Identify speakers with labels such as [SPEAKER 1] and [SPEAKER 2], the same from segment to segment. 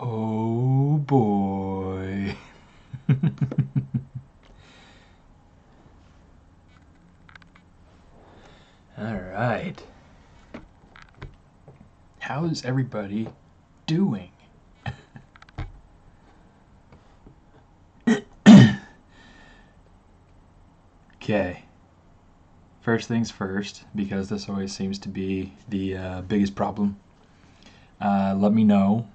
[SPEAKER 1] Oh boy. All right. How's everybody doing? Okay. First things first, because this always seems to be the biggest problem. Let me know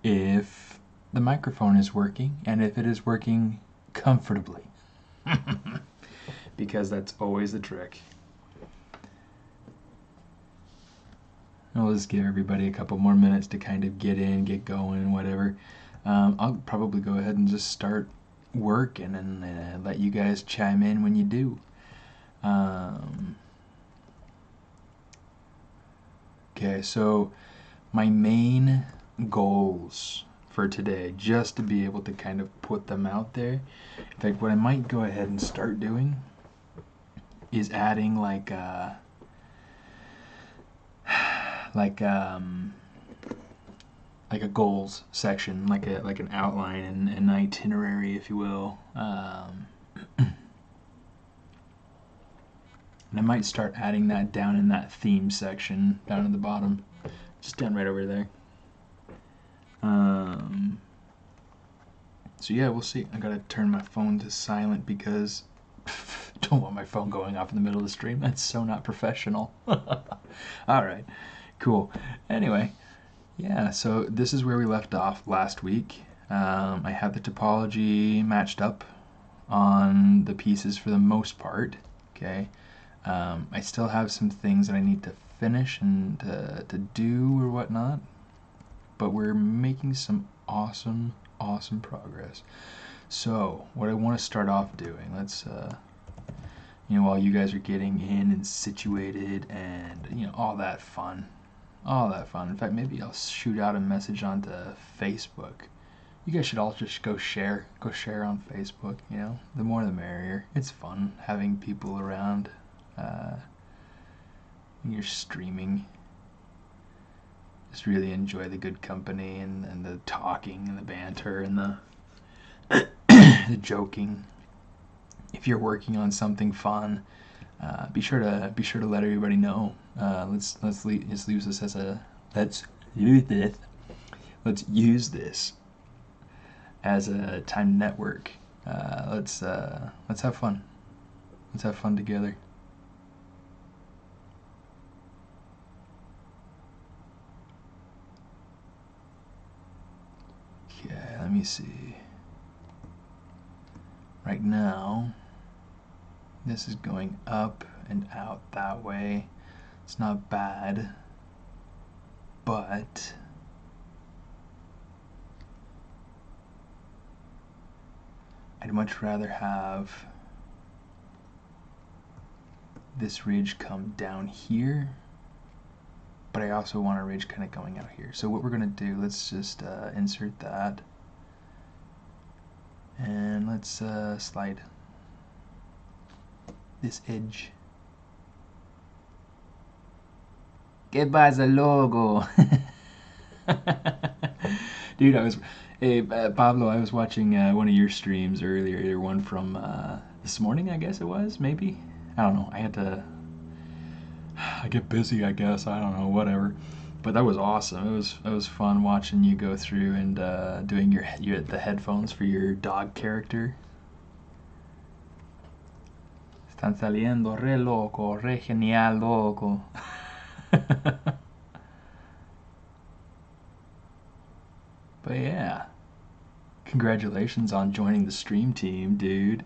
[SPEAKER 1] if the microphone is working and if it is working comfortably. Because that's always the trick. I'll just give everybody a couple more minutes to kind of get in, get going, whatever. I'll probably go ahead and just start working and let you guys chime in when you do. Okay, so my main goals for today, just to be able to kind of put them out there. In fact, what I might go ahead and start doing is adding like a goals section, like an outline and an itinerary, if you will. And I might start adding that down in that theme section down at the bottom, just down right over there. So yeah, we'll see. I gotta turn my phone to silent because don't want my phone going off in the middle of the stream. That's so not professional. All right, cool. Anyway, yeah, so this is where we left off last week. I have the topology matched up on the pieces for the most part. Okay, I still have some things that I need to finish and to do or whatnot, but we're making some awesome progress. So what I want to start off doing, let's while you guys are getting in and situated and all that fun. In fact, maybe I'll shoot out a message onto Facebook. You guys should all just go share on Facebook. The more the merrier. It's fun having people around when you're streaming. Just really enjoy the good company and the talking and the banter and the the joking. If you're working on something fun, be sure to let everybody know. Let's use this as a let's use this as a time network. Let's have fun. Let's have fun together. Okay, let me see. Right now, this is going up and out that way. It's not bad, but I'd much rather have this ridge come down here, but I also want a ridge kind of going out here. So what we're gonna do, let's just insert that, and let's slide this edge. ¿Qué pasa, logo? Dude, Pablo, I was watching one of your streams earlier, one from this morning, I guess it was, maybe? I don't know, I get busy, I guess, I don't know, whatever. But that was awesome. It was fun watching you go through and doing the headphones for your dog character. Están saliendo re loco, re genial loco. But yeah, congratulations on joining the stream team, dude.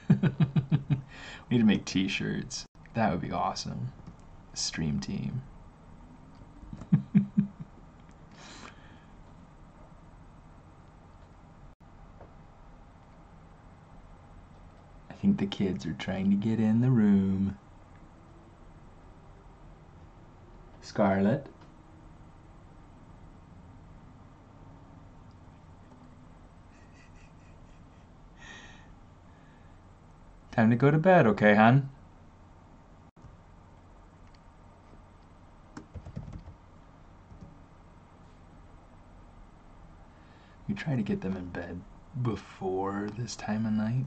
[SPEAKER 1] We need to make t-shirts. That would be awesome. Stream team. I think the kids are trying to get in the room. Scarlett? Time to go to bed, okay, hon? try to get them in bed before this time of night.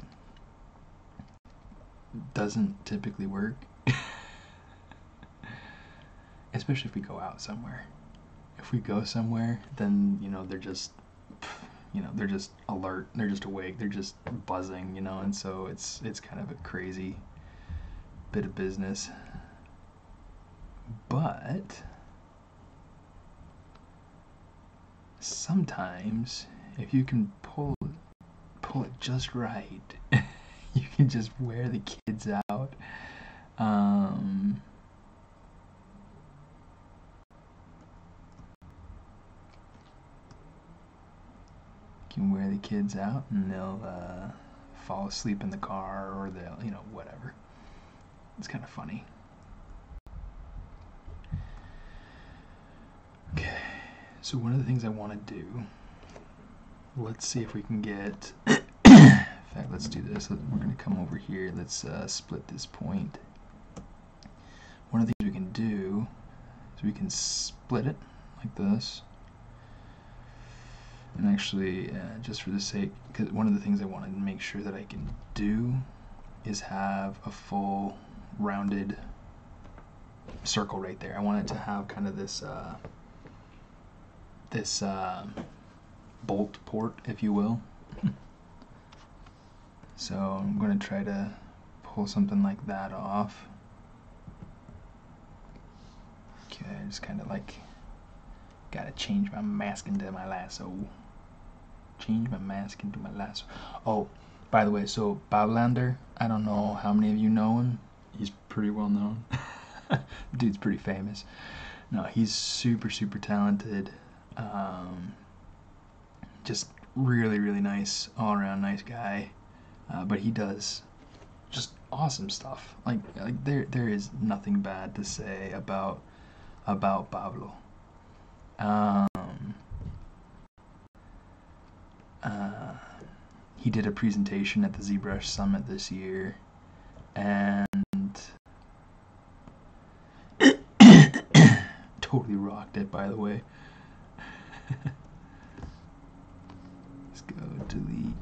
[SPEAKER 1] Doesn't typically work. Especially if we go out somewhere. If we go somewhere, then, you know, they're just alert, they're just awake, they're just buzzing, you know, and so it's kind of a crazy bit of business. But sometimes if you can pull it just right, you can just wear the kids out. Can wear the kids out and they'll fall asleep in the car, or they'll, you know, whatever. It's kind of funny. Okay, so one of the things I want to do, let's see if we can get, in fact, let's do this. We're going to come over here. Let's split this point. One of the things we can do is we can split it like this. And actually, just for the sake, because one of the things I wanted to make sure that I can do is have a full rounded circle right there. I want it to have kind of this bolt port, if you will. So I'm going to try to pull something like that off. Okay, I just kind of like gotta change my mask into my lasso. Change my mask into my lasso. Oh, by the way, so Bablander, I don't know how many of you know him. He's pretty well known. Dude's pretty famous. No, he's super, super talented. Just really, really nice, all around nice guy. But he does just awesome stuff. Like there is nothing bad to say about Pablo. He did a presentation at the ZBrush Summit this year, and totally rocked it, by the way. Let's go delete.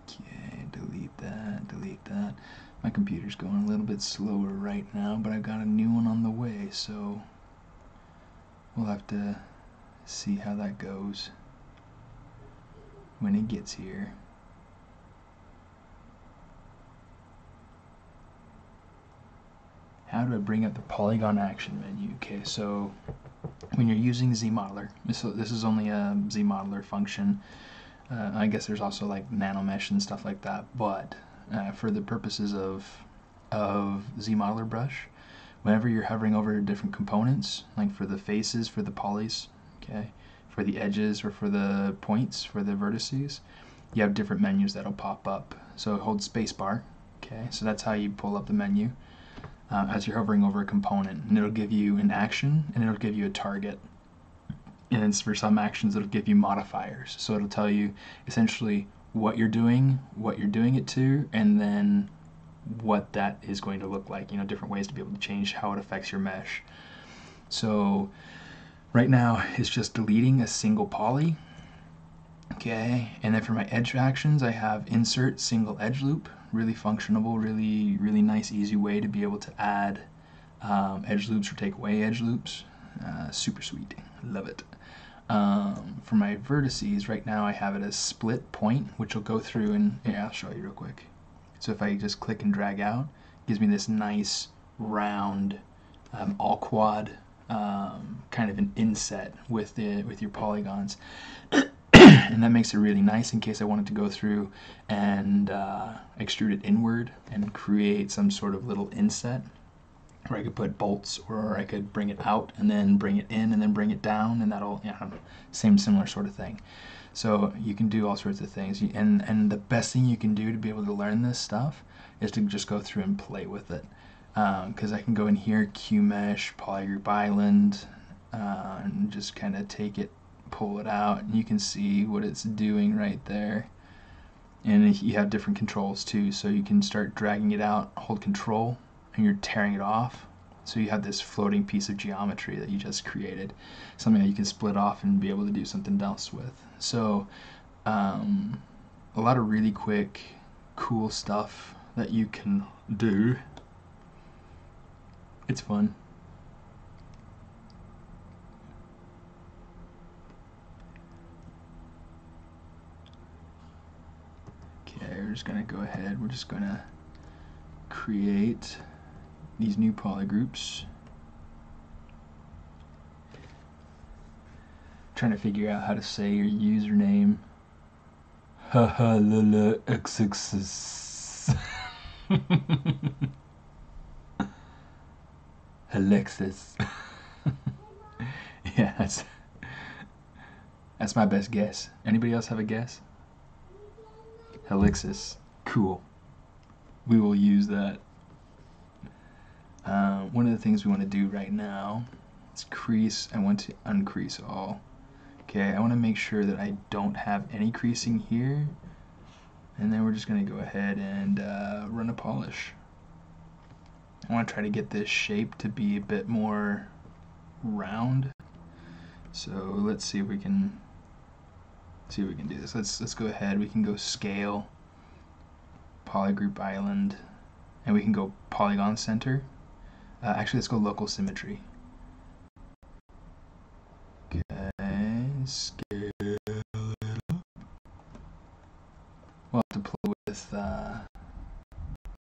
[SPEAKER 1] Okay, delete that. My computer's going a little bit slower right now, but I got a new one on the way, so we'll have to see how that goes when it gets here. How do I bring up the polygon action menu? Okay, so when you're using ZModeler, so this is only a ZModeler function. I guess there's also like nanomesh and stuff like that, but for the purposes of ZModeler brush, whenever you're hovering over different components, like for the faces, for the polys, okay, for the edges, or for the points, for the vertices, you have different menus that'll pop up. So hold spacebar, okay, so that's how you pull up the menu as you're hovering over a component, and it'll give you an action and it'll give you a target. And it's for some actions it'll give you modifiers, so it'll tell you essentially what you're doing it to, and then what that is going to look like, you know, different ways to be able to change how it affects your mesh. So right now it's just deleting a single poly, okay, and then for my edge actions I have insert single edge loop. Really functional, really nice, easy way to be able to add edge loops or take away edge loops. Super sweet, love it. For my vertices, right now I have it as split point, which will go through and, yeah, I'll show you real quick. So if I just click and drag out, it gives me this nice round all quad kind of an inset with your polygons. And that makes it really nice in case I wanted to go through and extrude it inward and create some sort of little inset, or I could put bolts, or I could bring it out and then bring it in and then bring it down, and that'll, you know, similar sort of thing. So you can do all sorts of things, and the best thing you can do to be able to learn this stuff is to just go through and play with it, because I can go in here, QMesh, Polygroup Island, and just kind of take it, pull it out, and you can see what it's doing right there. And you have different controls too, so you can start dragging it out, hold control, and you're tearing it off. So you have this floating piece of geometry that you just created, something that you can split off and be able to do something else with. So a lot of really quick, cool stuff that you can do. It's fun. Okay, we're just gonna go ahead. We're just gonna create these new polygroups. Trying to figure out how to say your username. Haha lala xxx. Alexis. Yeah, that's my best guess. Anybody else have a guess? Alexis. Cool. We will use that. One of the things we want to do right now is crease. I want to uncrease all. Okay, I want to make sure that I don't have any creasing here. And then we're just going to go ahead and run a polish. I want to try to get this shape to be a bit more round. So let's see if we can do this. Let's go ahead. We can go scale, polygroup island, and we can go polygon center. Actually, let's go local symmetry. Okay, scale it up. We'll have to play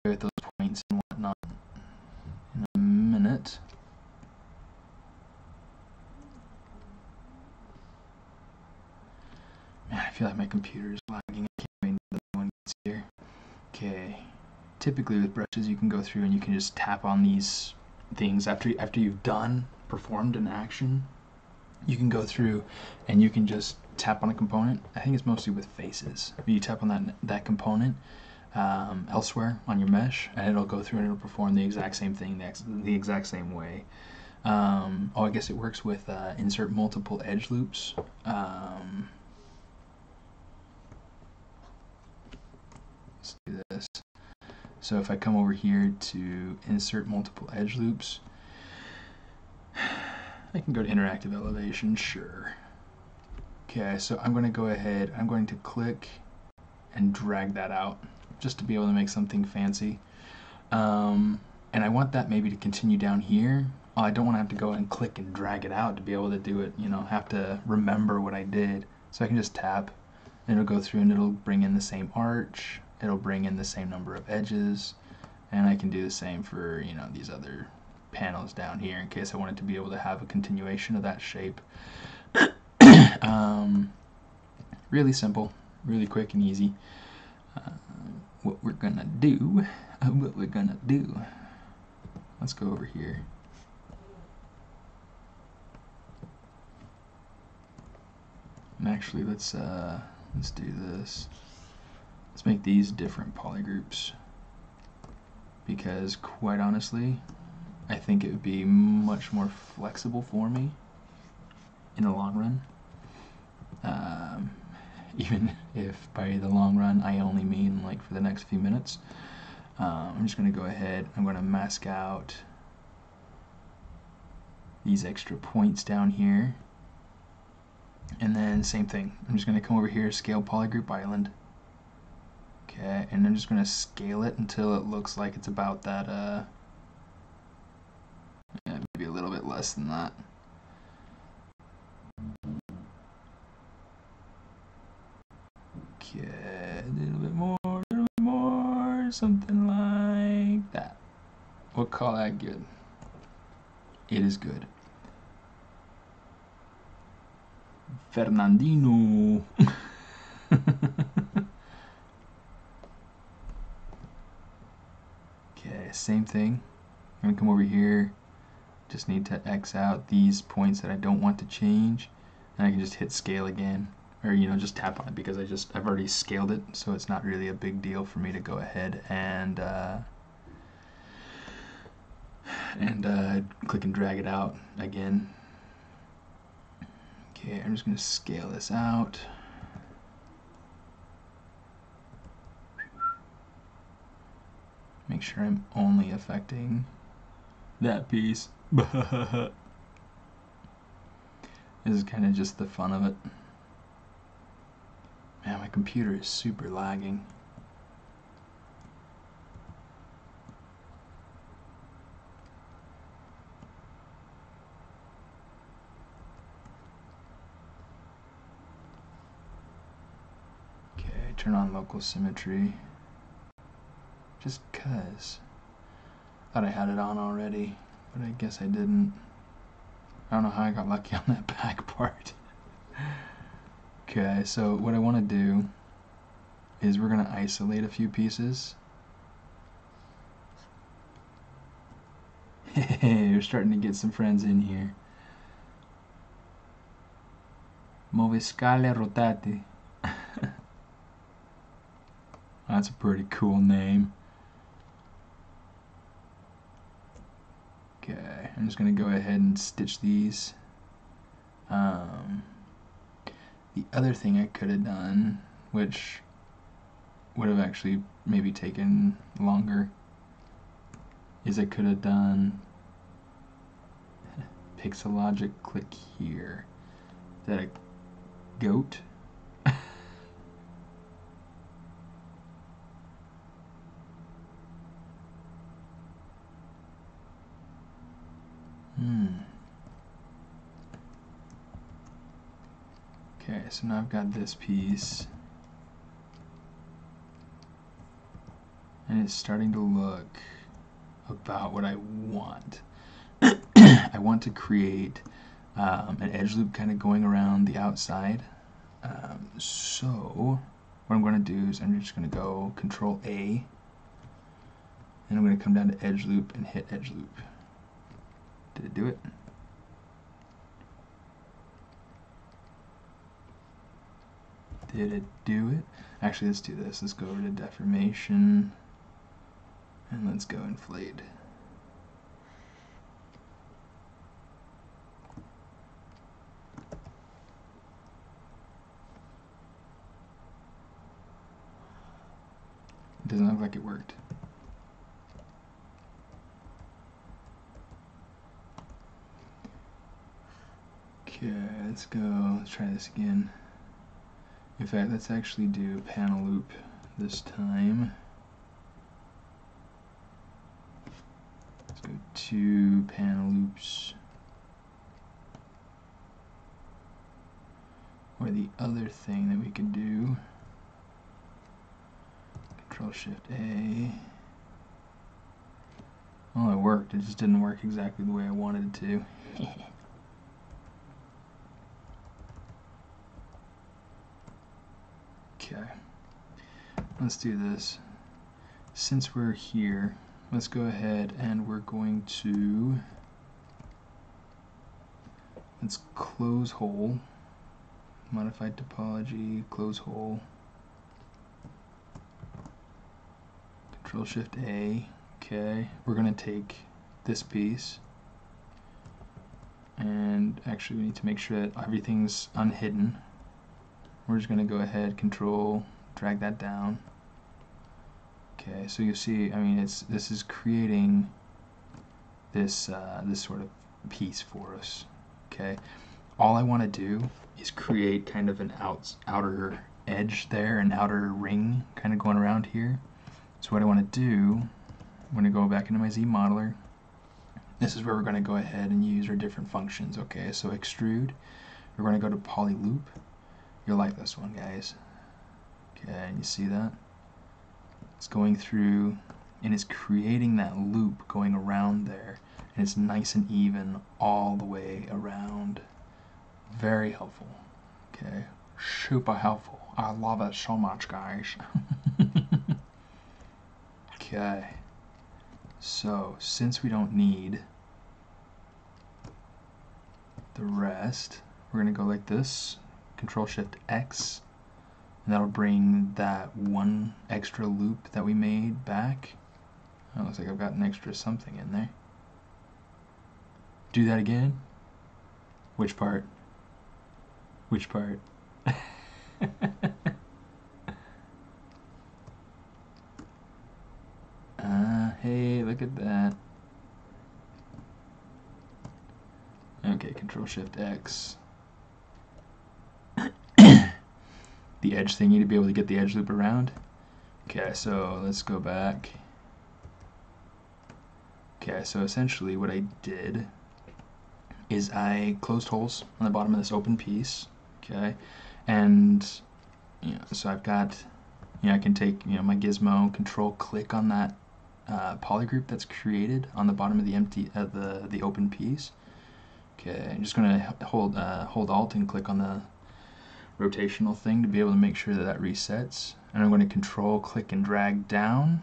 [SPEAKER 1] with those points and whatnot in a minute. Man, I feel like my computer is lagging. I can't wait until the one gets here. Okay. Typically with brushes, you can go through and you can just tap on these things after you've performed an action. You can go through and you can just tap on a component. I think it's mostly with faces. You tap on that component elsewhere on your mesh, and it'll go through and it'll perform the exact same thing the exact same way. Oh, I guess it works with insert multiple edge loops. Let's do this. So if I come over here to insert multiple edge loops, I can go to interactive elevation, sure. Okay, so I'm going to go ahead, I'm going to click and drag that out just to be able to make something fancy. And I want that maybe to continue down here. I don't want to have to go and click and drag it out to be able to do it, you know, have to remember what I did. So I can just tap, and it'll go through and it'll bring in the same arch, it'll bring in the same number of edges, and I can do the same for, you know, these other panels down here in case I wanted to be able to have a continuation of that shape. Really simple, really quick and easy. What we're gonna do, let's go over here. And actually, let's do this. Let's make these different polygroups, because quite honestly, I think it would be much more flexible for me in the long run. Even if by the long run I only mean like for the next few minutes. I'm just going to go ahead, I'm going to mask out these extra points down here, and then same thing, I'm just going to come over here, scale polygroup island. Okay, and I'm just going to scale it until it looks like it's about that, yeah, maybe a little bit less than that. Okay, a little bit more, something like that. We'll call that good. It is good. Fernandino. Okay, same thing. I'm gonna come over here. Just need to X out these points that I don't want to change, and I can just hit scale again, or you know, just tap on it because I've already scaled it, so it's not really a big deal for me to go ahead and click and drag it out again. Okay, I'm just gonna scale this out. Make sure I'm only affecting that piece. This is kind of just the fun of it. Man, my computer is super lagging. Okay, turn on local symmetry. Just cause. Thought I had it on already, but I guess I didn't. I don't know how I got lucky on that back part. Okay, so what I want to do is we're going to isolate a few pieces. Hey, we're starting to get some friends in here. Moviscale rotate. That's a pretty cool name. Okay, I'm just going to go ahead and stitch these. The other thing I could have done, which would have actually maybe taken longer, is I could have done Pixelogic click here. Is that a goat? Okay, so now I've got this piece. And it's starting to look about what I want. I want to create an edge loop kind of going around the outside. So what I'm going to do is I'm just going to go Control A, and I'm going to come down to edge loop and hit edge loop. Did it do it? Did it do it? Actually, let's do this. Let's go over to deformation, and let's go inflate. It doesn't look like it worked. Okay, let's go. Let's try this again. In fact, let's actually do panel loop this time. Let's go to panel loops. Or the other thing that we could do, Control Shift A. Well, it worked. It just didn't work exactly the way I wanted it to. Okay, let's do this. Since we're here, let's go ahead and we're going to, let's close hole, modified topology, close hole, Control Shift A. Okay, we're going to take this piece, and actually we need to make sure that everything's unhidden. We're just going to go ahead, Control, drag that down. Okay, so you see, I mean, this is creating this this sort of piece for us. Okay, all I want to do is create kind of an outer edge there, an outer ring kind of going around here. So what I want to do, I'm going to go back into my Z modeler. This is where we're going to go ahead and use our different functions. Okay, so extrude, we're going to go to poly loop. You'll like this one, guys. Okay, and you see that? It's going through and it's creating that loop going around there, and it's nice and even all the way around. Very helpful. Okay, super helpful. I love it so much, guys. Okay, so since we don't need the rest, we're going to go like this, Control Shift X, and that'll bring that one extra loop that we made back. Oh, looks like I've got an extra something in there. Do that again? Which part? Which part? at that. Okay, Control Shift X. The edge thingy to be able to get the edge loop around. Okay, so let's go back. Okay, so essentially what I did is I closed holes on the bottom of this open piece. Okay, and so I've got, I can take my gizmo, control click on that polygroup that's created on the bottom of the open piece. Okay, I'm just gonna hold Alt and click on the rotational thing to be able to make sure that that resets, and I'm going to control click and drag down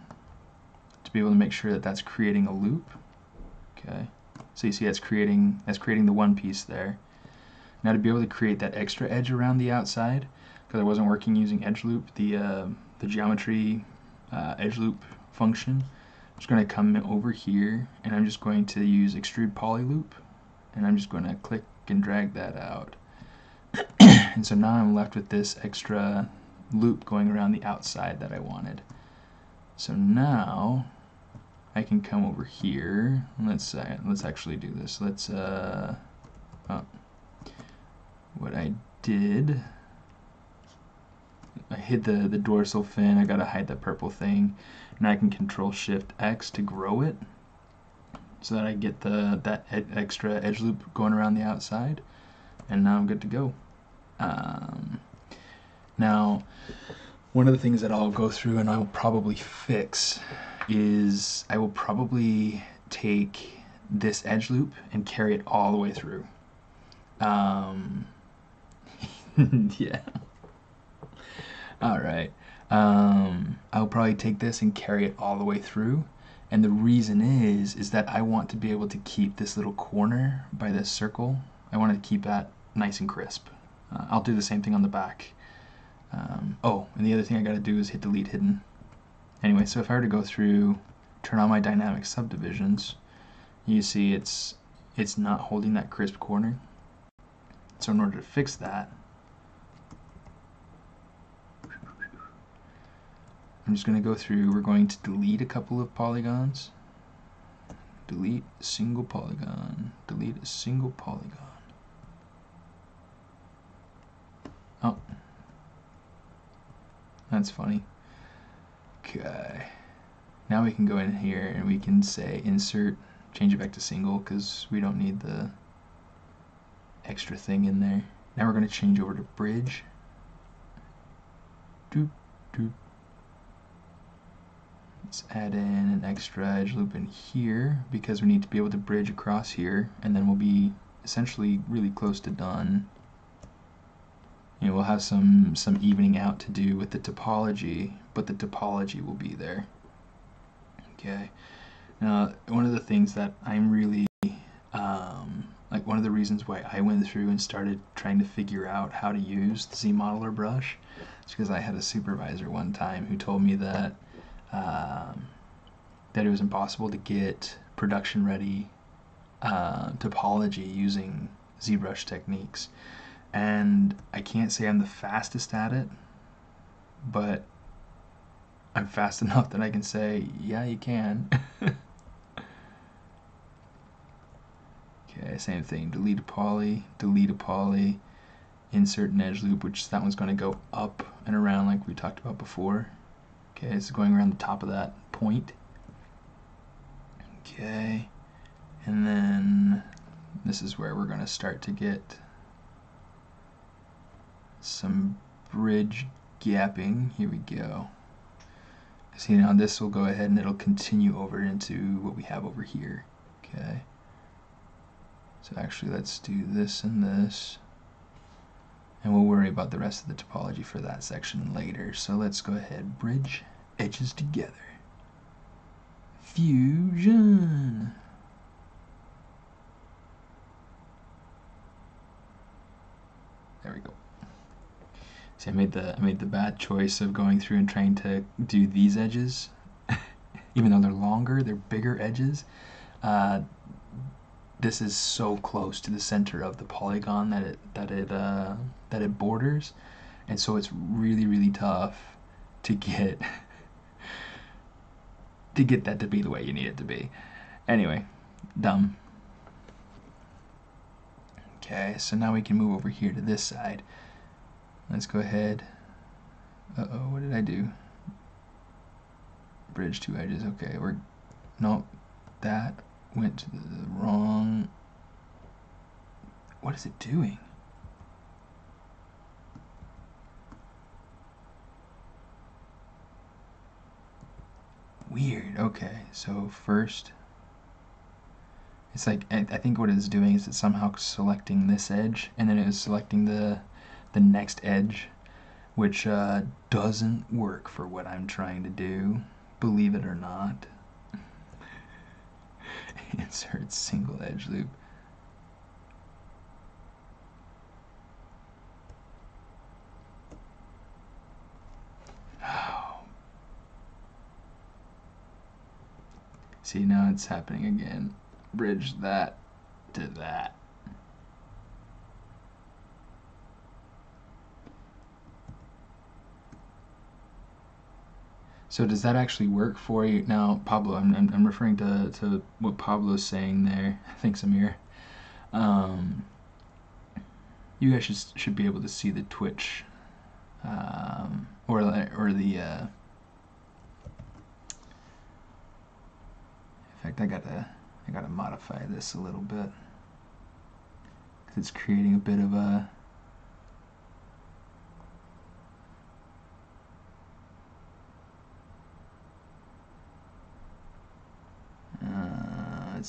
[SPEAKER 1] to be able to make sure that that's creating a loop. Okay, so you see that's creating the one piece there. Now to be able to create that extra edge around the outside, because I wasn't working using edge loop, the geometry edge loop function, I'm just going to come over here and I'm just going to use extrude poly loop, and I'm just going to click and drag that out. And so now I'm left with this extra loop going around the outside that I wanted. So now I can come over here. Let's actually do this. Let's what I did, I hid the dorsal fin. I gotta hide the purple thing. Now I can Control Shift X to grow it so that I get that extra edge loop going around the outside, and now I'm good to go. Now, one of the things that I'll go through and I will probably fix is I will probably take this edge loop and carry it all the way through. Yeah. Alright. I'll probably take this and carry it all the way through. And the reason is that I want to be able to keep this little corner by this circle. I want to keep that nice and crisp. I'll do the same thing on the back. Oh, and the other thing I gotta do is hit delete hidden. Anyway, so if I were to go through, turn on my dynamic subdivisions, you see it's not holding that crisp corner. So in order to fix that, I'm just going to go through, we're going to delete a couple of polygons. Delete a single polygon. Delete a single polygon. Oh. That's funny. Okay. Now we can go in here and we can say insert, change it back to single because we don't need the extra thing in there. Now we're going to change over to bridge. Doop, doop. Let's add in an extra edge loop in here because we need to be able to bridge across here, and then we'll be essentially really close to done. We'll have some evening out to do with the topology, but the topology will be there. Okay. Now, one of the things that I'm really like, one of the reasons why I went through and started trying to figure out how to use the Z-Modeler brush is because I had a supervisor one time who told me that that it was impossible to get production ready topology using ZBrush techniques. And I can't say I'm the fastest at it, but I'm fast enough that I can say, yeah, you can. Okay, same thing, delete a poly, insert an edge loop, which that one's going to go up and around like we talked about before. Okay, it's going around the top of that point. Okay, and then this is where we're going to start to get some bridge gapping. Here we go. See, now this will go ahead and it'll continue over into what we have over here. Okay, so actually let's do this and this, and we'll worry about the rest of the topology for that section later. So let's go ahead, bridge edges together. Fusion. There we go. See, I made the bad choice of going through and trying to do these edges, even though they're longer, they're bigger edges. This is so close to the center of the polygon that it borders, and so it's really tough to get to get that to be the way you need it to be. Anyway, dumb. Okay, so now we can move over here to this side. Let's go ahead. Uh-oh, what did I do? Bridge two edges. Okay, nope, that went to the wrong. What is it doing? Weird. Okay, so first, it's like I think what it's doing is it's somehow selecting this edge, and then it was selecting the next edge, which doesn't work for what I'm trying to do, believe it or not. Insert single edge loop. Oh. See, now it's happening again. Bridge that to that. So does that actually work for you? Now, Pablo, I'm referring to what Pablo's saying there. Thanks, Amir. You guys should be able to see the Twitch, or the. In fact, I gotta modify this a little bit because it's creating a bit of a.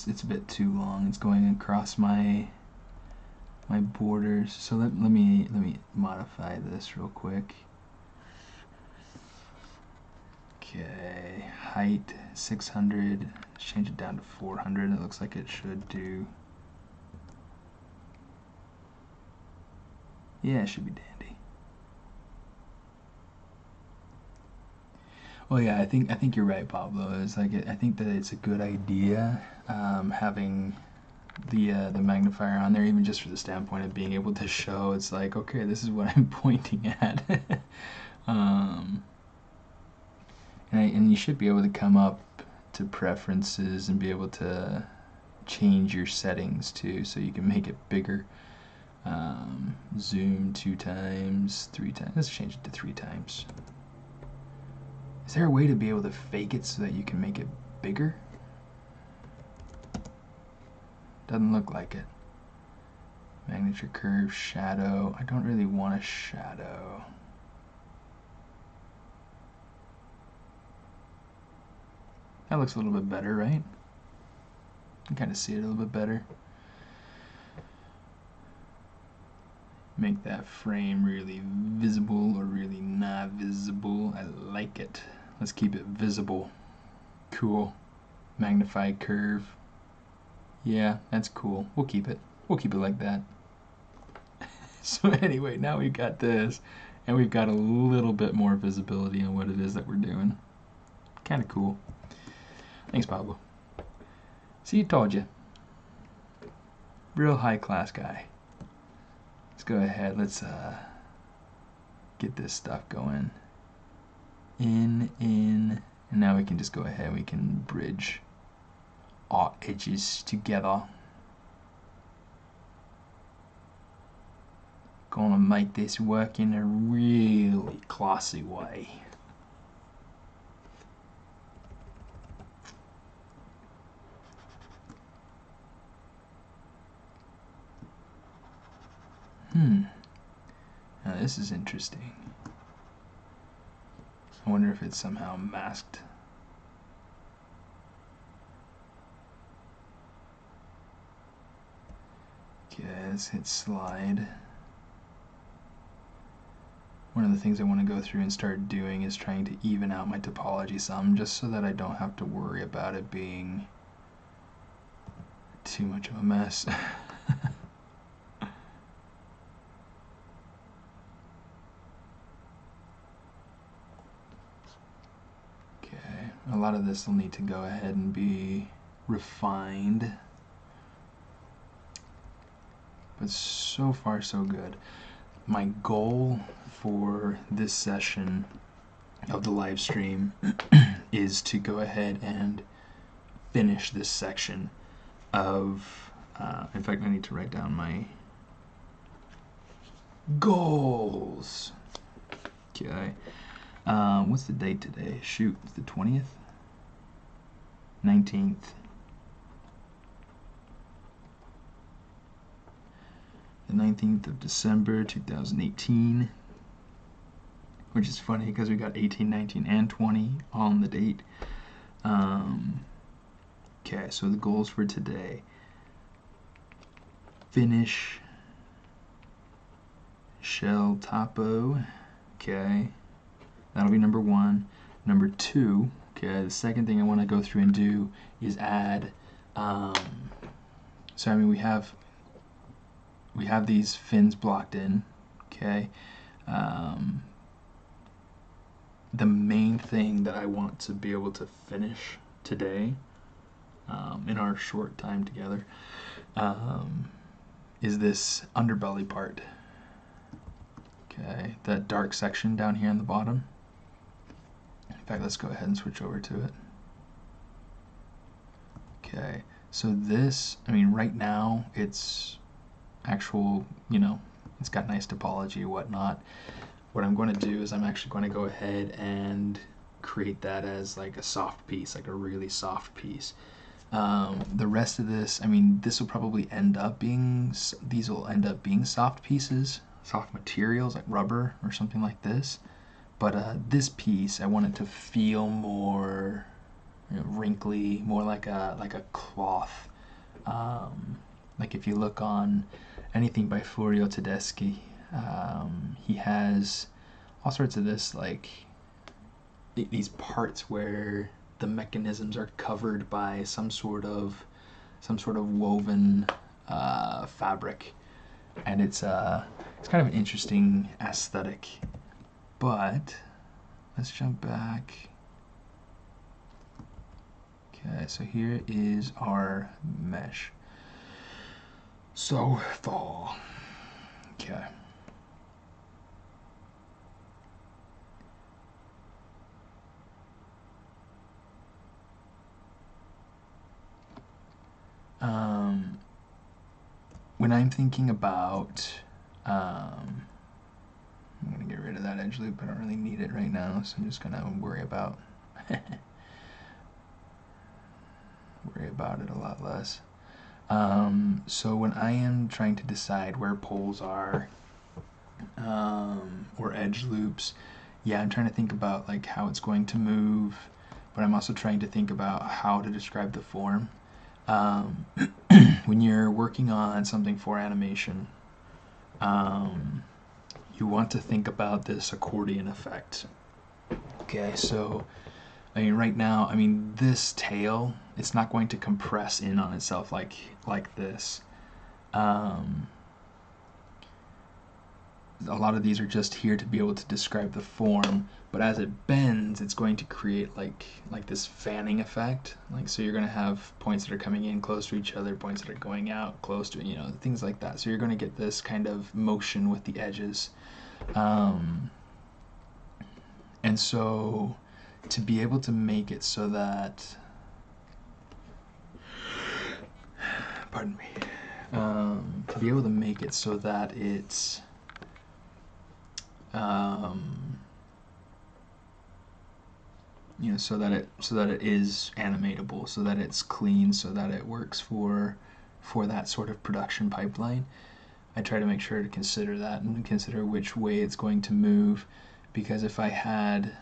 [SPEAKER 1] It's a bit too long. It's going across my borders. So let me modify this real quick. Okay, height 600. Let's change it down to 400. It looks like it should do. Yeah, it should be dandy. Well, yeah, I think you're right, Pablo. It's like I think that it's a good idea having the magnifier on there, even just for the standpoint of being able to show. It's like, okay, this is what I'm pointing at. And you should be able to come up to preferences and be able to change your settings too, so you can make it bigger. Zoom 2 times, 3 times. Let's change it to 3 times. Is there a way to be able to fake it so that you can make it bigger? Doesn't look like it. Magnitude curve, shadow. I don't really want a shadow. That looks a little bit better, right? You can kind of see it a little bit better. Make that frame really visible or really not visible. I like it. Let's keep it visible. Cool. Magnified curve. Yeah, that's cool. We'll keep it. We'll keep it like that. So anyway, now we've got this, and we've got a little bit more visibility on what it is that we're doing. Kind of cool. Thanks, Pablo. See, told you. Real high class guy. Let's go ahead. Let's get this stuff going. In, and now we can just go ahead. We can bridge all edges together. Gonna make this work in a really classy way. Now this is interesting. I wonder if it's somehow masked. Okay, let's hit slide. One of the things I want to go through and start doing is trying to even out my topology some, just so that I don't have to worry about it being too much of a mess. Okay, a lot of this will need to go ahead and be refined, but so far so good. My goal for this session of the live stream is to go ahead and finish this section of, in fact, I need to write down my goals. Okay. What's the date today? Shoot, it's the 20th? 19th. The 19th of December 2018, which is funny because we got 18, 19, and 20 on the date. Okay, so the goals for today: finish shell topo. Okay, that'll be number 1. Number 2, okay, the second thing I want to go through and do is add, so I mean we have these fins blocked in, okay. The main thing that I want to be able to finish today, in our short time together, is this underbelly part. Okay, that dark section down here in the bottom. In fact, let's go ahead and switch over to it. Okay, so this, I mean, right now it's actual, you know, it's got nice topology and whatnot. What I'm going to do is I'm actually going to go ahead and create that as like a soft piece, like a really soft piece. The rest of this, I mean, this will probably end up being, these will end up being soft pieces, soft materials like rubber or something like this. But this piece, I want it to feel more, you know, wrinkly, more like a cloth. Like if you look on anything by Furio Tedeschi, he has all sorts of this, like these parts where the mechanisms are covered by some sort of woven fabric, and it's kind of an interesting aesthetic. But let's jump back. Okay, so here is our mesh so far. Okay. When I'm thinking about, I'm going to get rid of that edge loop. I don't really need it right now, so I'm just going to worry about it a lot less. So when I am trying to decide where poles are, or edge loops, yeah, I'm trying to think about like how it's going to move, but I'm also trying to think about how to describe the form. When you're working on something for animation, you want to think about this accordion effect. Okay, so I mean right now, I mean this tail, it's not going to compress in on itself like this. A lot of these are just here to be able to describe the form, but as it bends, it's going to create like this fanning effect. Like, so you're going to have points that are coming in close to each other, points that are going out close to, you know, things like that. So you're going to get this kind of motion with the edges. And so to be able to make it so that, pardon me, to be able to make it so that it's you know, so that it is animatable, so that it's clean, so that it works for that sort of production pipeline. I try to make sure to consider that and consider which way it's going to move, because if I had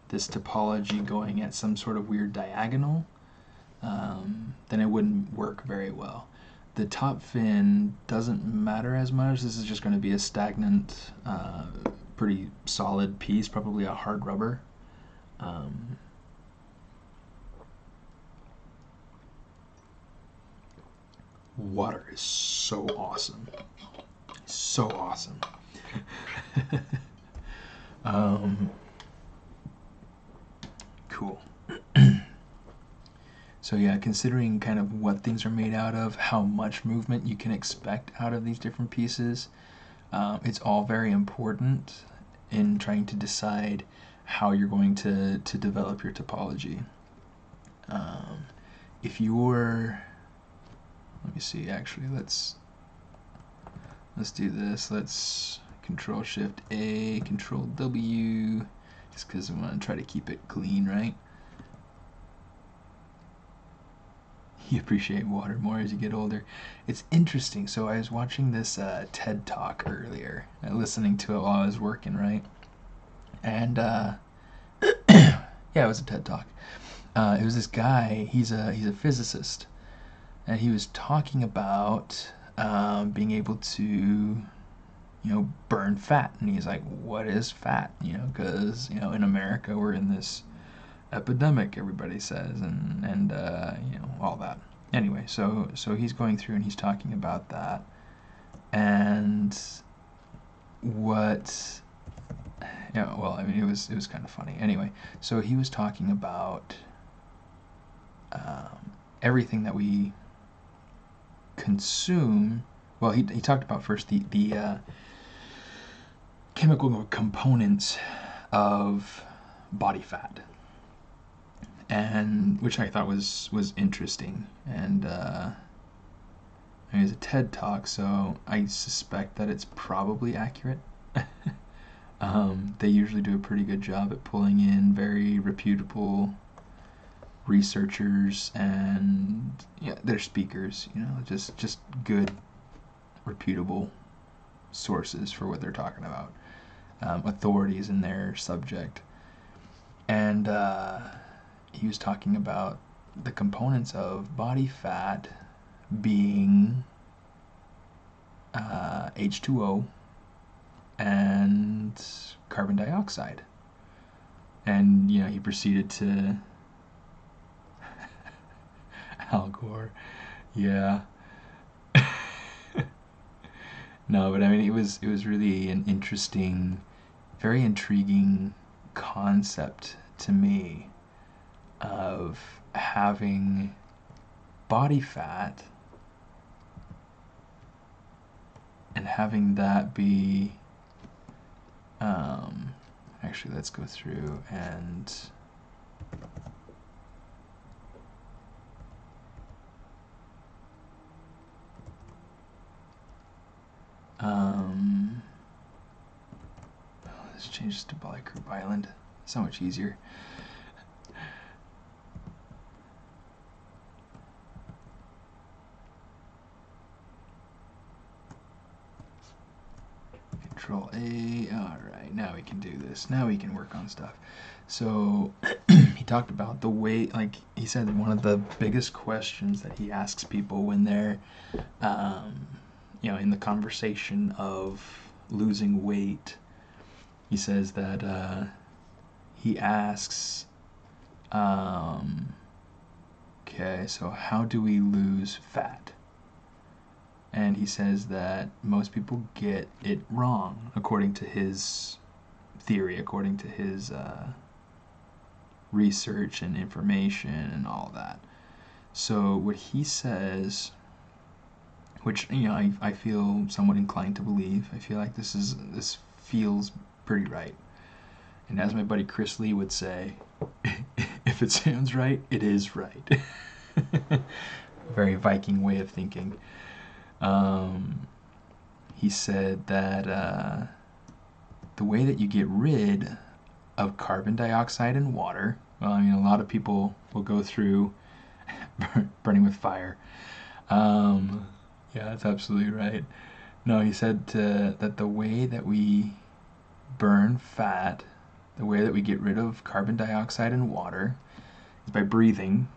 [SPEAKER 1] this topology going at some sort of weird diagonal, then it wouldn't work very well. The top fin doesn't matter as much. This is just going to be a stagnant, pretty solid piece, probably a hard rubber. Water is so awesome. So awesome. Cool. So yeah, considering kind of what things are made out of, how much movement you can expect out of these different pieces, it's all very important in trying to decide how you're going to develop your topology. If you're, let me see, actually, let's do this. Let's Control Shift A, Control W, just because I want to try to keep it clean, right? You appreciate water more as you get older. It's interesting. So I was watching this TED Talk earlier, listening to it while I was working, right? And yeah, it was a TED Talk. It was this guy. He's a physicist, and he was talking about being able to, burn fat. And he's like, "What is fat?" Because in America we're in this epidemic, everybody says, and all that. Anyway, so he's going through and he's talking about that, and what. Yeah, well, I mean, it was kind of funny. Anyway, so he was talking about everything that we consume. Well, he talked about first the chemical components of body fat, and which I thought was interesting. And I mean, it's a TED Talk, so I suspect that it's probably accurate. They usually do a pretty good job at pulling in very reputable researchers, and they're speakers, just good, reputable sources for what they're talking about, authorities in their subject. And he was talking about the components of body fat being H2O and carbon dioxide. And he proceeded to Al Gore. Yeah. No, but I mean, it was really an interesting, very intriguing concept to me of having body fat and having that be actually, let's go through and let's change this to Polycoup Island. So much easier. Control A. Alright, now we can do this. Now we can work on stuff. So he talked about the way, like he said, one of the biggest questions that he asks people when they're in the conversation of losing weight, he says that he asks, okay, so how do we lose fat? And he says that most people get it wrong, according to his theory, according to his research and information and all that. So what he says, which I feel somewhat inclined to believe, I feel like this feels pretty right. And as my buddy Chris Lee would say, if it sounds right, it is right. Very Viking way of thinking. He said that the way that you get rid of carbon dioxide and water, well, I mean, a lot of people will go through burning with fire. Yeah, that's absolutely right. No, he said that the way that we burn fat, the way that we get rid of carbon dioxide and water, is by breathing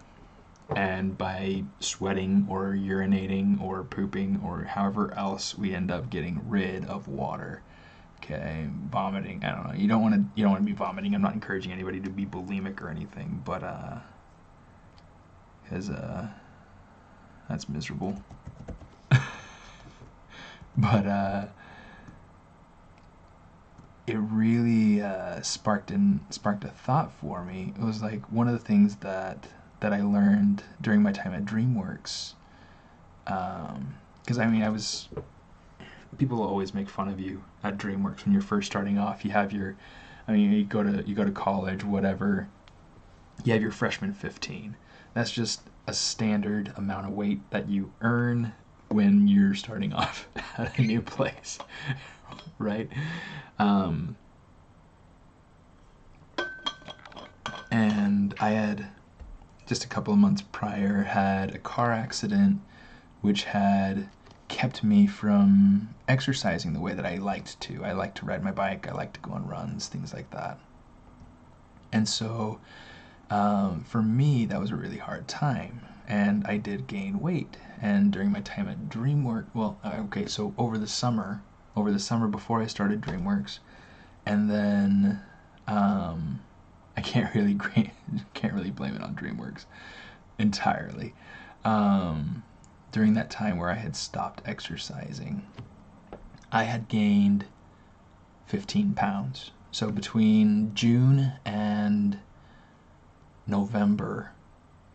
[SPEAKER 1] and by sweating or urinating or pooping or however else we end up getting rid of water. Okay, vomiting. I don't know. You don't want to be vomiting. I'm not encouraging anybody to be bulimic or anything, but because that's miserable. But it really sparked a thought for me. It was like one of the things that I learned during my time at DreamWorks. Because I mean, people always make fun of you at DreamWorks when you're first starting off. You have your I mean, you go to college, whatever. You have your freshman 15. That's just a standard amount of weight that you earn when you're starting off at a new place, right? Um, and I had just a couple of months prior had a car accident which had kept me from exercising the way that I liked to. I like to ride my bike, I like to go on runs, things like that. And so for me, that was a really hard time, and I did gain weight. And during my time at DreamWorks, well, okay, so over the summer before I started DreamWorks, and then I can't really blame it on DreamWorks entirely. During that time where I had stopped exercising, I had gained 15 pounds. So between June and November,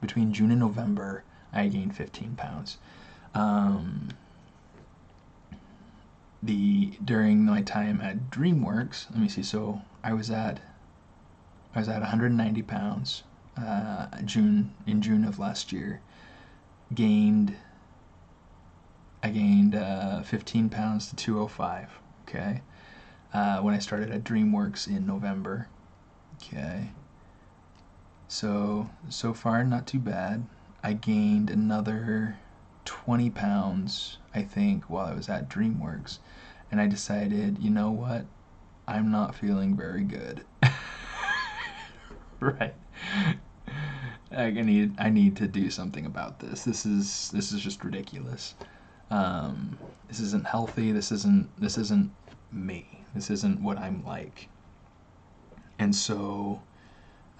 [SPEAKER 1] I gained 15 pounds. During my time at DreamWorks, let me see. So I was at 190 pounds. In June of last year. I gained 15 pounds to 205. Okay. When I started at DreamWorks in November. Okay. So far, not too bad. I gained another 20 pounds, I think, while I was at DreamWorks. And I decided, you know what? I'm not feeling very good. Right. I need to do something about this. This is just ridiculous. This isn't healthy. This isn't me. This isn't what I'm like. And so,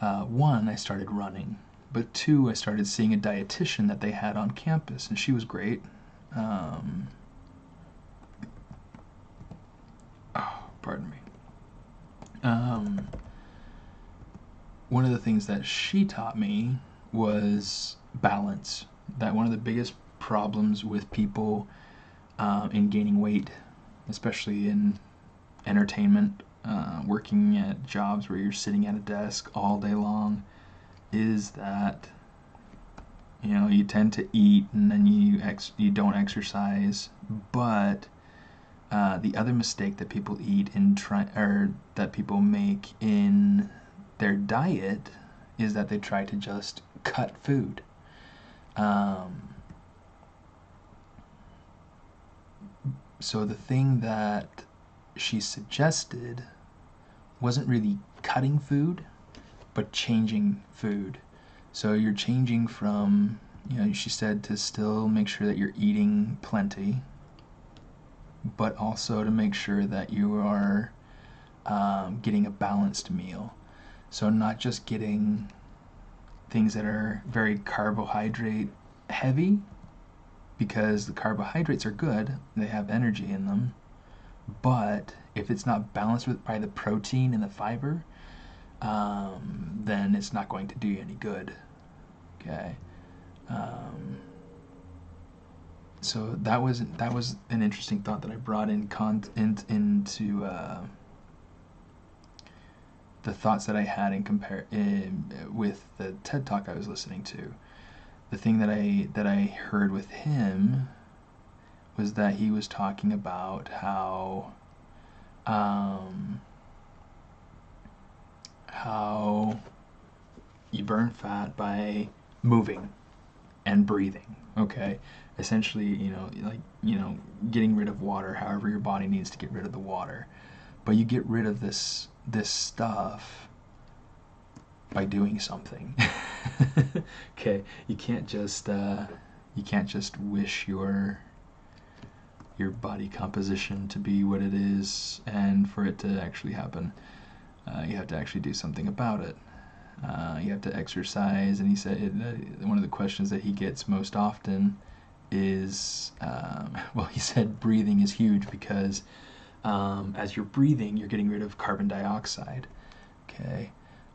[SPEAKER 1] one, I started running, but two, I started seeing a dietitian that they had on campus, and she was great. Pardon me. One of the things that she taught me was balance. That one of the biggest problems with people in gaining weight, especially in entertainment, working at jobs where you're sitting at a desk all day long, is that you tend to eat and then you don't exercise. But the other mistake that people that people make in their diet is that they try to just cut food. So the thing that she suggested wasn't really cutting food, but changing food. So you're changing from, she said to still make sure that you're eating plenty, but also to make sure that you are getting a balanced meal. So not just getting things that are very carbohydrate heavy, because the carbohydrates are good, they have energy in them, but if it's not balanced by the protein and the fiber, then it's not going to do you any good. Okay. So that was an interesting thought that I brought into the thoughts that I had with the TED Talk I was listening to. The thing that I heard with him was that he was talking about how you burn fat by moving and breathing. Okay, essentially, getting rid of water. However, your body needs to get rid of the water, but you get rid of this stuff by doing something. Okay, you can't just wish your body composition to be what it is and for it to actually happen. You have to actually do something about it. You have to exercise, and he said one of the questions that he gets most often is, he said breathing is huge because as you're breathing, you're getting rid of carbon dioxide. Okay.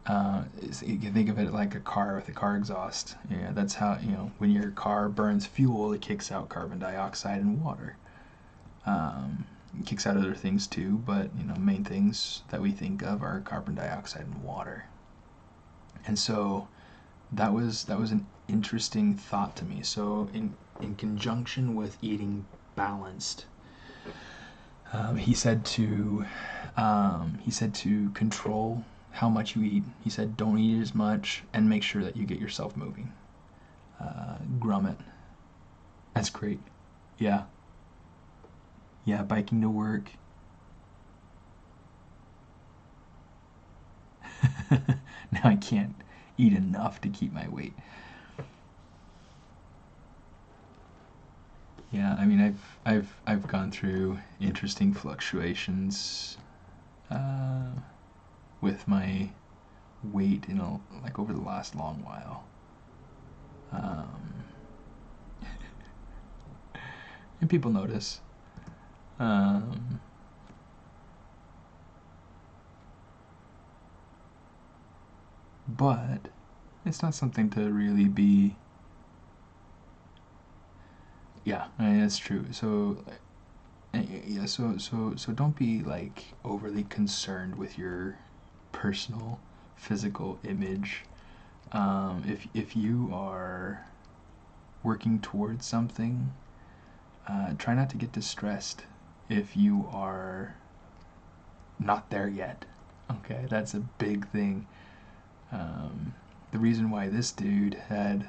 [SPEAKER 1] You can think of it like a car with a car exhaust. Yeah, that's how, when your car burns fuel, it kicks out carbon dioxide and water. kicks out other things too, but main things that we think of are carbon dioxide and water. And so that was an interesting thought to me. So in conjunction with eating balanced, he said to control how much you eat. He said don't eat as much and make sure that you get yourself moving. Grummet. That's great. Yeah. Yeah, biking to work. Now I can't eat enough to keep my weight. Yeah, I mean, I've gone through interesting fluctuations with my weight, like over the last long while. And people notice. But it's not something to really be. Yeah, I mean, that's true. So yeah, so don't be like overly concerned with your personal physical image. If you are working towards something, try not to get distressed if you are not there yet. Okay, that's a big thing. The reason why this dude had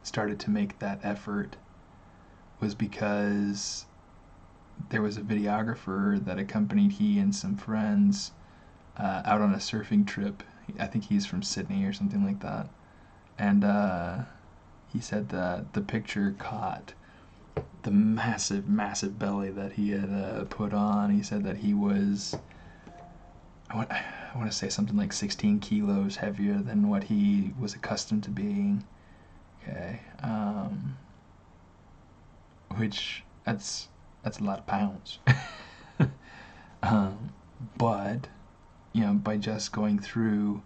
[SPEAKER 1] started to make that effort was because there was a videographer that accompanied he and some friends out on a surfing trip. I think he's from Sydney or something like that. And he said that the picture caught the massive belly that he had put on. He said that he was, I want to say something like 16 kilos heavier than what he was accustomed to being. Okay. Which, that's a lot of pounds. But, by just going through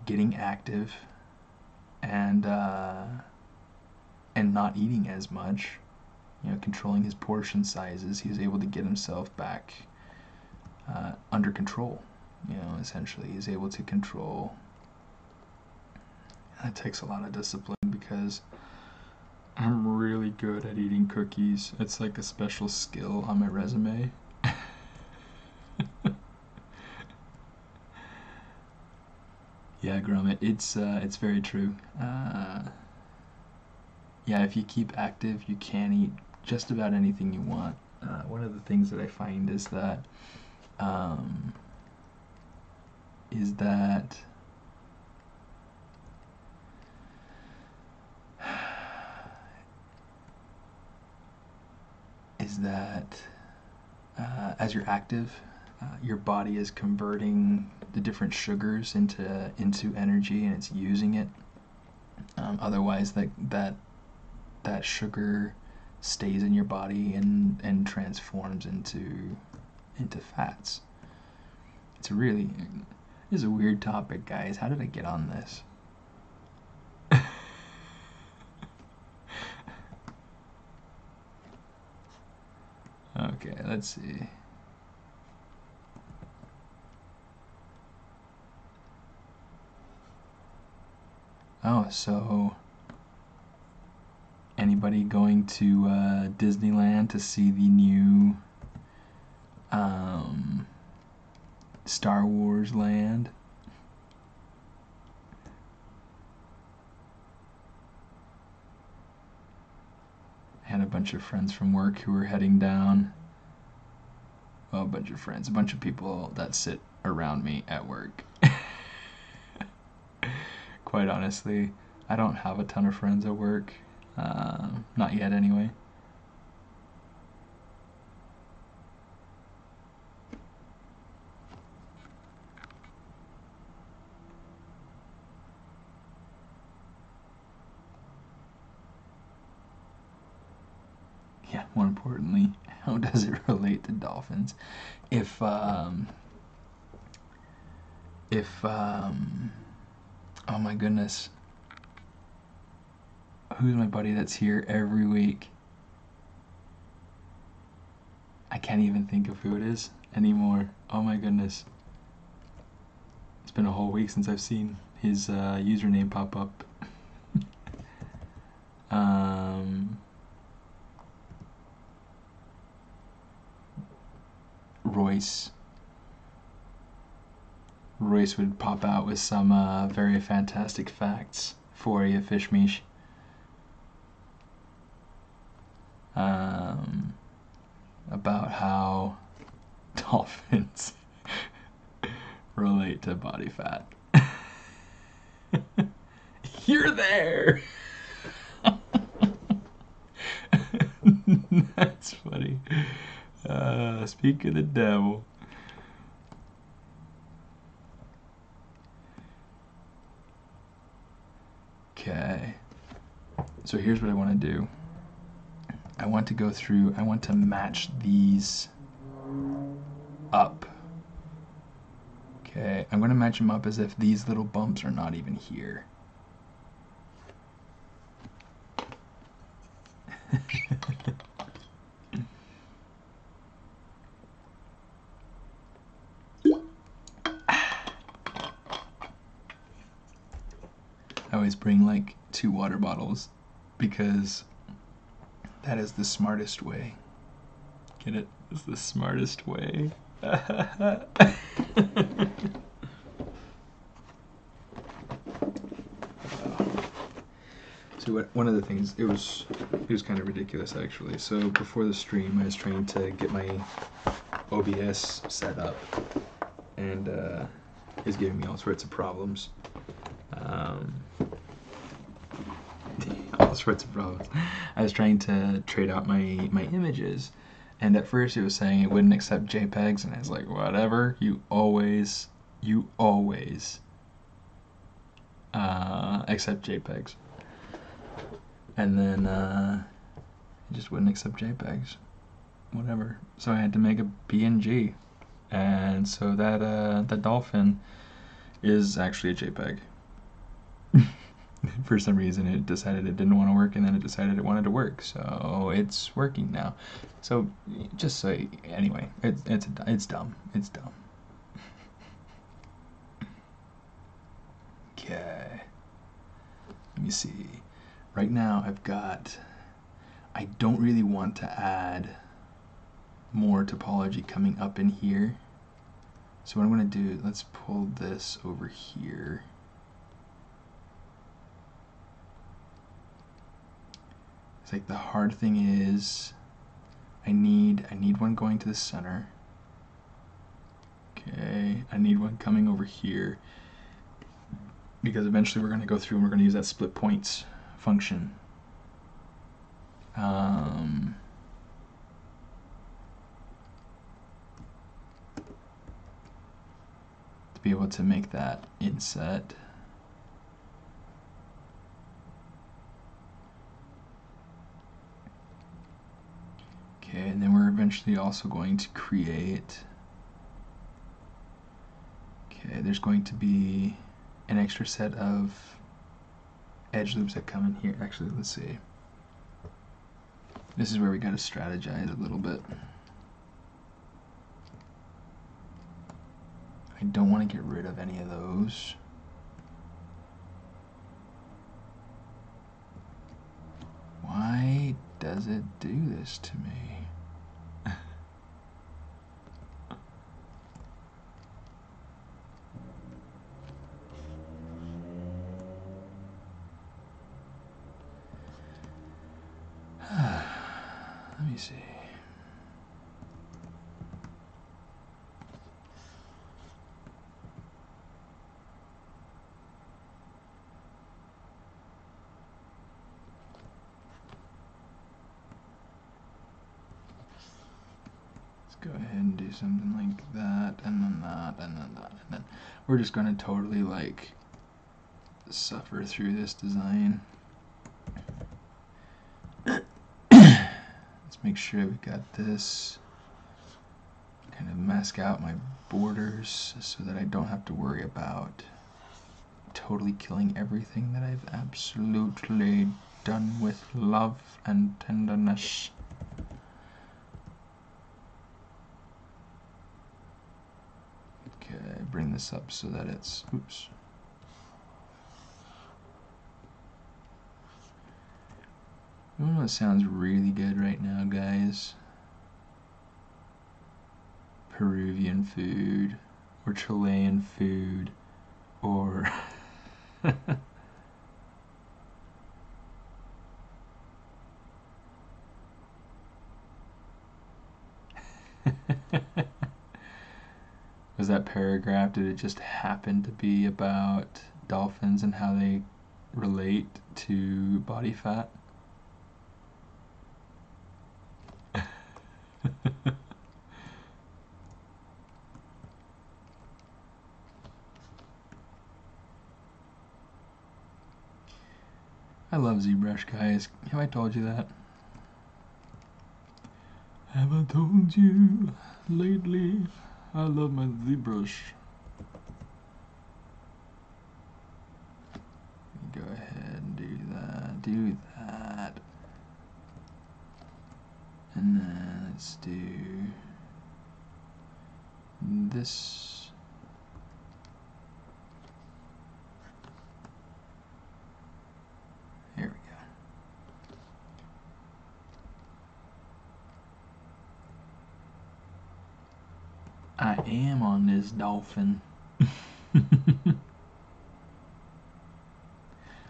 [SPEAKER 1] getting active and not eating as much, controlling his portion sizes, he was able to get himself back under control. Essentially, he's able to control. That takes a lot of discipline because I'm really good at eating cookies. It's like a special skill on my resume. Yeah, Gromit, it's very true. Yeah, if you keep active, you can eat just about anything you want. One of the things that I find um, is that as you're active, your body is converting the different sugars into energy, and it's using it. Otherwise, that sugar stays in your body and transforms into fats. This is a weird topic, guys. How did I get on this? Okay, let's see. Oh, so anybody going to Disneyland to see the new Star Wars land? I had a bunch of friends from work who were heading down. Well, a bunch of people that sit around me at work. Quite honestly, I don't have a ton of friends at work. Not yet, anyway. Yeah, more importantly, how does it relate to dolphins? If oh my goodness, who's my buddy that's here every week? I can't even think of who it is anymore. Oh my goodness. It's been a whole week since I've seen his username pop up. Royce. Royce would pop out with some very fantastic facts for you, Fishmeesh. About how dolphins relate to body fat. You're there! That's funny. Speak of the devil. Okay. So here's what I want to do. I want to go through, I want to match these up. Okay, I'm going to match them up as if these little bumps are not even here. I always bring like 2 water bottles because that is the smartest way. Get it? It's the smartest way. So one of the things, it was kind of ridiculous actually. So before the stream, I was trying to get my OBS set up, and it's giving me all sorts of problems. All sorts of problems. I was trying to trade out my images, and at first it was saying it wouldn't accept JPEGs, and I was like, whatever, you always accept JPEGs. And then it just wouldn't accept JPEGs. Whatever. So I had to make a PNG. And so that dolphin is actually a JPEG. For some reason it decided it didn't want to work, and then it decided it wanted to work. So it's working now. So just so anyway, it's dumb. It's dumb. Okay. Let me see. Right now I don't really want to add more topology coming up in here. So what I'm going to do, let's pull this over here. It's like the hard thing is I need one going to the center. Okay, I need one coming over here, because eventually we're going to go through and we're going to use that split points function. To be able to make that inset. Okay, and then we're eventually also going to create, okay, there's going to be an extra set of edge loops that come in here. Actually, let's see. This is where we got to strategize a little bit. I don't want to get rid of any of those. Why does it do this to me? Let me see. Let's go ahead and do something like that, and then that, and then that, and then we're just going to totally like suffer through this design. Let's make sure we got this. Kind of mask out my borders so that I don't have to worry about totally killing everything that I've absolutely done with love and tenderness. bring this up so that it's, oops. You know what sounds really good right now, guys? Peruvian food, or Chilean food, or was that paragraph, did it just happen to be about dolphins and how they relate to body fat? I love ZBrush, guys. Have I told you that? Have I told you lately I love my ZBrush? Go ahead and do that. And then let's do this. Here we go. I am on this dolphin.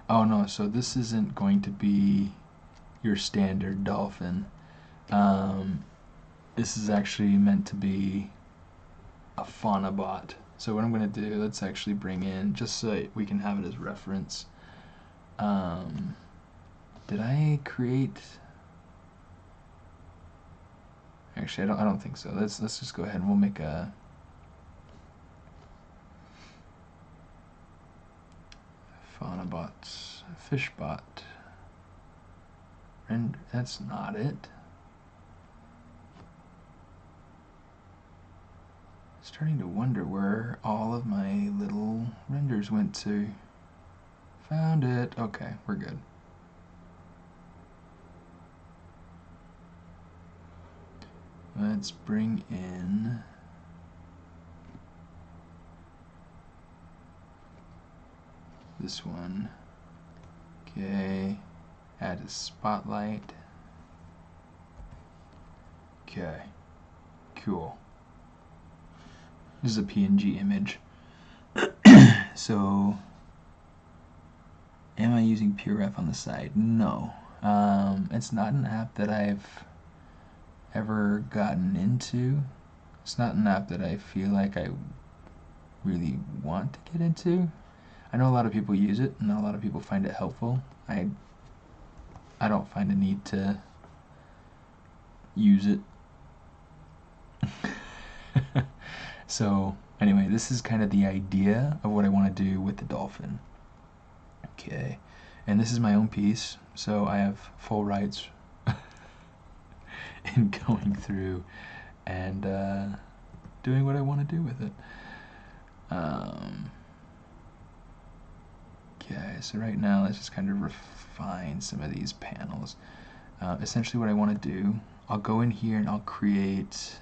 [SPEAKER 1] Oh no, so this isn't going to be your standard dolphin. This is actually meant to be a Faunabot. So what I'm going to do, let's actually bring in, just so we can have it as reference. Did I create? Actually, I don't think so. Let's just go ahead and we'll make a Faunabot, Fishbot. And that's not it. Starting to wonder where all of my little renders went to. Found it. Okay, we're good. Let's bring in this one. Okay, add a spotlight. Okay, cool. This is a PNG image. So, am I using PureRef on the side? No. It's not an app that I've ever gotten into. It's not an app that I feel like I really want to get into. I know a lot of people use it, and a lot of people find it helpful. I don't find a need to use it. So anyway, this is kind of the idea of what I want to do with the dolphin. Okay, and this is my own piece, so I have full rights in going through and doing what I want to do with it. Okay, so right now let's just kind of refine some of these panels. Essentially what I want to do, I'll go in here and I'll create,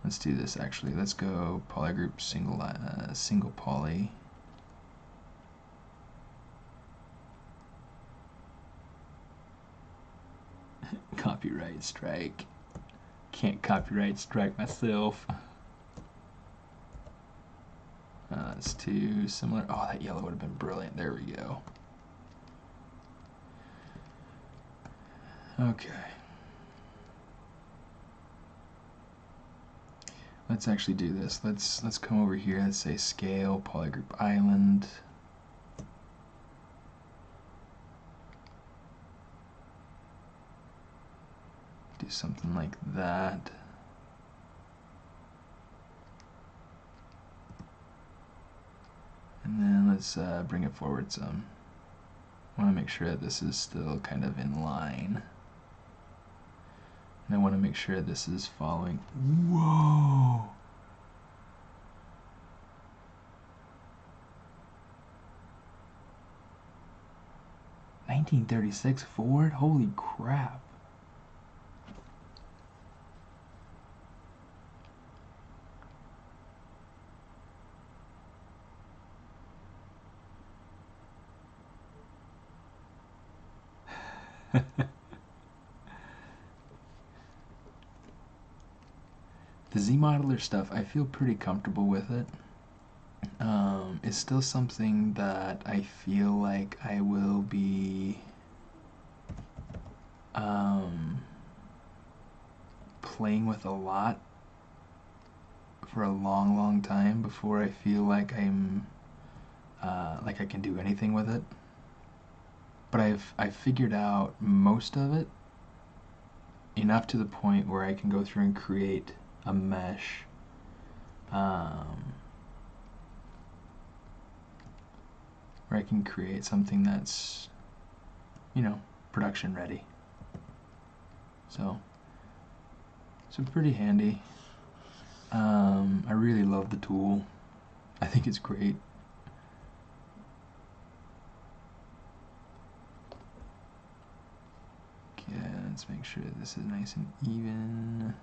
[SPEAKER 1] let's do this actually, let's go polygroup single poly. Copyright strike. Can't copyright strike myself. It's too similar. Oh, that yellow would have been brilliant. There we go. Okay. Let's actually do this. Let's come over here. Let's say scale polygroup island. Do something like that. And then let's bring it forward some. I want to make sure that this is still kind of in line. And I want to make sure this is following. Whoa! $1936 Ford? Holy crap. The ZModeler stuff, I feel pretty comfortable with it. It's still something that I feel like I will be playing with a lot for a long, long time before I feel like I'm like I can do anything with it. But I've figured out most of it enough to the point where I can go through and create a mesh. Where I can create something that's, you know, production ready. So pretty handy. I really love the tool. I think it's great. Okay, let's make sure this is nice and even.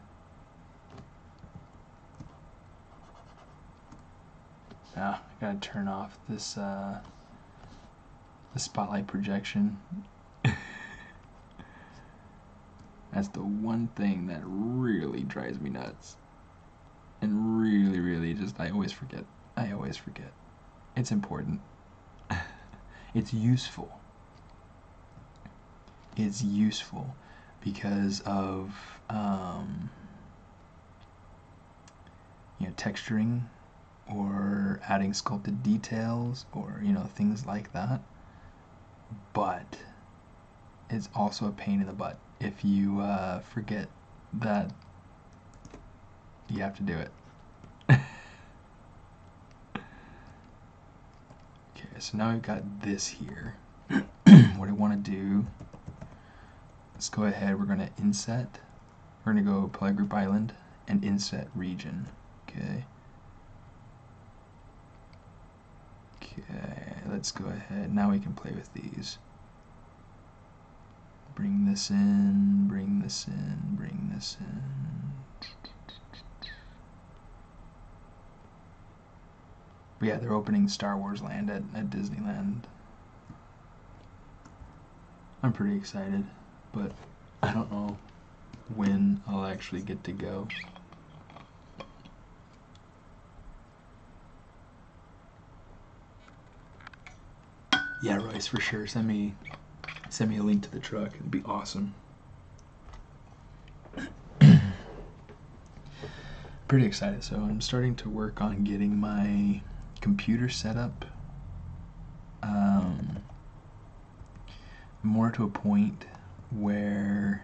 [SPEAKER 1] I gotta turn off this the spotlight projection. That's the one thing that really drives me nuts. And really just, I always forget. It's important. It's useful. It's useful because of texturing or adding sculpted details or things like that. But it's also a pain in the butt if you forget that you have to do it. Okay, so now we've got this here. What I want to do, let's go ahead, we're going to inset. We're going to go Play Group Island and inset region. Okay. Okay, let's go ahead. Now we can play with these. Bring this in, bring this in, bring this in. But yeah, they're opening Star Wars Land at Disneyland. I'm pretty excited, but I don't know when I'll actually get to go. Yeah, Royce, for sure. Send me a link to the truck. It'd be awesome. Pretty excited. So I'm starting to work on getting my computer set up more to a point where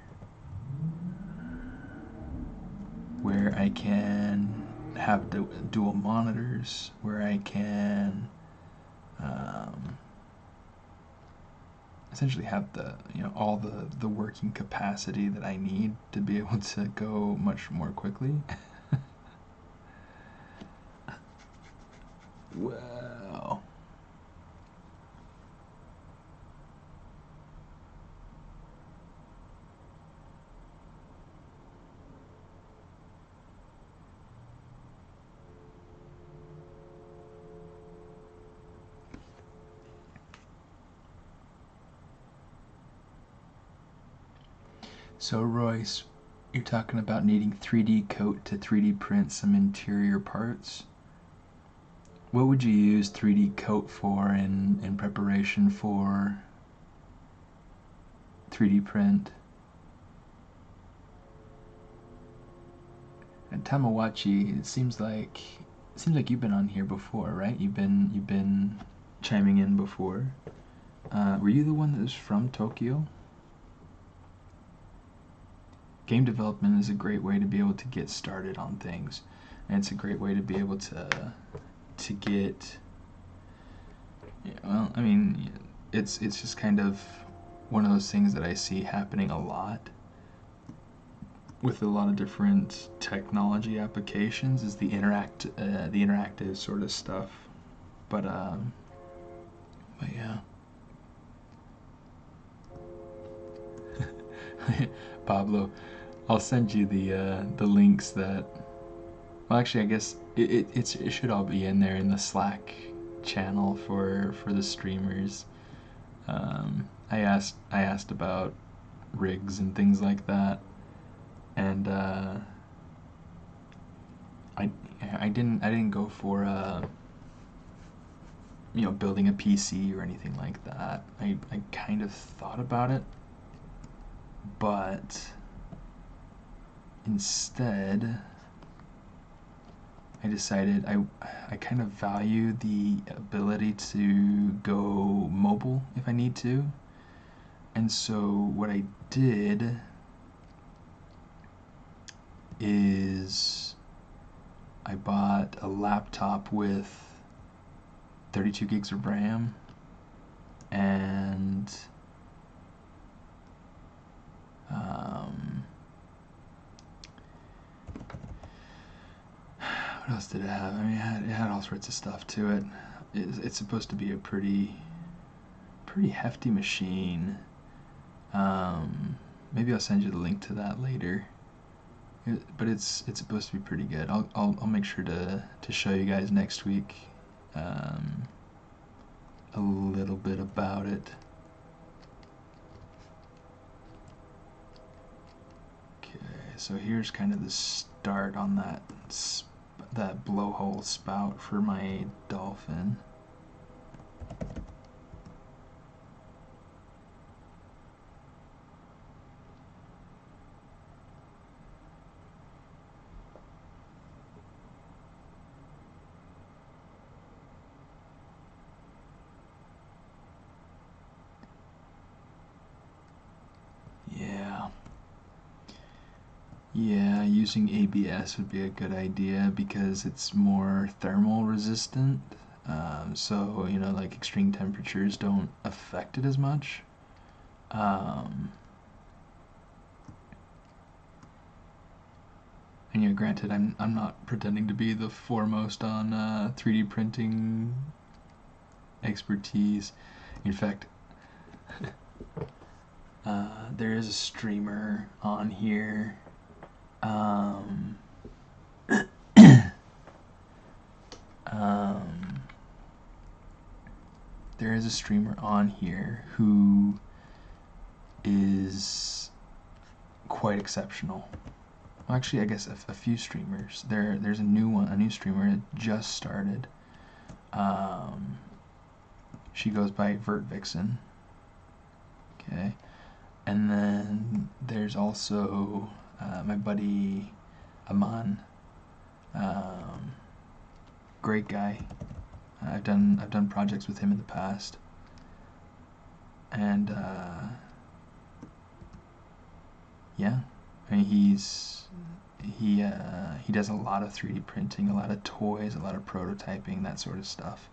[SPEAKER 1] I can have dual monitors, where I can essentially have the all the working capacity that I need to be able to go much more quickly. Wow. So Royce, you're talking about needing 3D coat to 3D print some interior parts. What would you use 3D coat for in preparation for 3D print? And Tamawachi, it seems like you've been on here before, right? You've been chiming in before. Were you the one that was from Tokyo? Game development is a great way to be able to get started on things, and it's a great way to be able to get, well, I mean, it's just kind of one of those things that I see happening a lot with a lot of different technology applications, is the interactive sort of stuff. But yeah. Pablo, I'll send you the links that. Well, actually, I guess it should all be in there in the Slack channel for the streamers. I asked about rigs and things like that. And I didn't go for building a PC or anything like that. I kind of thought about it, but instead I decided I kind of value the ability to go mobile if I need to. And so what I did is I bought a laptop with 32 gigs of RAM and what else did it have? I mean, it had all sorts of stuff to it. It's supposed to be a pretty hefty machine. Maybe I'll send you the link to that later. But it's supposed to be pretty good. I'll make sure to show you guys next week a little bit about it. Okay, so here's kind of the start on that blowhole spout for my Dolphin. Yeah, using ABS would be a good idea because it's more thermal resistant. So, like extreme temperatures don't affect it as much. And granted, I'm not pretending to be the foremost on 3D printing expertise. In fact, there is a streamer on here. There is a streamer on here who is quite exceptional. Well, actually, I guess a few streamers. There's a new streamer that just started. She goes by Vert Vixen. Okay, and then there's also my buddy Aman. Great guy. I've done projects with him in the past, and yeah, I mean he does a lot of 3D printing, a lot of toys, a lot of prototyping, that sort of stuff,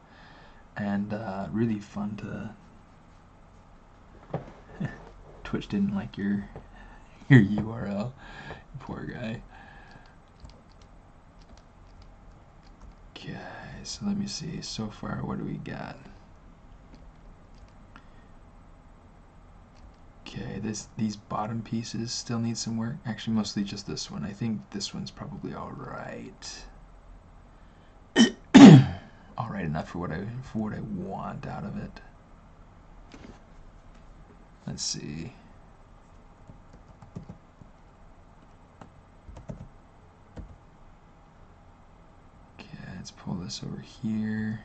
[SPEAKER 1] and really fun to. Twitch didn't like your URL, poor guy. Okay, so let me see. So far, what do we got? Okay, these bottom pieces still need some work. Actually, mostly just this one. I think this one's probably all right. All right enough for what I want out of it. Let's see. Okay, let's pull this over here.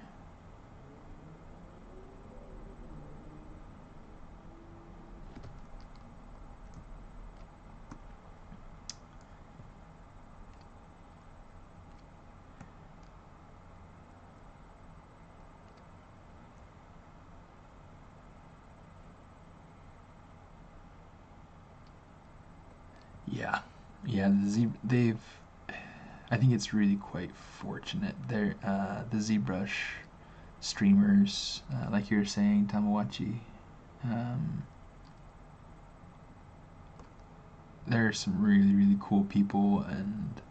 [SPEAKER 1] Yeah, they've. I think it's really quite fortunate. They're the ZBrush streamers, like you were saying, Tamawachi. There are some really cool people, and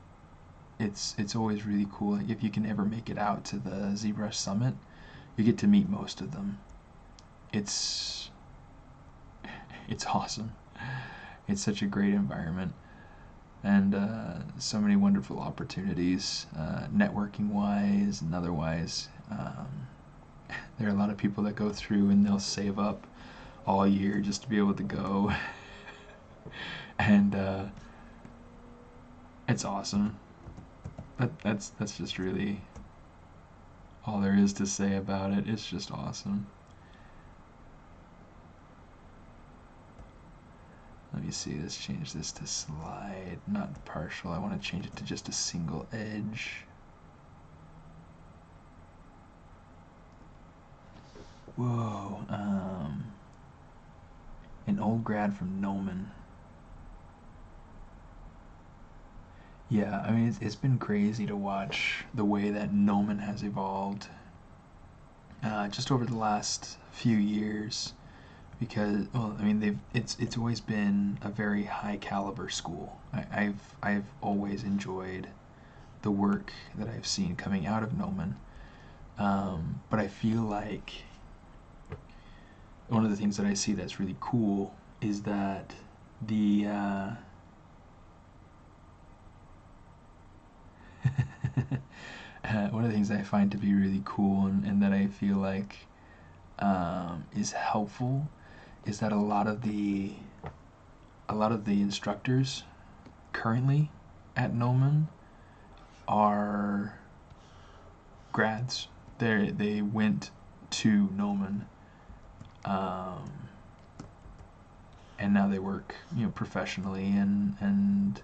[SPEAKER 1] it's always really cool. Like if you can ever make it out to the ZBrush Summit, you get to meet most of them. It's awesome. It's such a great environment, and so many wonderful opportunities, networking wise and otherwise. There are a lot of people that go through and they'll save up all year just to be able to go. And it's awesome. That's just really all there is to say about it. It's just awesome. Let me see, let's change this to slide, not partial. I want to change it to just a single edge. Whoa, an old grad from Gnomon. Yeah, I mean, it's been crazy to watch the way that Gnomon has evolved just over the last few years. Because, well, I mean, it's always been a very high caliber school. I've always enjoyed the work that I've seen coming out of Gnomon. But I feel like one of the things that I see that's really cool is that the one of the things I find to be really cool and that I feel like is helpful is that a lot of the instructors currently at Gnomon are grads. They went to Gnomon, and now they work, professionally, and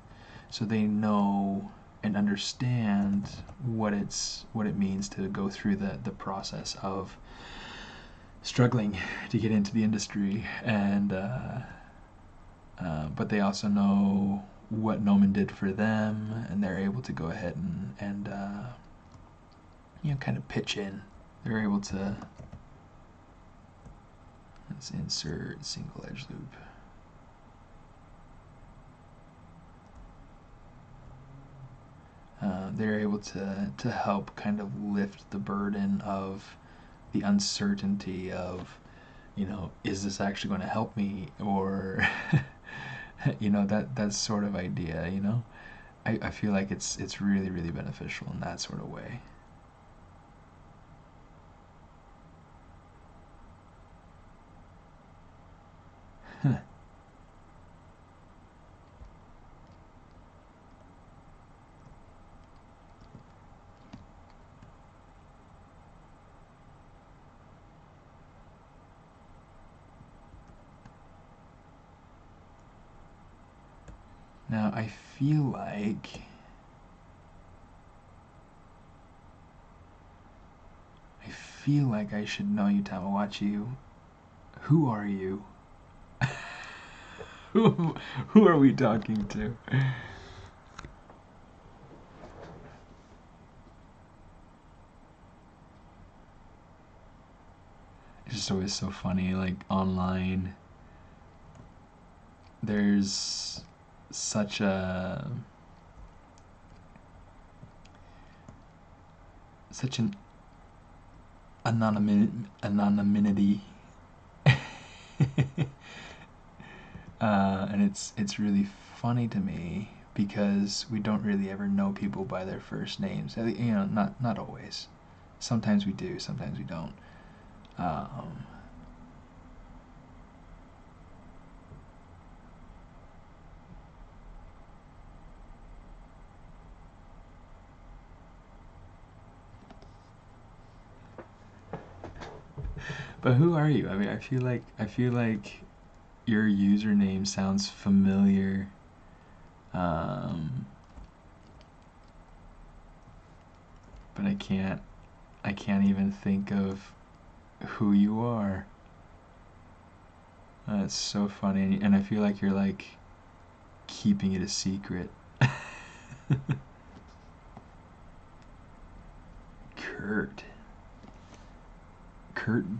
[SPEAKER 1] so they know and understand what it means to go through the process of struggling to get into the industry, and but they also know what Gnomon did for them, and they're able to go ahead and kind of pitch in. They're able to, let's insert single edge loop. They're able to help kind of lift the burden of the uncertainty of, is this actually going to help me, or that sort of idea. I feel like it's really, really beneficial in that sort of way. Now I feel like I should know you, Tamawachi. Who are you? who are we talking to? It's just always so funny, like online there's such an anonymity and it's really funny to me because we don't really ever know people by their first names. Not always. Sometimes we do, sometimes we don't. But who are you? I mean, I feel like your username sounds familiar. But I can't even think of who you are. That's so funny, and I feel like you're like keeping it a secret. Kurt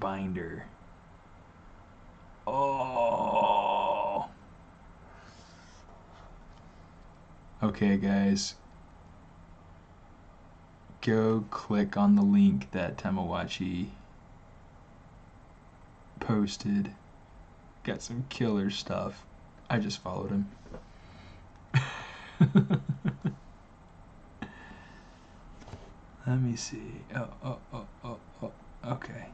[SPEAKER 1] Binder. Oh. Okay, guys. Go click on the link that Tamawachi posted. Got some killer stuff. I just followed him. Let me see. Oh. Okay.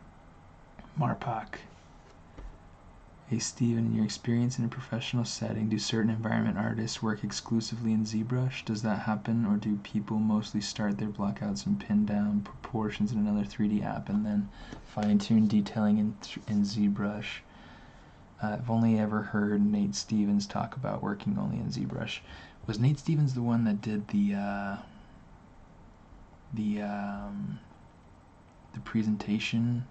[SPEAKER 1] Marpak. Hey Steven, in your experience in a professional setting, do certain environment artists work exclusively in ZBrush? Does that happen, or do people mostly start their blockouts and pin down proportions in another 3D app and then fine-tune detailing in ZBrush? I've only ever heard Nate Stevens talk about working only in ZBrush. Was Nate Stevens the one that did the presentation?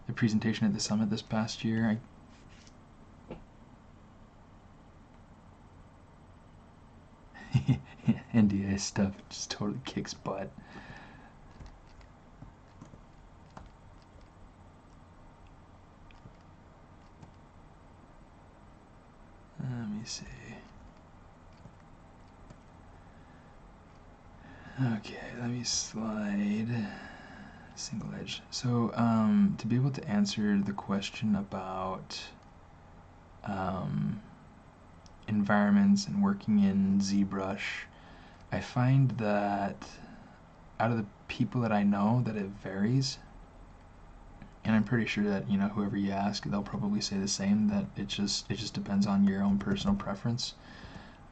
[SPEAKER 1] The presentation at the summit this past year. NDA stuff just totally kicks butt. Let me see. Okay, let me slide single edge. So to be able to answer the question about environments and working in ZBrush, I find that out of the people that I know that it varies, and I'm pretty sure that whoever you ask, they'll probably say the same, that it just depends on your own personal preference.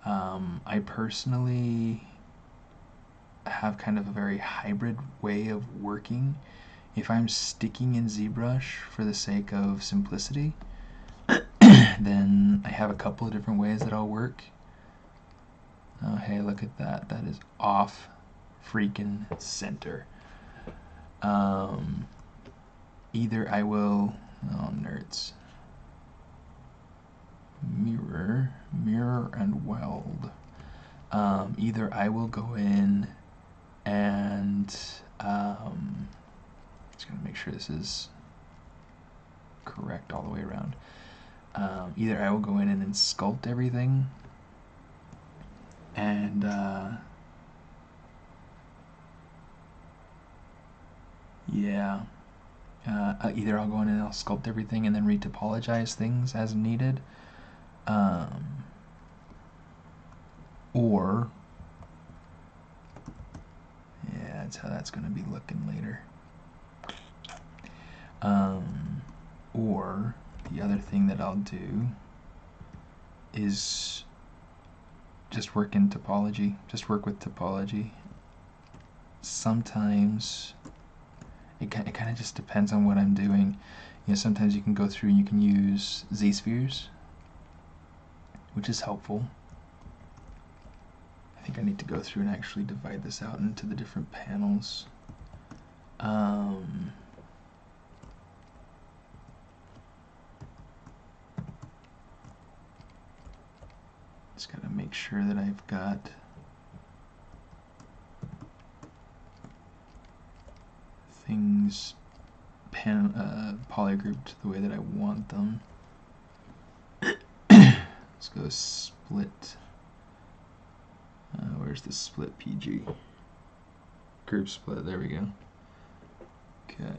[SPEAKER 1] I personally have kind of a very hybrid way of working. If I'm sticking in ZBrush for the sake of simplicity, then I have a couple of different ways that I'll work. Oh, hey, look at that. That is off freaking center. Either I will, oh nerds, mirror and weld. Either I will go in and just gonna make sure this is correct all the way around. Either I will go in and then sculpt everything, and yeah, either I'll go in and I'll sculpt everything and then retopologize things as needed, or yeah, that's how that's going to be looking later. Or the other thing that I'll do is just work in topology, just work with topology. Sometimes it kind of just depends on what I'm doing. Sometimes you can go through and you can use Z-spheres, which is helpful. I think I need to go through and actually divide this out into the different panels. Just gotta make sure that I've got things polygrouped the way that I want them. Let's go split. Where's the split PG? Group split, there we go. Okay.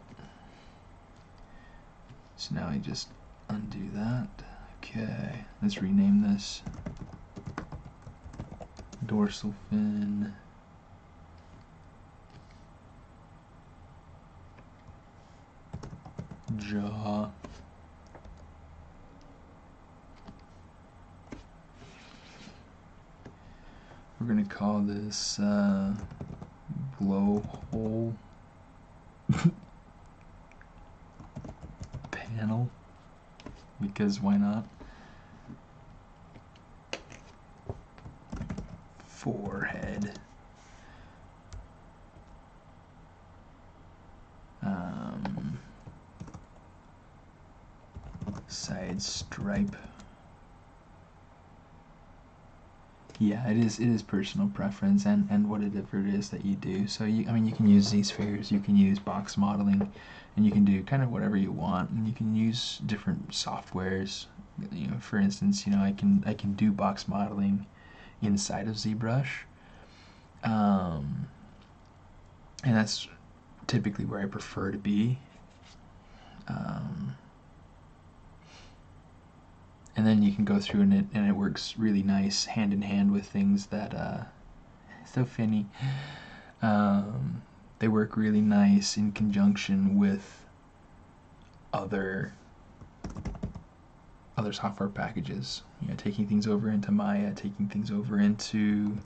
[SPEAKER 1] So now I just undo that. Okay, let's rename this. Dorsal fin. Jaw. We're gonna call this blowhole panel, because why not? Forehead. Side stripe. Yeah, it is personal preference and whatever it is that you do. So you can use Z-spheres, you can use box modeling, and you can do kind of whatever you want, and you can use different softwares. For instance, I can do box modeling inside of ZBrush, and that's typically where I prefer to be. And then you can go through and it works really nice hand in hand with things that so finny. They work really nice in conjunction with other software packages. You know, taking things over into Maya, taking things over into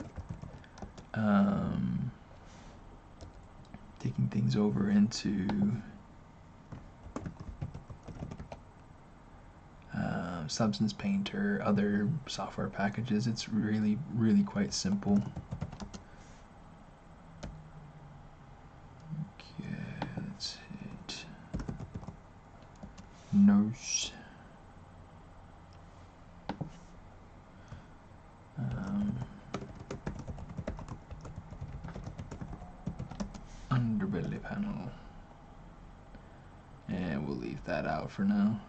[SPEAKER 1] Substance Painter, other software packages. It's really, really quite simple. Okay, let's hit nurse. Underbelly panel. And we'll leave that out for now.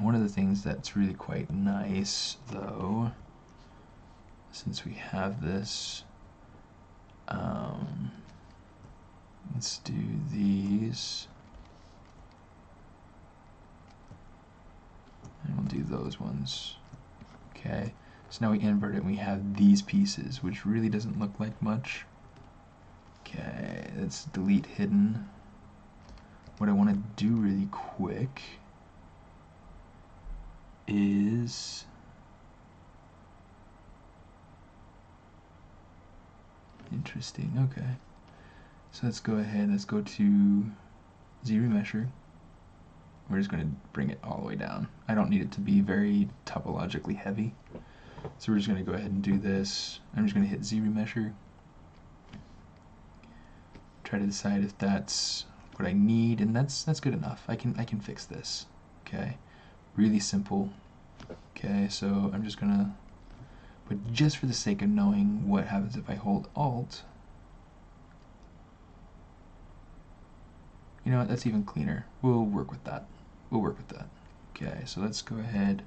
[SPEAKER 1] One of the things that's really quite nice, though, since we have this, let's do these, and we'll do those ones. Okay, so now we invert it and we have these pieces, which really doesn't look like much. Okay, let's delete hidden. What I want to do really quick is interesting. Okay, so let's go ahead, let's go to ZRemesher. We're just going to bring it all the way down. I don't need it to be very topologically heavy, so we're just going to go ahead and do this. I'm just going to hit ZRemesher, try to decide if that's what I need, and that's good enough. I can fix this. Okay, really simple. Okay, so I'm just gonna, but just for the sake of knowing what happens if I hold Alt, you know what, that's even cleaner. We'll work with that. Okay, so let's go ahead.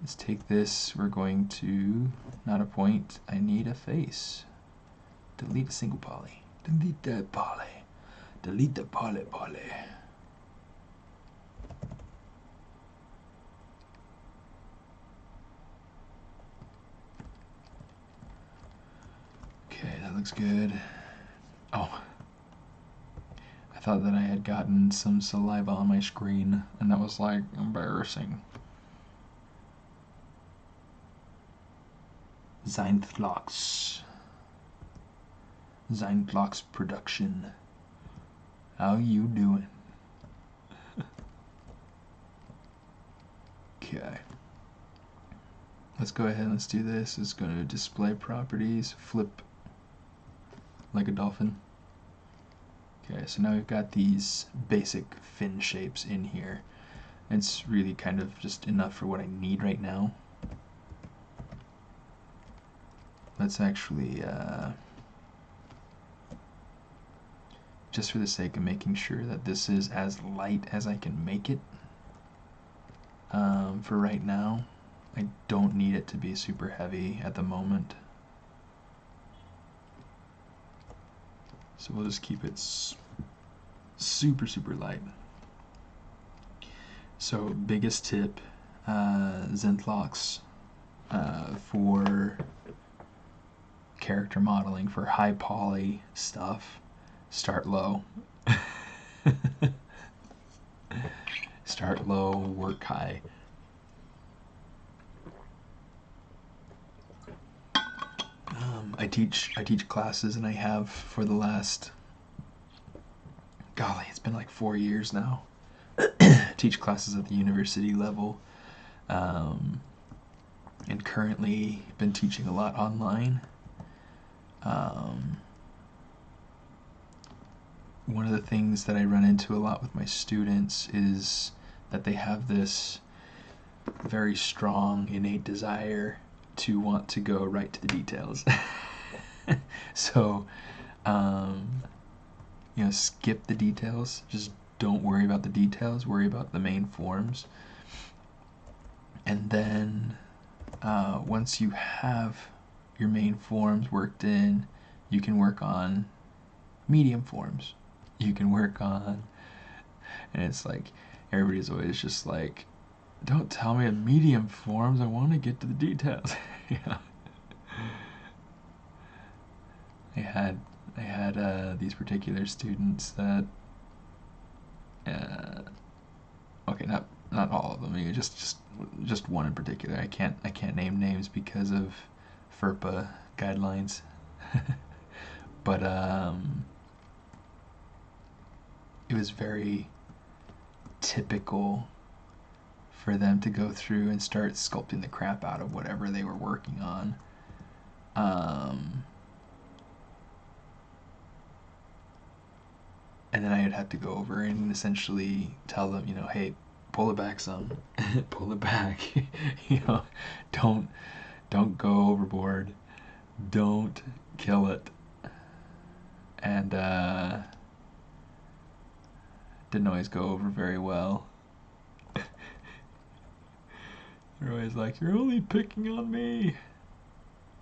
[SPEAKER 1] Let's take this. We're going to, not a point, I need a face. Delete a single poly. Delete that poly. Delete the poly. Okay, that looks good. Oh, I thought that I had gotten some saliva on my screen, and that was like embarrassing. Zeinflux production. How you doing? Okay. Let's go ahead and let's do this. It's going to display properties, flip like a dolphin. Okay, so now we've got these basic fin shapes in here. It's really kind of just enough for what I need right now. Let's actually, just for the sake of making sure that this is as light as I can make it, for right now, I don't need it to be super heavy at the moment. So we'll just keep it super light. So biggest tip, Zenthlox, for character modeling, for high poly stuff, start low. Start low, work high. I teach classes, and I have for the last, golly, it's been like 4 years now. Teach classes at the university level, and currently been teaching a lot online. One of the things that I run into a lot with my students is that they have this very strong innate desire to want to go right to the details. So, you know, skip the details. Just don't worry about the details. Worry about the main forms. And then, once you have your main forms worked in, you can work on medium forms. You can work on, and it's like, everybody's always just like, don't tell me in medium forms, I want to get to the details. Yeah. I had these particular students that okay, not all of them. Just one in particular. I can't name names because of FERPA guidelines. But it was very typical for them to go through and start sculpting the crap out of whatever they were working on. And then I'd have to go over and essentially tell them, hey, pull it back some, pull it back, don't go overboard, don't kill it, and didn't always go over very well. They're always like, you're only picking on me.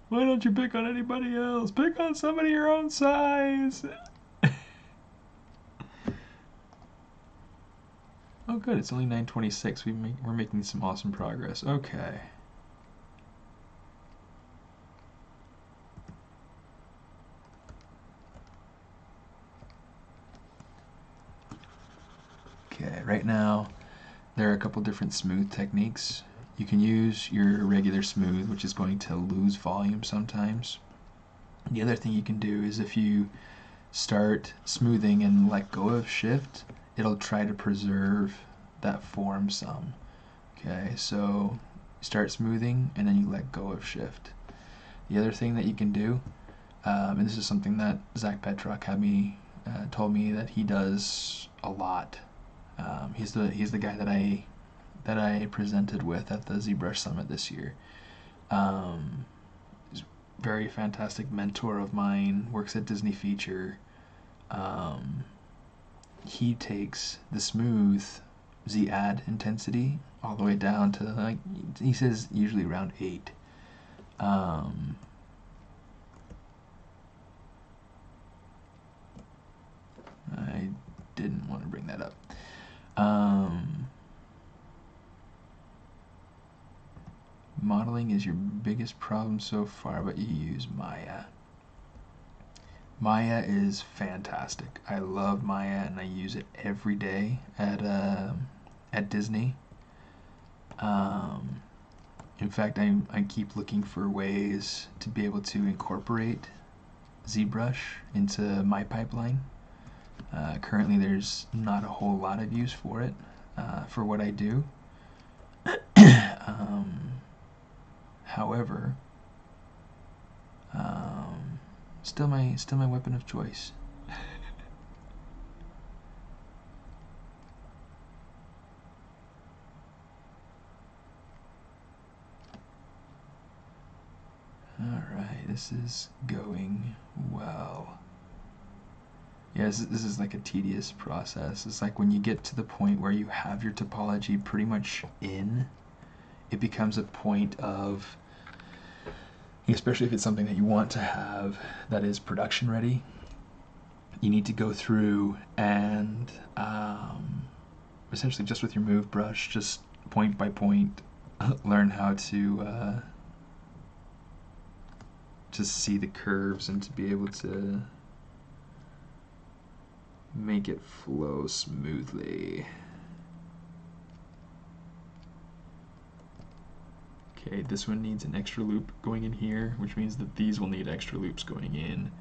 [SPEAKER 1] Why don't you pick on anybody else? Pick on somebody your own size. Oh good, it's only 9:26. We're making some awesome progress. Okay. Okay, right now there are a couple different smooth techniques. You can use your regular smooth, which is going to lose volume sometimes. The other thing you can do is if you start smoothing and let go of shift, it'll try to preserve that form some. Okay, so start smoothing and then you let go of shift. The other thing that you can do, and this is something that Zach Petrock told me that he does a lot. He's the guy that I presented with at the ZBrush Summit this year. He's a very fantastic mentor of mine, works at Disney Feature. He takes the smooth Z-add intensity all the way down to, like, he says usually around 8. I didn't want to bring that up. Modeling is your biggest problem so far, but you use Maya. Maya is fantastic. I love Maya and I use it every day at Disney. In fact, I keep looking for ways to be able to incorporate ZBrush into my pipeline. Currently, there's not a whole lot of use for it for what I do. However, still my weapon of choice. Alright, this is going well. Yeah, this is like a tedious process. It's like when you get to the point where you have your topology pretty much in, it becomes a point of, especially if it's something that you want to have that is production ready, you need to go through and essentially just with your move brush, just point by point, learn how to see the curves and to be able to make it flow smoothly. Okay, this one needs an extra loop going in here, which means that these will need extra loops going in,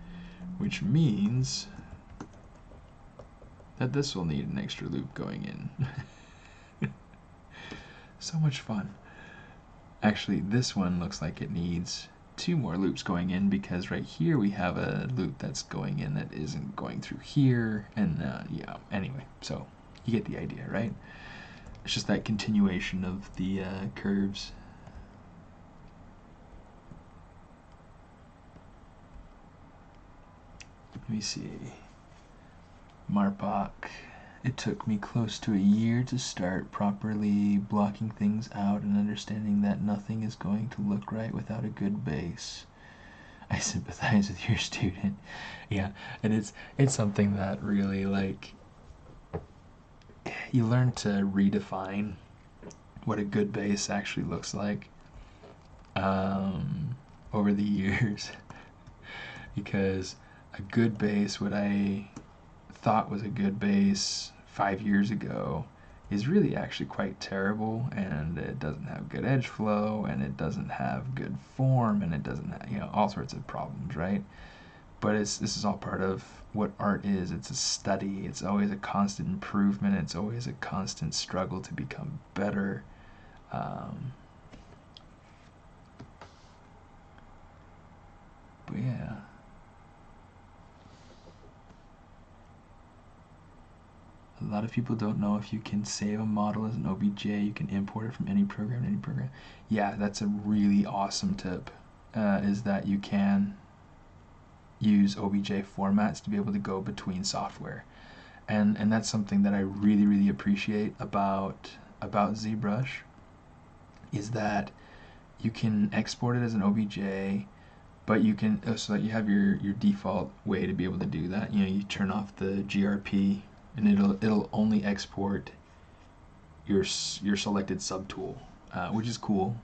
[SPEAKER 1] which means that this will need an extra loop going in. So much fun. Actually, this one looks like it needs 2 more loops going in because right here we have a loop that's going in that isn't going through here, and yeah, anyway, so you get the idea, right? It's just that continuation of the curves. Let me see. Marpak. It took me close to a year to start properly blocking things out and understanding that nothing is going to look right without a good base. I sympathize with your student. Yeah, and it's something that really, like, you learn to redefine what a good base actually looks like over the years. because a good base, what I thought was a good base 5 years ago, is really actually quite terrible, and it doesn't have good edge flow, and it doesn't have good form, and it doesn't have, all sorts of problems, right? But this is all part of what art is. It's a study. It's always a constant improvement. It's always a constant struggle to become better. But yeah. A lot of people don't know if you can save a model as an OBJ. You can import it from any program to any program. Yeah, that's a really awesome tip, is that you can use OBJ formats to be able to go between software. And that's something that I really, really appreciate about ZBrush, is that you can export it as an OBJ, but you can, so that you have your default way to be able to do that. You turn off the GRP, and it'll only export your selected subtool, which is cool.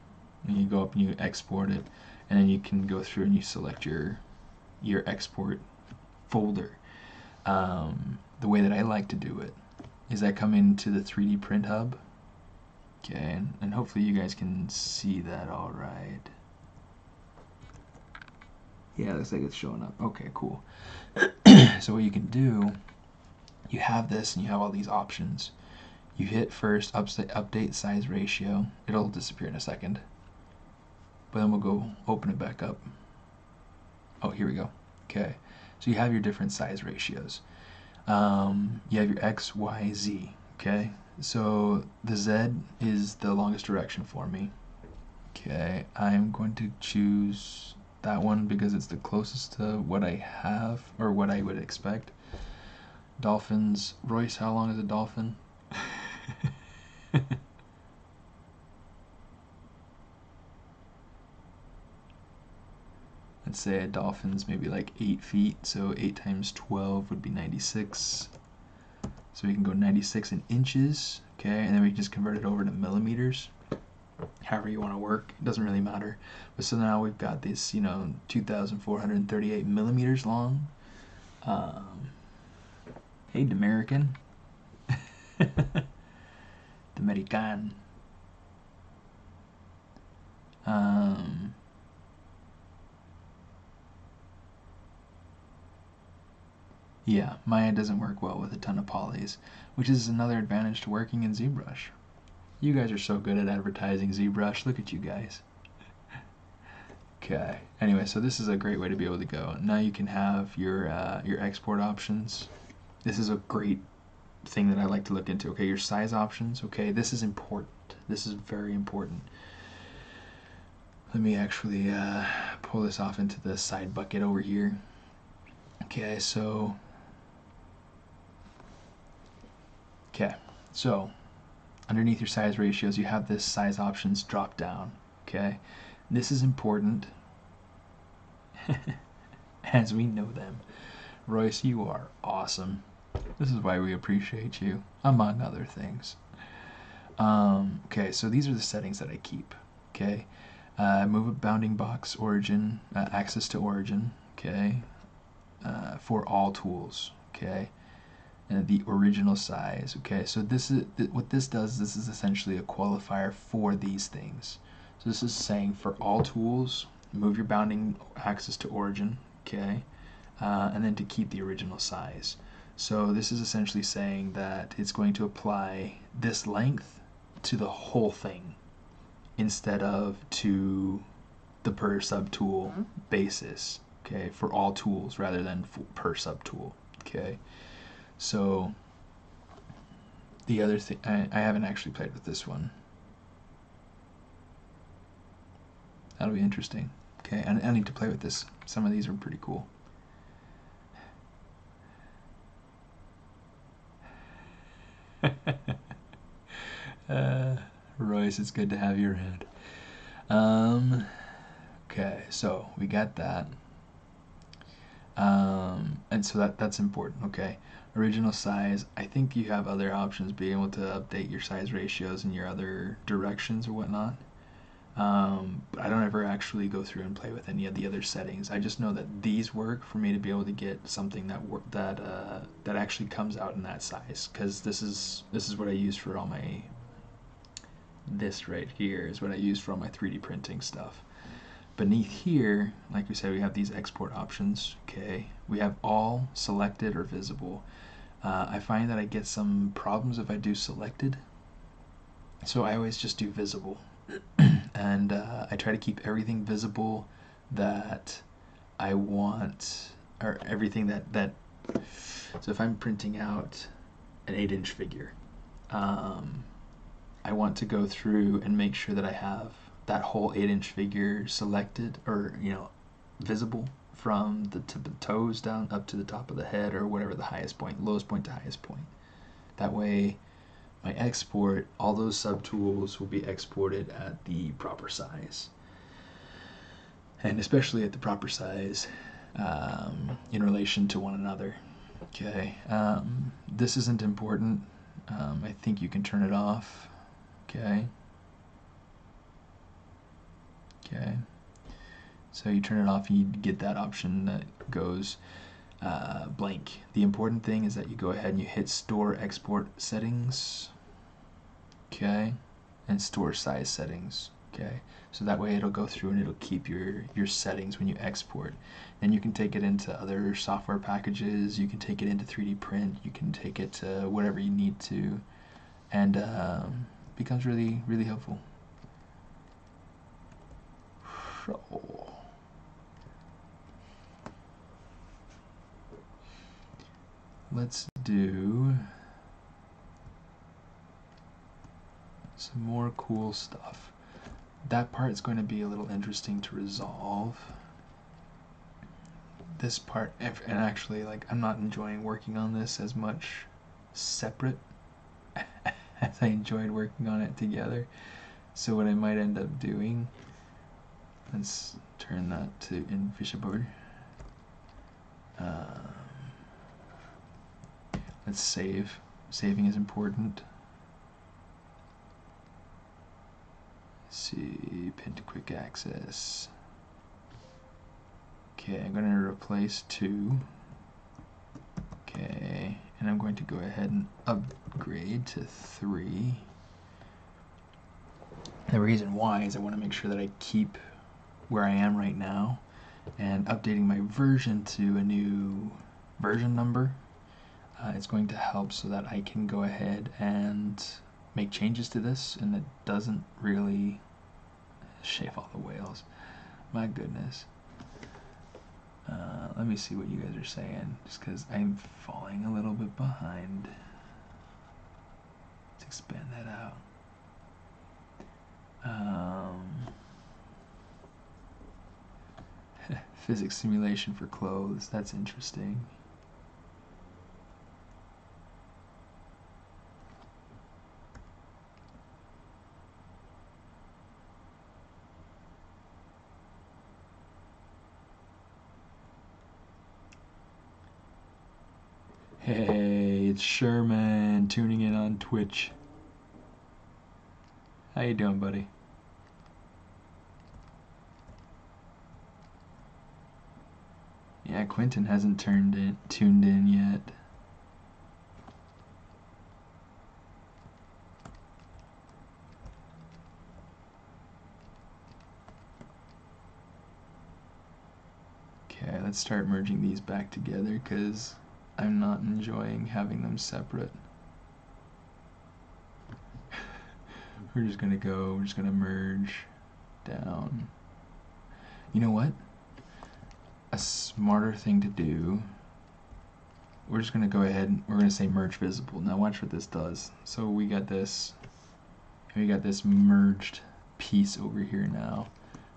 [SPEAKER 1] And you go up and you export it, and then you can go through and you select your export folder. The way that I like to do it is I come into the 3D Print Hub, okay, and hopefully you guys can see that all right. Yeah, looks like it's showing up. Okay, cool. So what you can do, you have this and you have all these options. You hit first update size ratio. It'll disappear in a second, but then we'll go open it back up. Oh, here we go. Okay, so you have your different size ratios. You have your X, Y, Z. Okay, so the Z is the longest direction for me. Okay, I'm going to choose that one because it's the closest to what I have, or what I would expect. Dolphins. Royce, how long is a dolphin? Let's say a dolphin's maybe like 8 feet, so 8 times 12 would be 96. So we can go 96 in inches, okay, and then we can just convert it over to millimeters. However you want to work, it doesn't really matter. But so now we've got this, 2,438 millimeters long. Hey, Dominican. Dominican. Yeah, Maya doesn't work well with a ton of polys, which is another advantage to working in ZBrush. You guys are so good at advertising ZBrush. Look at you guys. Okay. Anyway, so this is a great way to be able to go. Now you can have your export options. This is a great thing that I like to look into. Okay, your size options. Okay, this is important. This is very important. Let me actually pull this off into the side bucket over here. Okay, so underneath your size ratios, you have this size options drop down. Okay, this is important as we know them. Royce, you are awesome. This is why we appreciate you, among other things. Okay, so these are the settings that I keep. Okay, move a bounding box origin, access to origin. Okay, for all tools. Okay, and the original size. Okay, so this is what this does. This is essentially a qualifier for these things. So this is saying for all tools, move your bounding axis to origin. Okay, and then to keep the original size. So this is essentially saying that it's going to apply this length to the whole thing instead of to the per subtool basis. Okay, for all tools rather than per subtool. Okay, so the other thing, I haven't actually played with this one. That'll be interesting. Okay, I need to play with this. Some of these are pretty cool. Royce, it's good to have you around. Okay, so we got that. And so that's important. Okay, original size. I think you have other options, being able to update your size ratios in your other directions or whatnot. But I don't ever actually go through and play with any of the other settings. I just know that these work for me to be able to get something that actually comes out in that size, because this is what I use for all my, this right here is what I use for all my 3D printing stuff. Beneath here, like we said, we have these export options. Okay, we have all, selected, or visible. I find that I get some problems if I do selected, so I always just do visible. And I try to keep everything visible that I want, or everything that so if I'm printing out an 8-inch figure, I want to go through and make sure that I have that whole 8-inch figure selected, or visible from the tip of the toes down up to the top of the head, or whatever the highest point, lowest point to highest point. That way my export, all those subtools will be exported at the proper size, and especially at the proper size in relation to one another. Okay, this isn't important. I think you can turn it off. Okay. Okay. So you turn it off and you get that option that goes blank. The important thing is that you go ahead and you hit store export settings. Okay. And store size settings. Okay. So that way it'll go through and it'll keep your settings when you export. Then you can take it into other software packages. You can take it into 3D print. You can take it to whatever you need to, and becomes really, really helpful. So let's do some more cool stuff. That part is going to be a little interesting to resolve. This part, and actually, like, I'm not enjoying working on this as much separate as I enjoyed working on it together. So what I might end up doing, let's turn that to invisible. Let's save. Saving is important. Let's see, pin to quick access. Okay, I'm going to replace 2. Okay, and I'm going to go ahead and upgrade to 3. The reason why is I want to make sure that I keep where I am right now, and updating my version to a new version number. It's going to help so that I can go ahead and make changes to this, and it doesn't really shave all the whales. My goodness. Let me see what you guys are saying, just because I'm falling a little bit behind. Let's expand that out. Physics simulation for clothes, that's interesting. Hey, it's Sherman tuning in on Twitch. How you doing, buddy? Yeah, Quentin hasn't tuned in yet. Okay, let's start merging these back together because I'm not enjoying having them separate. We're just gonna merge down. You know what? A smarter thing to do, we're just gonna go ahead and we're gonna say merge visible. Now watch what this does. So we got this merged piece over here now,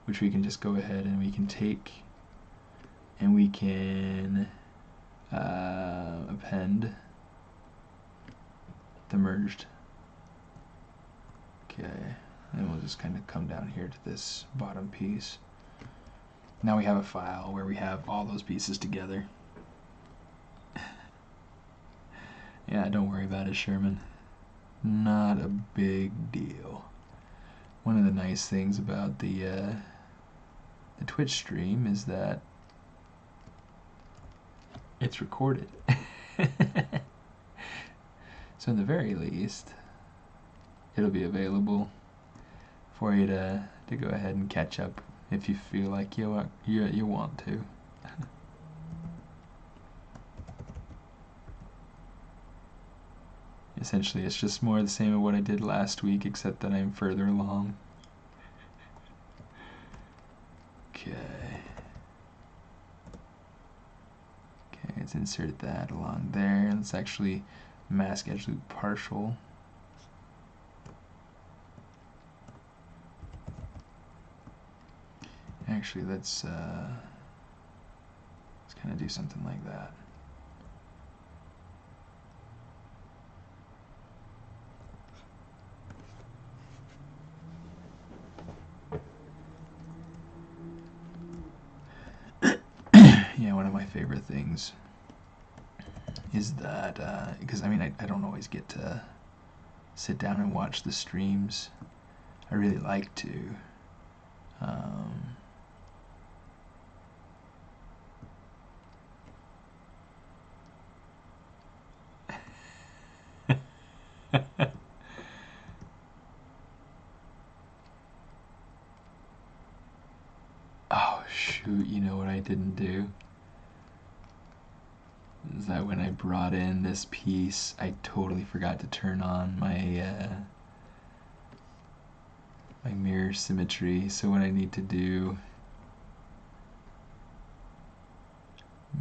[SPEAKER 1] which we can just go ahead and we can take and we can append the merged. Okay, and we'll just kind of come down here to this bottom piece. Now we have a file where we have all those pieces together. Yeah, don't worry about it, Sherman. Not a big deal. one of the nice things about the Twitch stream is that it's recorded. So in the very least, it'll be available for you to go ahead and catch up if you feel like you want to. Essentially, it's just more the same of what I did last week, except that I'm further along. Okay. Okay, let's insert that along there. Let's actually mask edge loop partial. Actually, let's kind of do something like that. Yeah, one of my favorite things is that, because I mean, I don't always get to sit down and watch the streams. I really like to. Oh shoot, you know what I didn't do? Is that when I brought in this piece, I totally forgot to turn on my my mirror symmetry. So what I need to do,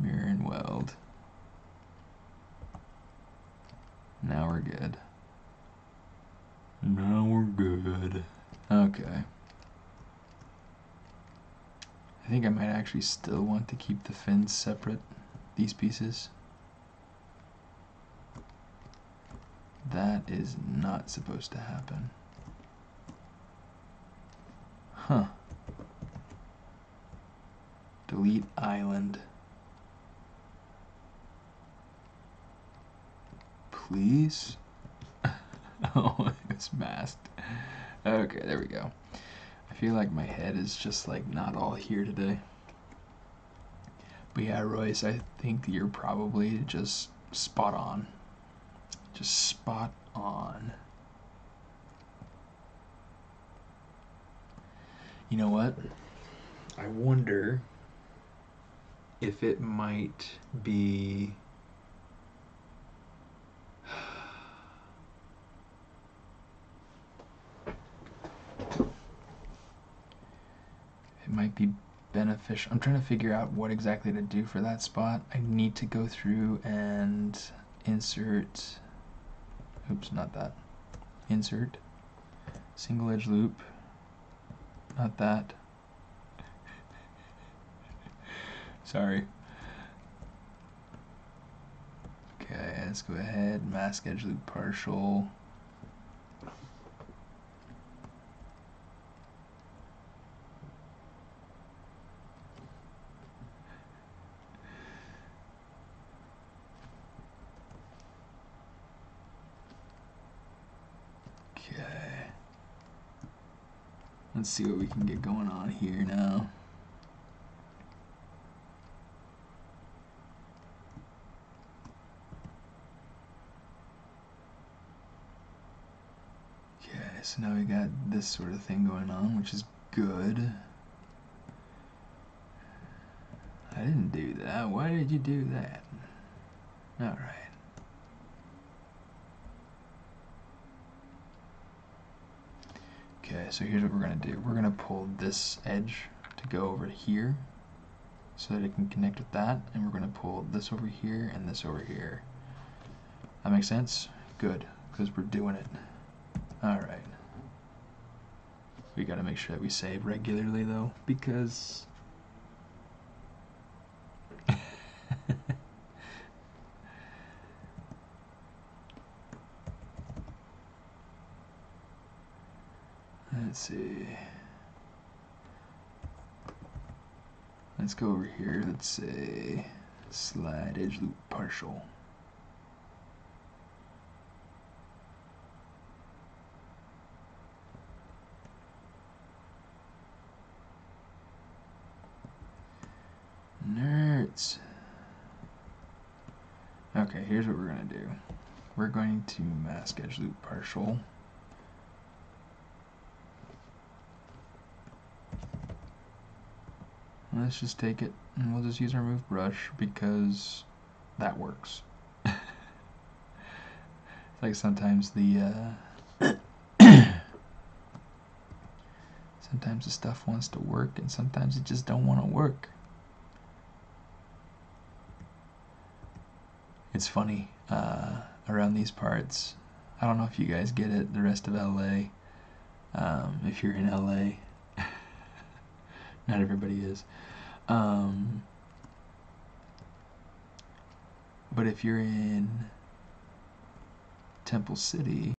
[SPEAKER 1] mirror and weld. Now we're good. Now we're good. Okay. I think I might actually still want to keep the fins separate, these pieces. That is not supposed to happen. Huh. Delete island. Please? Oh, it's masked. Okay, there we go. I feel like my head is just like not all here today. But yeah, Royce, I think you're probably just spot on. Just spot on. You know what? I wonder if it might be... It might be beneficial. I'm trying to figure out what exactly to do for that spot. I need to go through and insert... Oops, not that. Insert. Single edge loop. Not that. Sorry. Okay, let's go ahead. Mask edge loop partial. Okay. Let's see what we can get going on here now. Okay, so now we got this sort of thing going on, which is good. I didn't do that. Why did you do that? Alright. Okay, so here's what we're going to do. We're going to pull this edge to go over here so that it can connect with that, and we're going to pull this over here and this over here. That makes sense? Good, because we're doing it. Alright. We got to make sure that we save regularly though, because... Let's see. Let's go over here. Let's say slide edge loop partial. Okay, here's what we're going to do. We're going to mask edge loop partial. Let's just take it and we'll just use our move brush because that works. It's like sometimes the sometimes the stuff wants to work and sometimes it just don't want to work. It's funny around these parts. I don't know if you guys get it, the rest of LA. If you're in LA, not everybody is. But if you're in Temple City,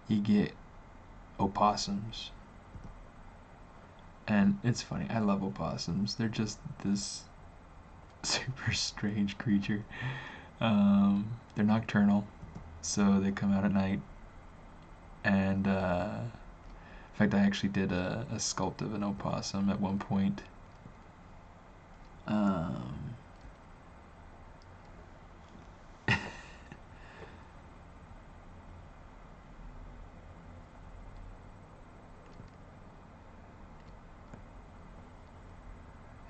[SPEAKER 1] you get opossums. And it's funny, I love opossums. They're just this super strange creature. They're nocturnal, so they come out at night. And in fact, I actually did a sculpt of an opossum at one point.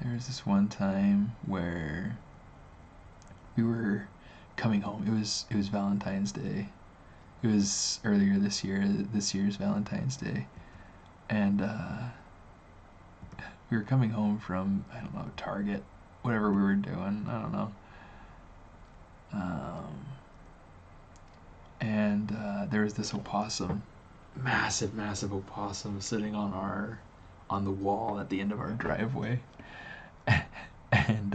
[SPEAKER 1] There was this one time where we were coming home. It was Valentine's Day. It was earlier this year's Valentine's Day, and we were coming home from, I don't know, Target, whatever we were doing, I don't know. And there was this opossum, massive opossum sitting on the wall at the end of our driveway. And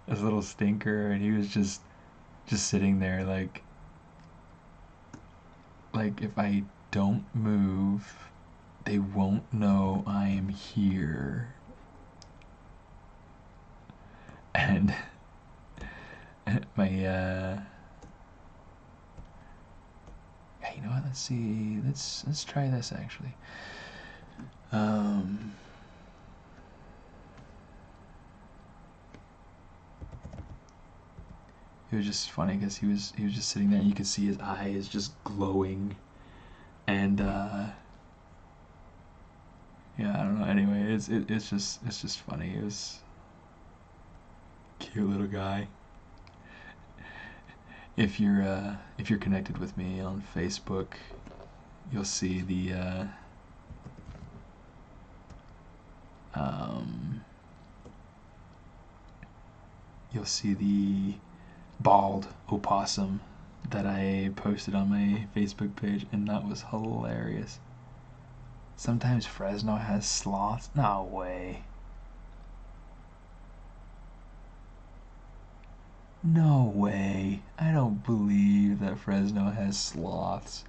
[SPEAKER 1] this little stinker, and he was just sitting there like if I don't move, they won't know I am here. And my yeah, you know what? Let's see. Let's try this actually. It was just funny because he was just sitting there and you could see his eyes just glowing, and yeah, I don't know. Anyway, it's just funny. It was a cute little guy. If you're connected with me on Facebook, you'll see the you'll see the bald opossum that I posted on my Facebook page, and that was hilarious. Sometimes Fresno has sloths? No way. No way. I don't believe that Fresno has sloths.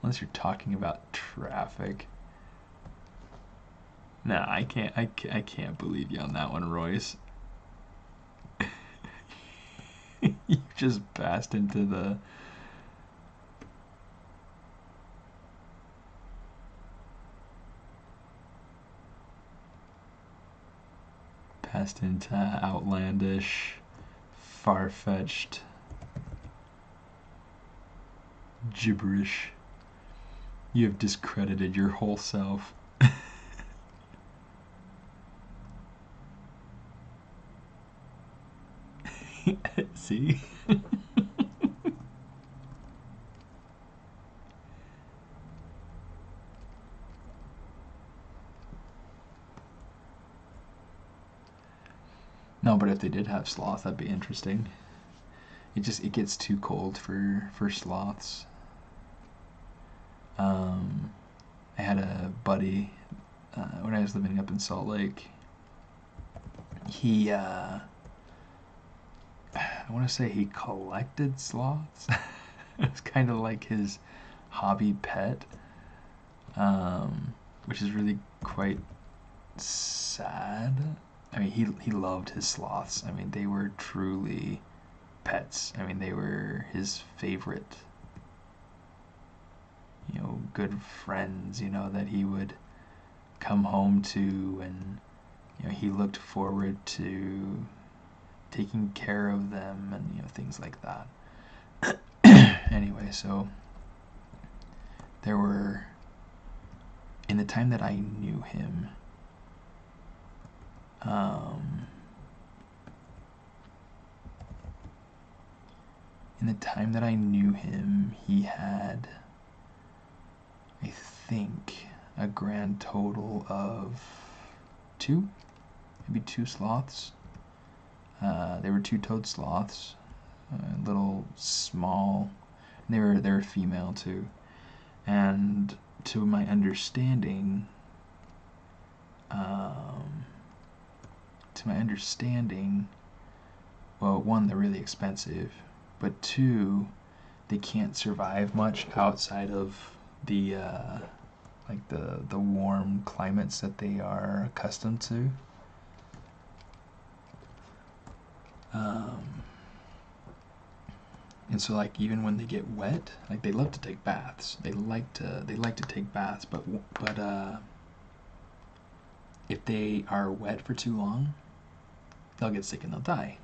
[SPEAKER 1] Unless you're talking about traffic. Nah, I can't believe you on that one, Royce. You just passed into the outlandish, far-fetched gibberish. You have discredited your whole self. See? No, but if they did have sloth, that'd be interesting. It gets too cold for sloths. I had a buddy when I was living up in Salt Lake. He I want to say he collected sloths. It's kind of like his hobby pet, which is really quite sad. I mean, he loved his sloths. I mean, they were truly pets. I mean, they were his favorite, good friends, that he would come home to and he looked forward to taking care of them and things like that. Anyway, so there were, in the time that I knew him, he had, I think, a grand total of maybe two sloths. They were two-toed sloths, little small. They were female too, and to my understanding, well, one, they're really expensive, but two, they can't survive much outside of the the warm climates that they are accustomed to. And so, like, even when they get wet, like, they love to take baths. They like to take baths, but if they are wet for too long, they'll get sick and they'll die.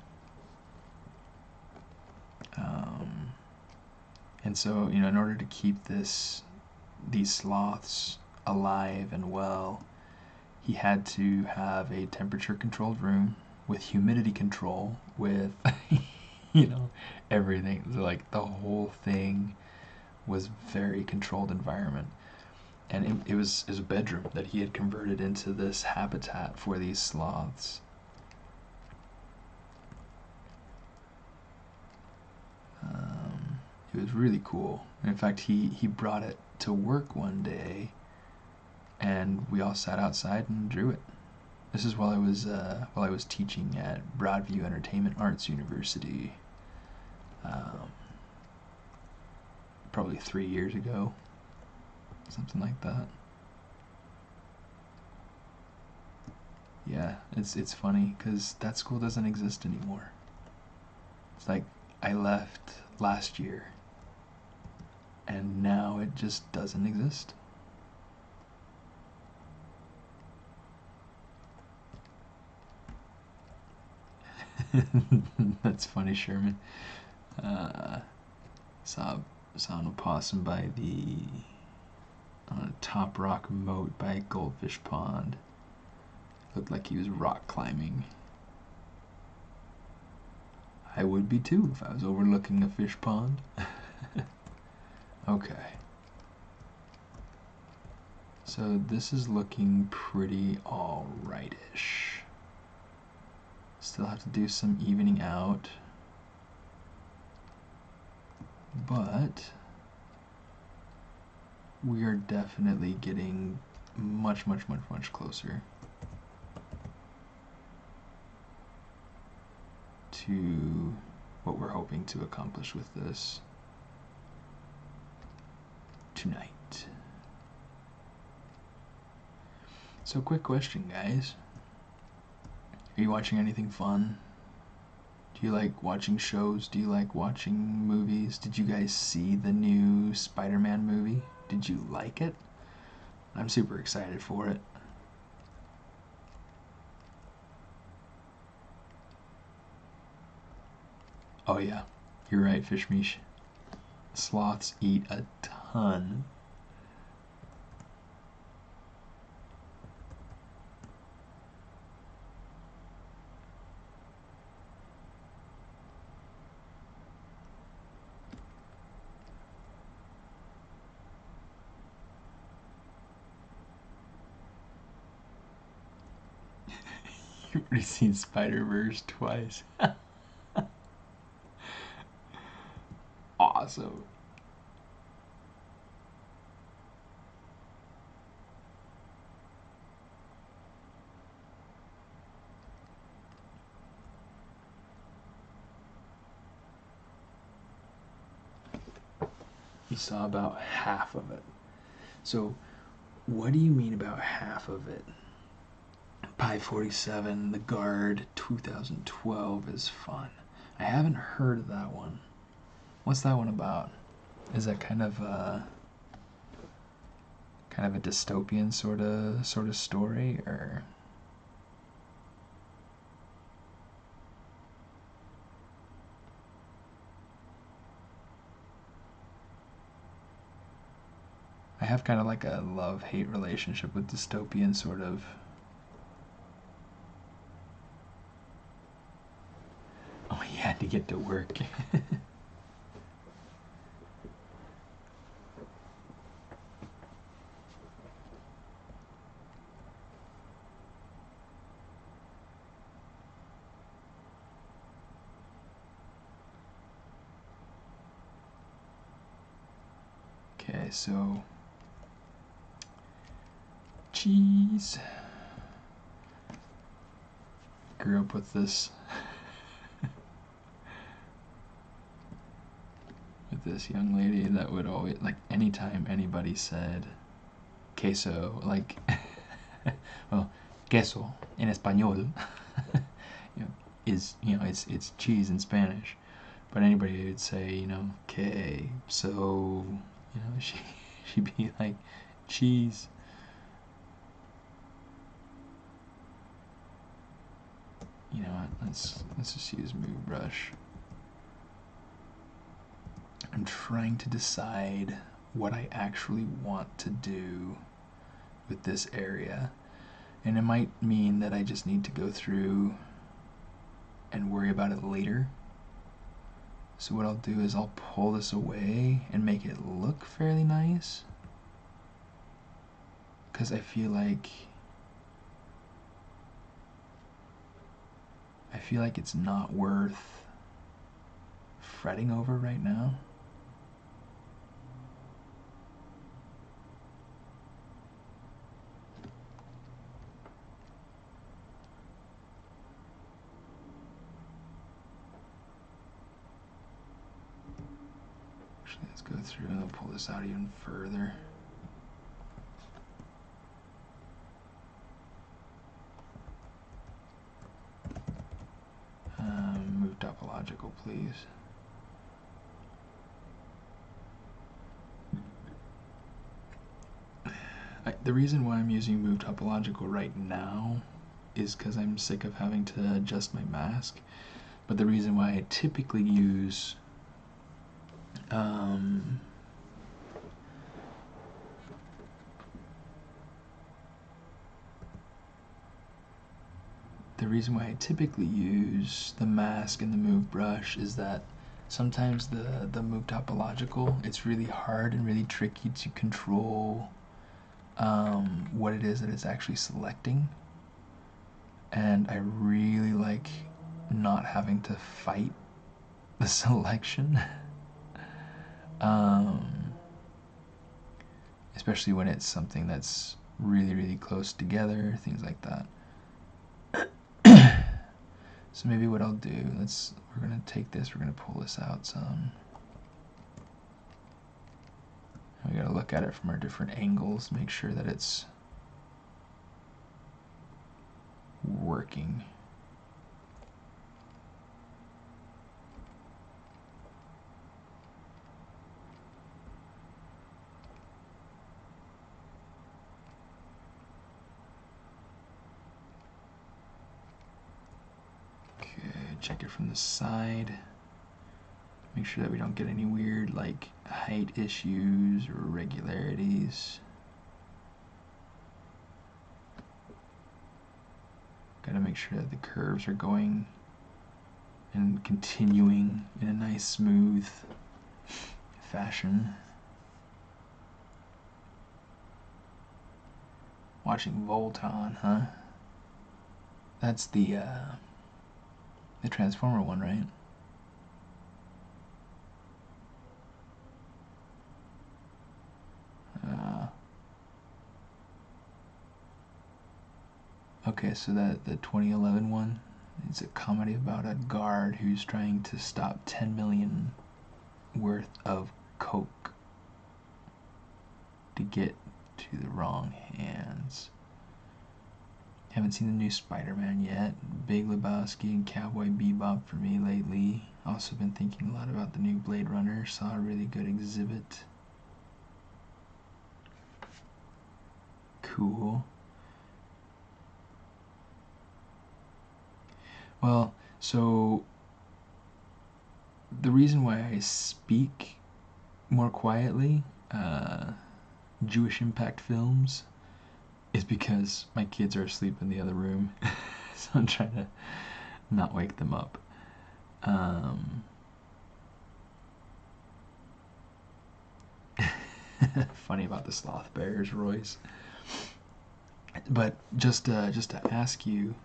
[SPEAKER 1] And so, in order to keep these sloths alive and well, he had to have a temperature-controlled room with humidity control, with everything. Like, the whole thing was very controlled environment, and it was a bedroom that he had converted into this habitat for these sloths. It was really cool. In fact, he brought it to work one day, and we all sat outside and drew it. This is while I was teaching at Broadview Entertainment Arts University, probably 3 years ago, something like that. Yeah, it's funny because that school doesn't exist anymore. It's like I left last year, and now it just doesn't exist. That's funny, Sherman. Saw an opossum by on a top rock moat by Goldfish Pond. Looked like he was rock climbing. I would be too if I was overlooking a fish pond. Okay. So this is looking pretty alright-ish. Still have to do some evening out. But we are definitely getting much closer to what we're hoping to accomplish with this tonight. So, quick question, guys. Are you watching anything fun? Do you like watching shows? Do you like watching movies? Did you guys see the new Spider-Man movie? Did you like it? I'm super excited for it. Oh yeah, you're right, Fishmeesh. Sloths eat a ton. You've already seen Spider-Verse twice. Awesome. You saw about half of it. So, what do you mean about half of it? Pi 47, The Guard, 2012 is fun. I haven't heard of that one. What's that one about? Is that kind of a dystopian sort of story, or? I have kind of like a love-hate relationship with dystopian sort of. Oh, he had to get to work. Okay, so cheese. Grew up with this with this young lady that would always, like, anytime anybody said queso, like well, queso in español is, it's cheese in Spanish, but anybody would say, que, so, she'd be like, cheese. You know what, let's just use Move Brush. I'm trying to decide what I actually want to do with this area, and it might mean that I just need to go through and worry about it later. So what I'll do is I'll pull this away and make it look fairly nice, because I feel like it's not worth fretting over right now. Actually, let's go through and I'll pull this out even further. Move topological, please. The reason why I'm using Move Topological right now is because I'm sick of having to adjust my mask. But the reason why I typically use the mask and the Move Brush is that sometimes the Move Topological, it's really hard and really tricky to control what it is that it's actually selecting, and I really like not having to fight the selection. Especially when it's something that's really close together, things like that. So maybe what I'll do, we're gonna take this, we're gonna pull this out some. We gotta look at it from our different angles, make sure that it's working. Okay, check it from the side. Make sure that we don't get any weird like height issues or irregularities. Gotta make sure that the curves are going and continuing in a nice smooth fashion. Watching Volton, huh? That's the Transformer one, right? Okay, so the 2011 one is a comedy about a guard who's trying to stop 10 million worth of coke to get to the wrong hands. Haven't seen the new Spider-Man yet. Big Lebowski and Cowboy Bebop for me lately. Also been thinking a lot about the new Blade Runner. Saw a really good exhibit. Cool. Well, so the reason why I speak more quietly Jewish Impact Films is because my kids are asleep in the other room. So I'm trying to not wake them up. Funny about the sloth bears, Royce. But just to ask you,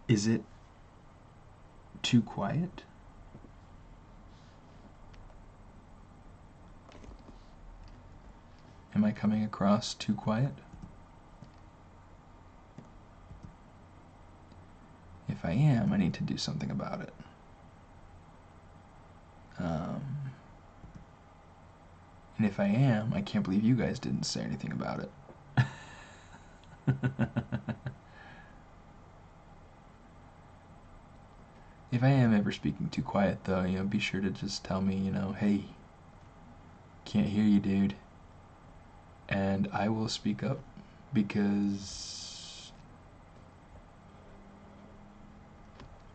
[SPEAKER 1] is it too quiet? Am I coming across too quiet? If I am, I need to do something about it. And if I am, I can't believe you guys didn't say anything about it. If I am ever speaking too quiet, though, be sure to just tell me, hey, can't hear you, dude. And I will speak up, because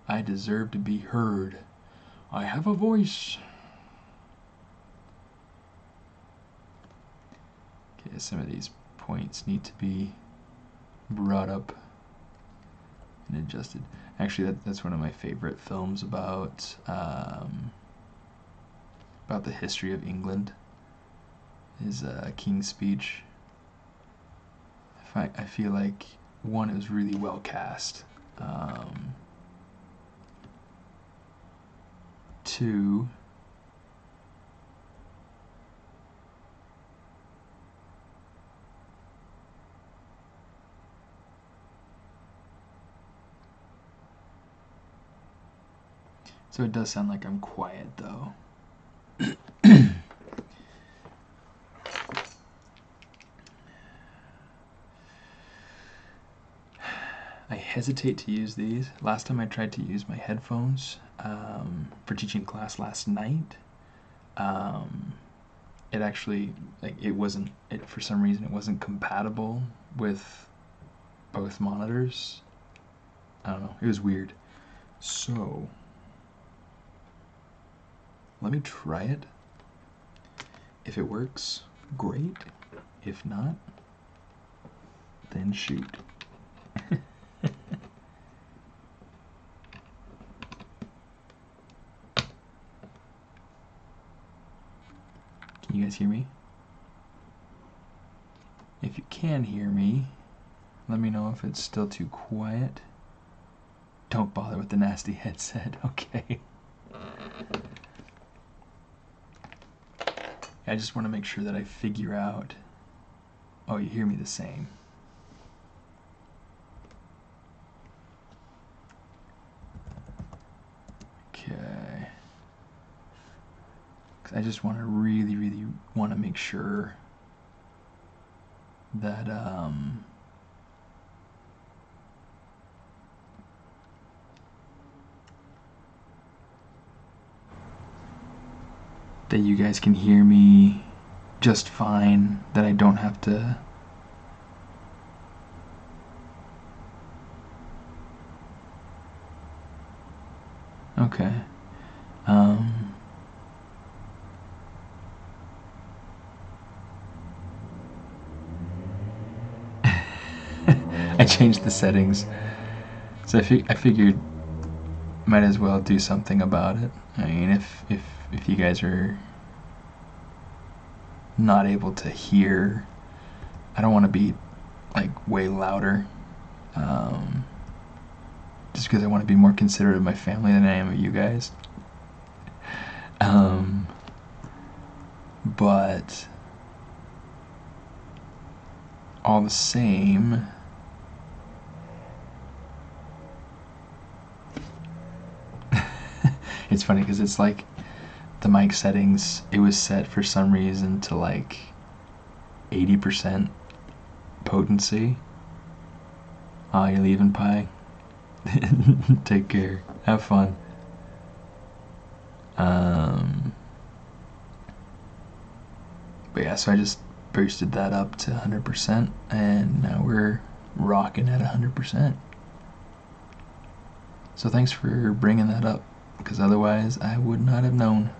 [SPEAKER 1] I deserve to be heard. I have a voice. Okay, some of these points need to be brought up and adjusted. Actually, that's one of my favorite films about the history of England, is King's Speech. I feel like, one, it was really well cast. Two, so it does sound like I'm quiet, though. I hesitate to use these. Last time I tried to use my headphones for teaching class last night, it actually, for some reason it wasn't compatible with both monitors. I don't know, it was weird. So let me try it. If it works, great. If not, then shoot. Can you guys hear me? If you can hear me, let me know if it's still too quiet. Don't bother with the nasty headset, okay? I just want to make sure that I figure out... Oh, you hear me the same. Okay. 'Cause I just want to really want to make sure that that you guys can hear me just fine, that I don't have to okay. I changed the settings, so I figured might as well do something about it. I mean, if you guys are not able to hear, I don't want to be like way louder, just because I want to be more considerate of my family than I am of you guys. But all the same, it's funny because it's like the mic settings, it was set for some reason to like 80% potency. Oh, you're leaving, Pi? Take care. Have fun. But yeah, so I just boosted that up to 100%, and now we're rocking at 100%. So thanks for bringing that up, because otherwise I would not have known.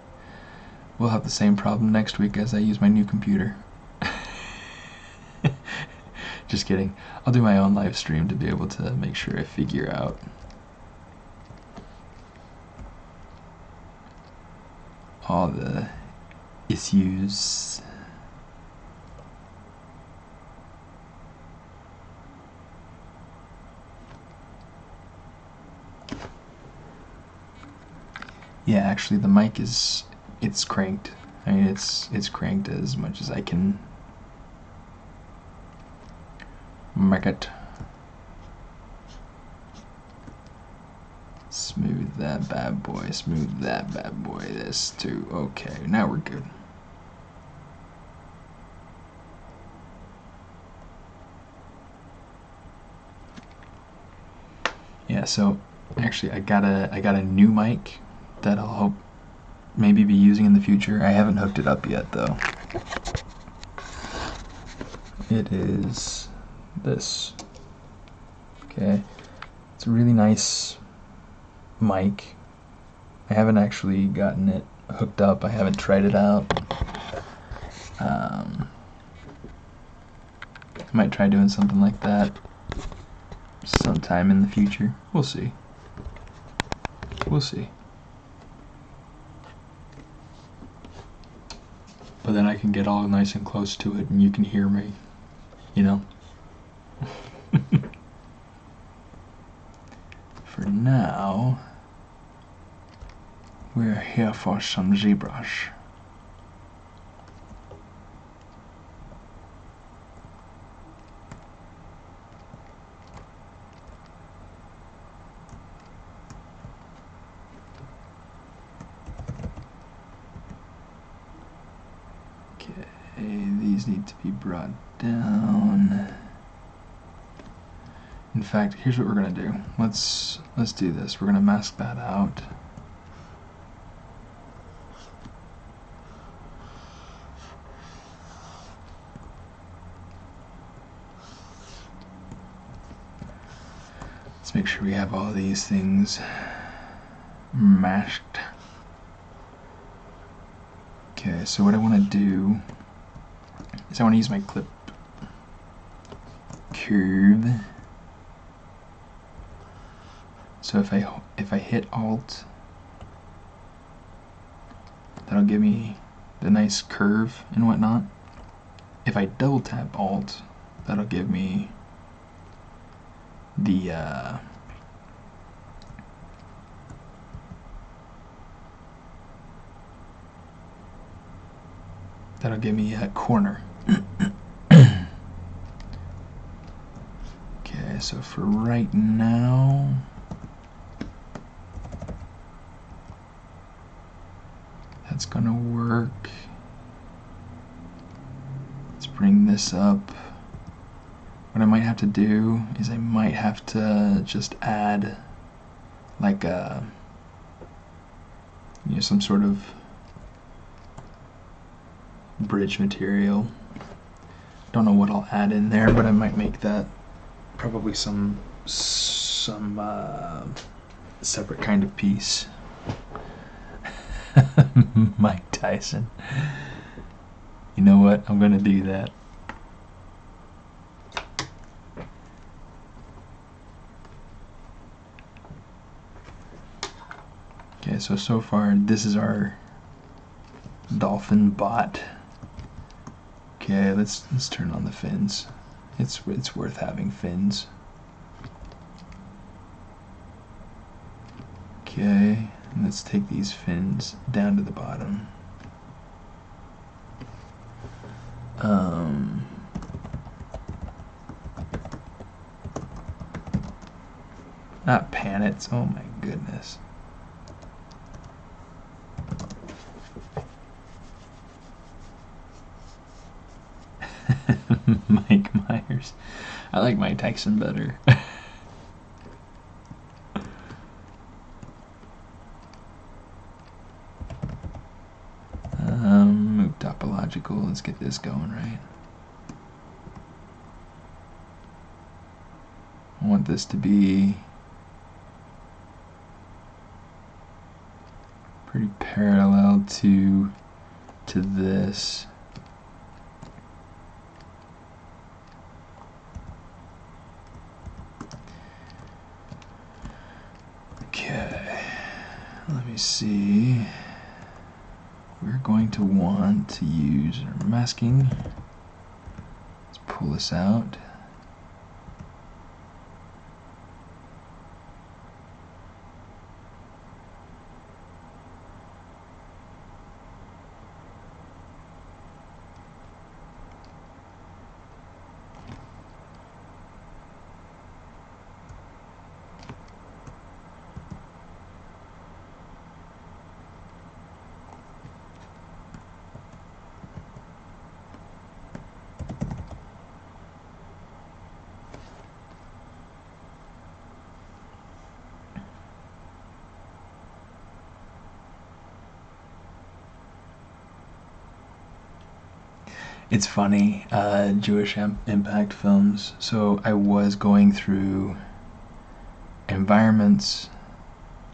[SPEAKER 1] We'll have the same problem next week as I use my new computer. Just kidding. I'll do my own live stream to be able to make sure I figure out all the issues. Yeah, actually the mic it's cranked. I mean it's cranked as much as I can make it. Smooth that bad boy, smooth that bad boy. This too. Okay, now we're good. Yeah, so actually I got a new mic that I'll hope maybe be using in the future. I haven't hooked it up yet though. It is this. Okay. It's a really nice mic. I haven't actually gotten it hooked up. I haven't tried it out. I might try doing something like that sometime in the future. We'll see. We'll see. But then I can get all nice and close to it and you can hear me, you know? For now, we're here for some ZBrush. These need to be brought down. In fact, here's what we're gonna do. Let's do this. We're gonna mask that out. Let's make sure we have all these things masked. Okay, so what I want to do is I want to use my clip curve. So if I hit Alt, that'll give me the nice curve and whatnot. If I double tap Alt, that'll give me the that'll give me a corner. Okay, so for right now, that's gonna work. Let's bring this up. What I might have to do is I might have to just add like a, you know, some sort of bridge material. Don't know what I'll add in there, but I might make that probably some separate kind of piece. Mike Tyson. You know what? I'm gonna do that. Okay, so far this is our dolphin bot. Okay, let's turn on the fins. It's worth having fins. Okay, and let's take these fins down to the bottom. Not planets. Oh my goodness. Mike Myers. I like Mike Tyson better. Move topological. Let's get this going right. I want this to be pretty parallel to this. see. We're going to want to use our masking. Let's pull this out. It's funny, Jewish Impact Films. So I was going through environments,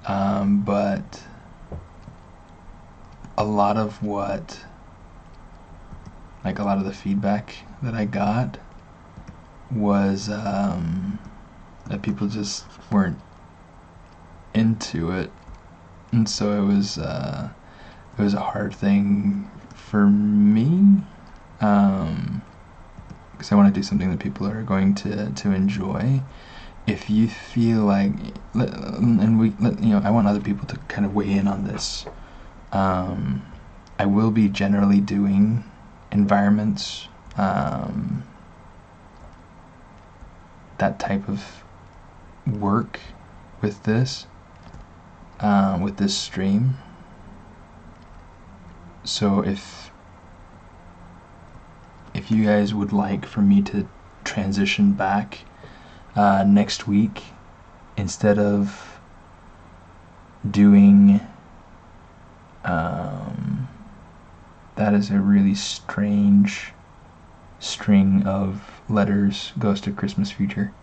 [SPEAKER 1] but a lot of the feedback that I got was that people just weren't into it, and so it was a hard thing for me. Because I want to do something that people are going to enjoy. If you feel like, I want other people to kind of weigh in on this. I will be generally doing environments, that type of work with this stream. So if you guys would like for me to transition back next week, instead of doing that is a really strange string of letters, Ghost of Christmas Future.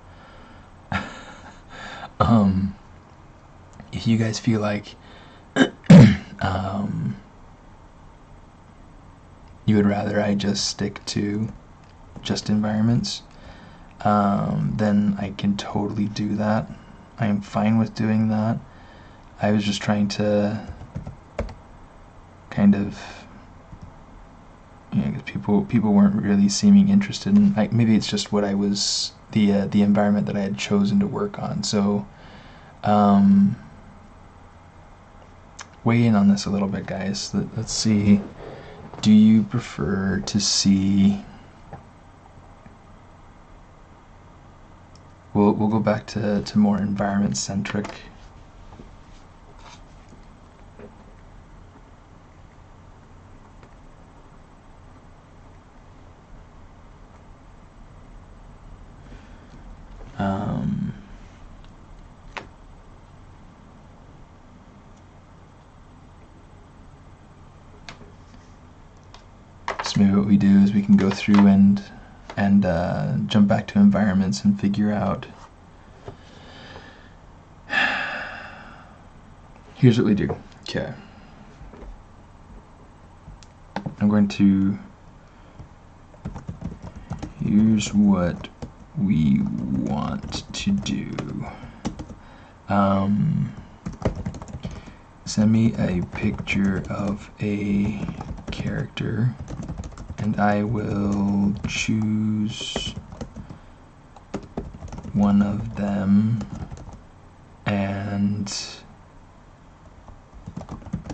[SPEAKER 1] If you guys feel like you would rather I just stick to just environments, then I can totally do that. I am fine with doing that. I was just trying to kind of, because people weren't really seeming interested in, maybe it's just what I was, the environment that I had chosen to work on. So weigh in on this a little bit, guys. Let's see. Do you prefer to see... We'll go back to more environment-centric. So maybe what we do is we can go through and jump back to environments and figure out. Here's what we do. Okay. I'm going to. Here's what we want to do. Send me a picture of a character, and I will choose one of them and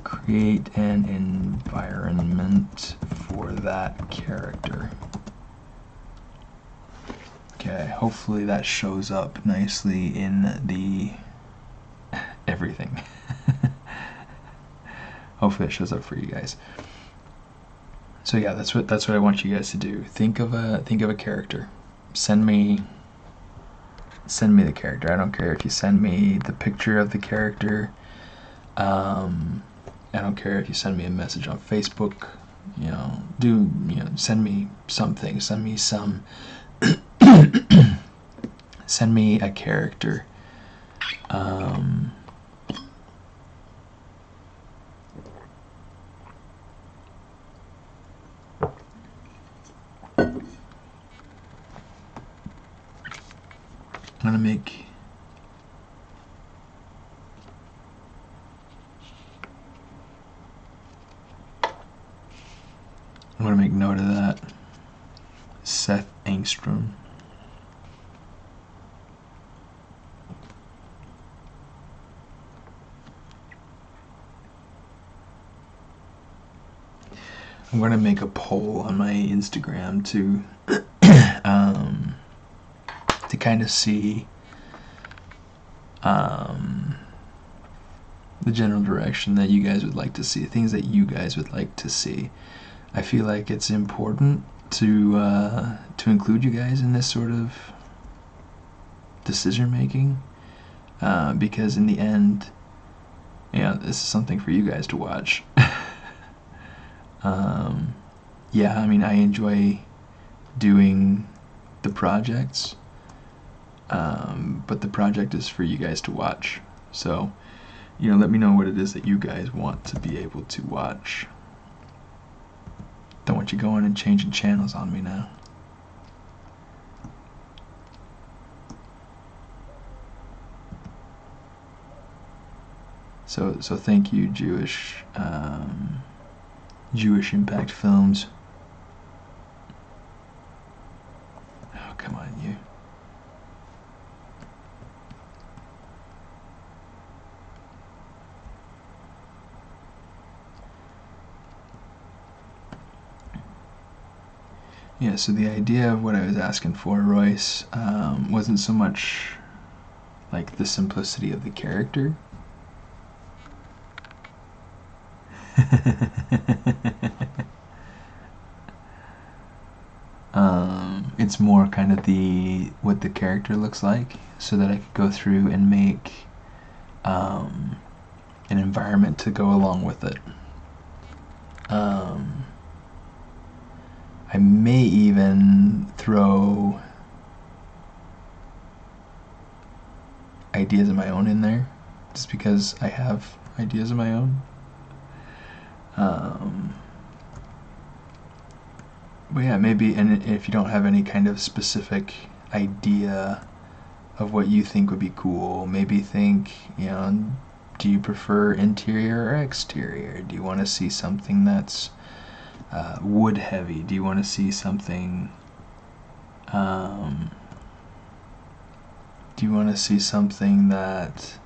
[SPEAKER 1] create an environment for that character. Okay, hopefully that shows up nicely in the everything. Hopefully it shows up for you guys. So yeah, that's what I want you guys to do. Think of a character. Send me the character. I don't care if you send me the picture of the character. I don't care if you send me a message on Facebook. Send me something. Send me some. Send me a character. I'm gonna make I'm going to make note of that. Seth Engstrom. I'm going to make a poll on my Instagram to kind of see the general direction that you guys would like to see, things that you guys would like to see. I feel like it's important to include you guys in this sort of decision making, because in the end, this is something for you guys to watch. Yeah, I mean, I enjoy doing the projects, but the project is for you guys to watch. So, let me know what it is that you guys want to be able to watch. Don't want you going and changing channels on me now. So thank you, Jewish Impact Films. Oh, come on, you. Yeah, so the idea of what I was asking for, Royce, wasn't so much like the simplicity of the character. It's more kind of what the character looks like, so that I could go through and make an environment to go along with it. I may even throw ideas of my own in there, just because I have ideas of my own. But yeah, maybe, and if you don't have any kind of specific idea of what you think would be cool, maybe think, do you prefer interior or exterior? Do you want to see something that's wood heavy? Do you want to see something that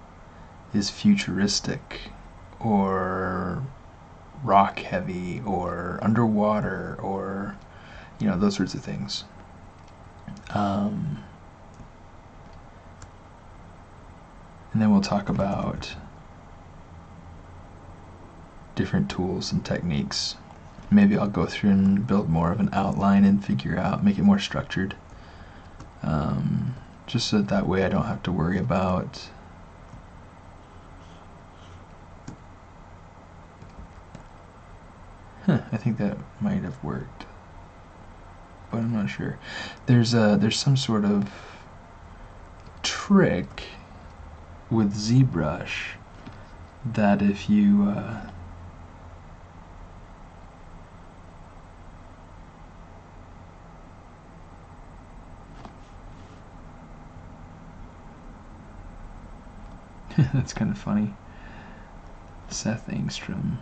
[SPEAKER 1] is futuristic, or rock heavy, or underwater, or those sorts of things. And then we'll talk about different tools and techniques. Maybe I'll go through and build more of an outline and make it more structured. Just so that way I don't have to worry about I think that might have worked, but I'm not sure. There's some sort of trick with ZBrush that if you that's kind of funny. Seth Engstrom.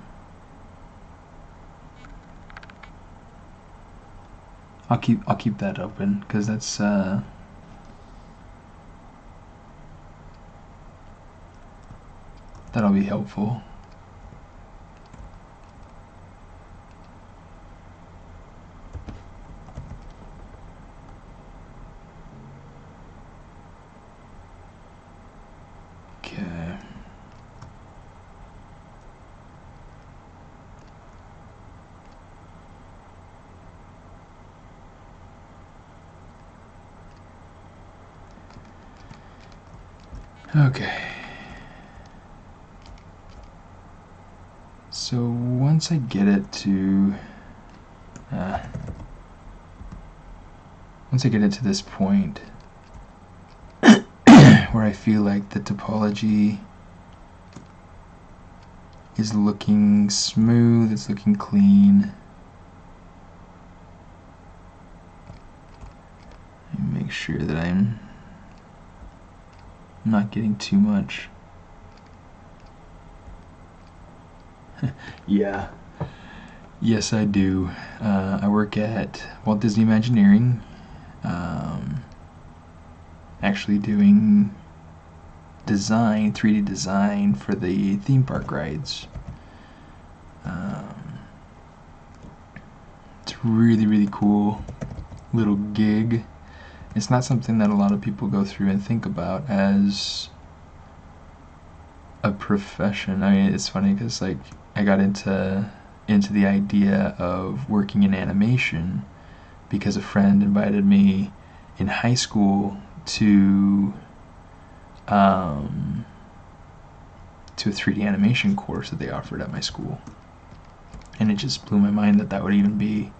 [SPEAKER 1] I'll keep that open, because that's that'll be helpful. Okay. Okay. So once I get it to this point where I feel like the topology is looking smooth, it's looking clean. Make sure that I'm not getting too much. Yeah. Yes, I do. I work at Walt Disney Imagineering, actually doing design, 3D design for the theme park rides. It's really, really cool little gig. It's not something that a lot of people go through and think about as a profession. I mean, it's funny because like I got into the idea of working in animation because a friend invited me in high school to a 3D animation course that they offered at my school, and it just blew my mind that that would even be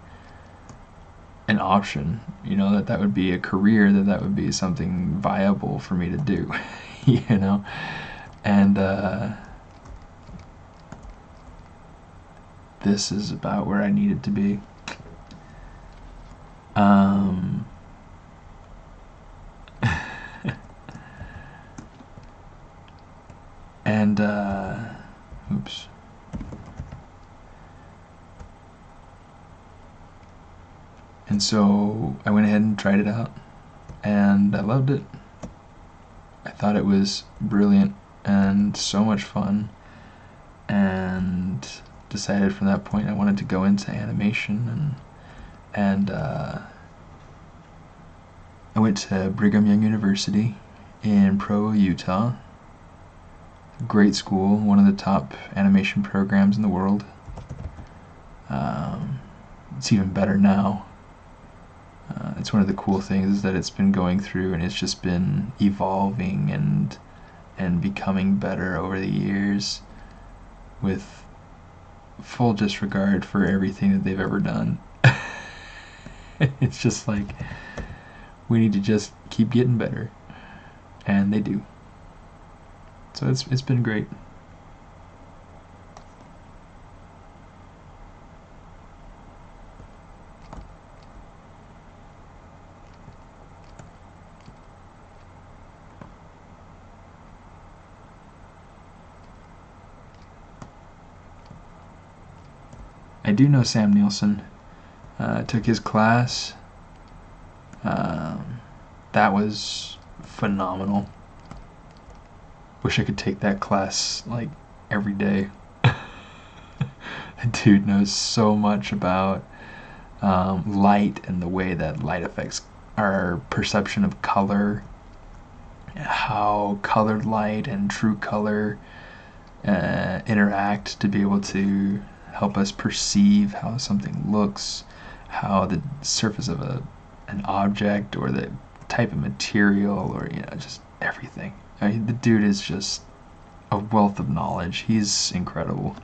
[SPEAKER 1] an option, you know, that that would be a career, that that would be something viable for me to do, you know. And this is about where I needed to be. And oops. And so I went ahead and tried it out, and I loved it. I thought it was brilliant and so much fun, and decided from that point I wanted to go into animation. And I went to Brigham Young University in Provo, Utah. Great school, one of the top animation programs in the world. It's even better now. It's one of the cool things is that it's been going through and it's just been evolving and becoming better over the years, with full disregard for everything that they've ever done. It's just like we need to just keep getting better, and they do. So it's been great. I do know Sam Nielsen. Took his class. That was phenomenal. Wish I could take that class like every day. Dude knows so much about light and the way that light affects our perception of color, how colored light and true color interact to be able to help us perceive how something looks, how the surface of an object or the type of material, or just everything. I mean, the dude is just a wealth of knowledge. He's incredible.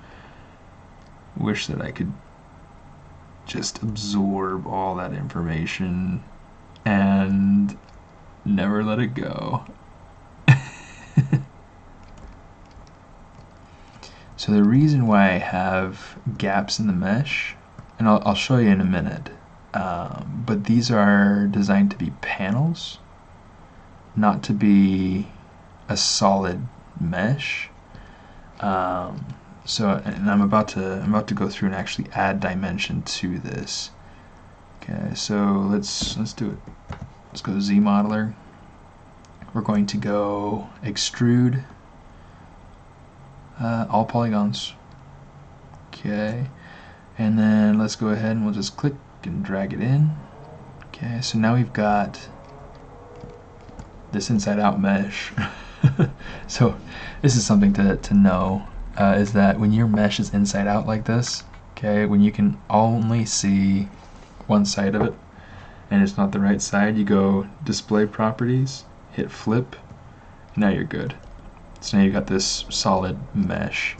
[SPEAKER 1] Wish that I could just absorb all that information and never let it go. So the reason why I have gaps in the mesh, and I'll show you in a minute, but these are designed to be panels, not to be a solid mesh. So, and I'm about to go through and actually add dimension to this. Okay, so let's do it. Let's go to Z Modeler. We're going to go extrude all polygons. Okay, and then let's go ahead and we'll just click and drag it in. Okay, so now we've got this inside out mesh. So this is something to know, is that when your mesh is inside out like this, okay, when you can only see one side of it and it's not the right side, you go display properties, hit flip, now you're good. So now you've got this solid mesh.